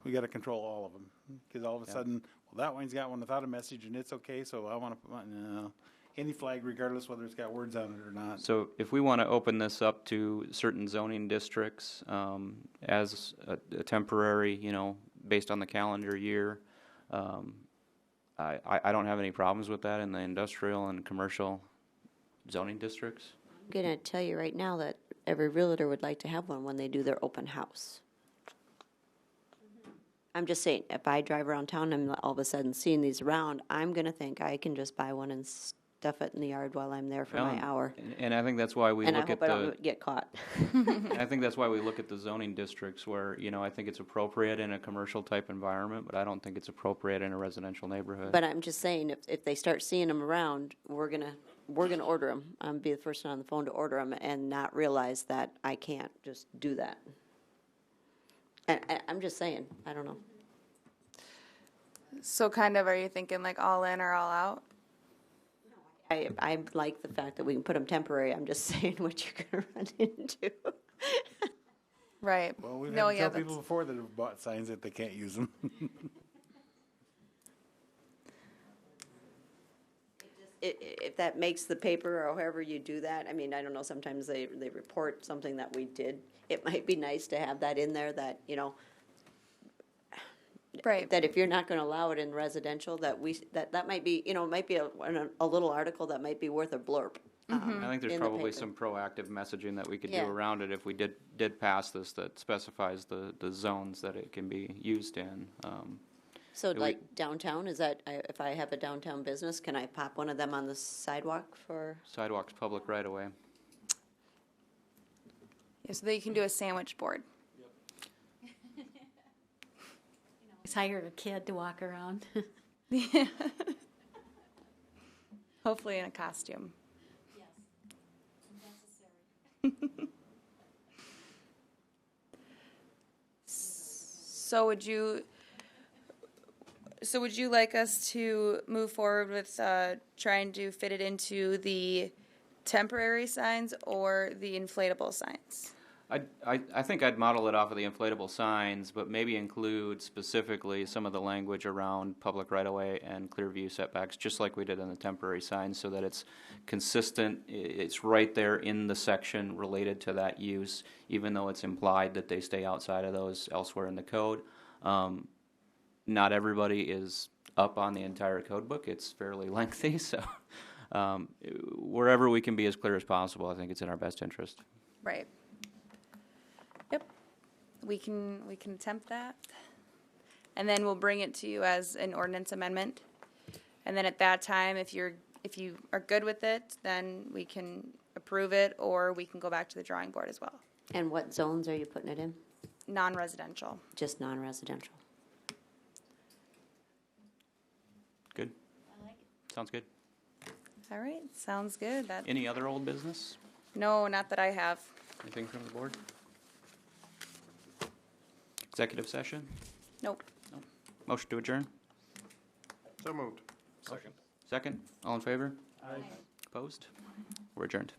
we got to control all of them, because all of a sudden, well, that one's got one without a message and it's okay, so I want to put, no, any flag regardless whether it's got words on it or not. So if we want to open this up to certain zoning districts as a temporary, based on the calendar year, I don't have any problems with that in the industrial and commercial zoning districts. I'm going to tell you right now that every realtor would like to have one when they do their open house. I'm just saying, if I drive around town and I'm all of a sudden seeing these around, I'm going to think I can just buy one and stuff it in the yard while I'm there for my hour. And I think that's why we And I look at hope I the. don't get caught. I think that's why we look at the zoning districts where, I think it's appropriate in a commercial type environment, but I don't think it's appropriate in a residential neighborhood. But I'm just saying, if they start seeing them around, we're gonna order them. I'm be the first one on the phone to order them and not realize that I can't just do that. And I'm just saying, I don't know. So kind of, are you thinking like all in or all out? I like the fact that we can put them temporary. I'm just saying what you're gonna run into. Right. Well, we've No, had to yeah, tell people before that have bought signs that they can't use them. If that makes the paper or however you do that, I mean, I don't know, sometimes they report something that we did. It might be nice to have that in there that, Right. that if you're not going to allow it in residential, that that might be, it might be a little article that might be worth a blurb. I think there's in the probably paper. some proactive messaging that we could Yeah. do around it if we did pass this that specifies the zones that it can be used in. So we- like downtown, is that, if I have a downtown business, can I pop one of them on the sidewalk for? Sidewalks public right away. Yeah, so that you can do a sandwich board. Just hire a kid to walk around. Yeah. Hopefully in a costume. So would you like us to move forward with trying to fit it into the temporary signs or the inflatable signs? I think I'd model it off of the inflatable signs, but maybe include specifically some of the language around public right-of-way and clear view setbacks, just like we did on the temporary signs, so that it's consistent. It's right there in the section related to that use, even though it's implied that they stay outside of those elsewhere in the code. Not everybody is up on the entire code book. It's fairly lengthy, so wherever we can be as clear as possible, I think it's in our best interest. Right. Yep. We can attempt that. And then we'll bring it to you as an ordinance amendment. And then at that time, if you are good with it, then we can approve it, or we can go back to the drawing board as well. And what zones are you putting it in? Non-residential. Just non-residential. Good? Sounds good. All right, sounds good. Any other old business? No, not that I have. Anything from the board? Executive session? Nope. No. Motion to adjourn? So moved. Second. All in favor? Aye. Opposed? We're adjourned.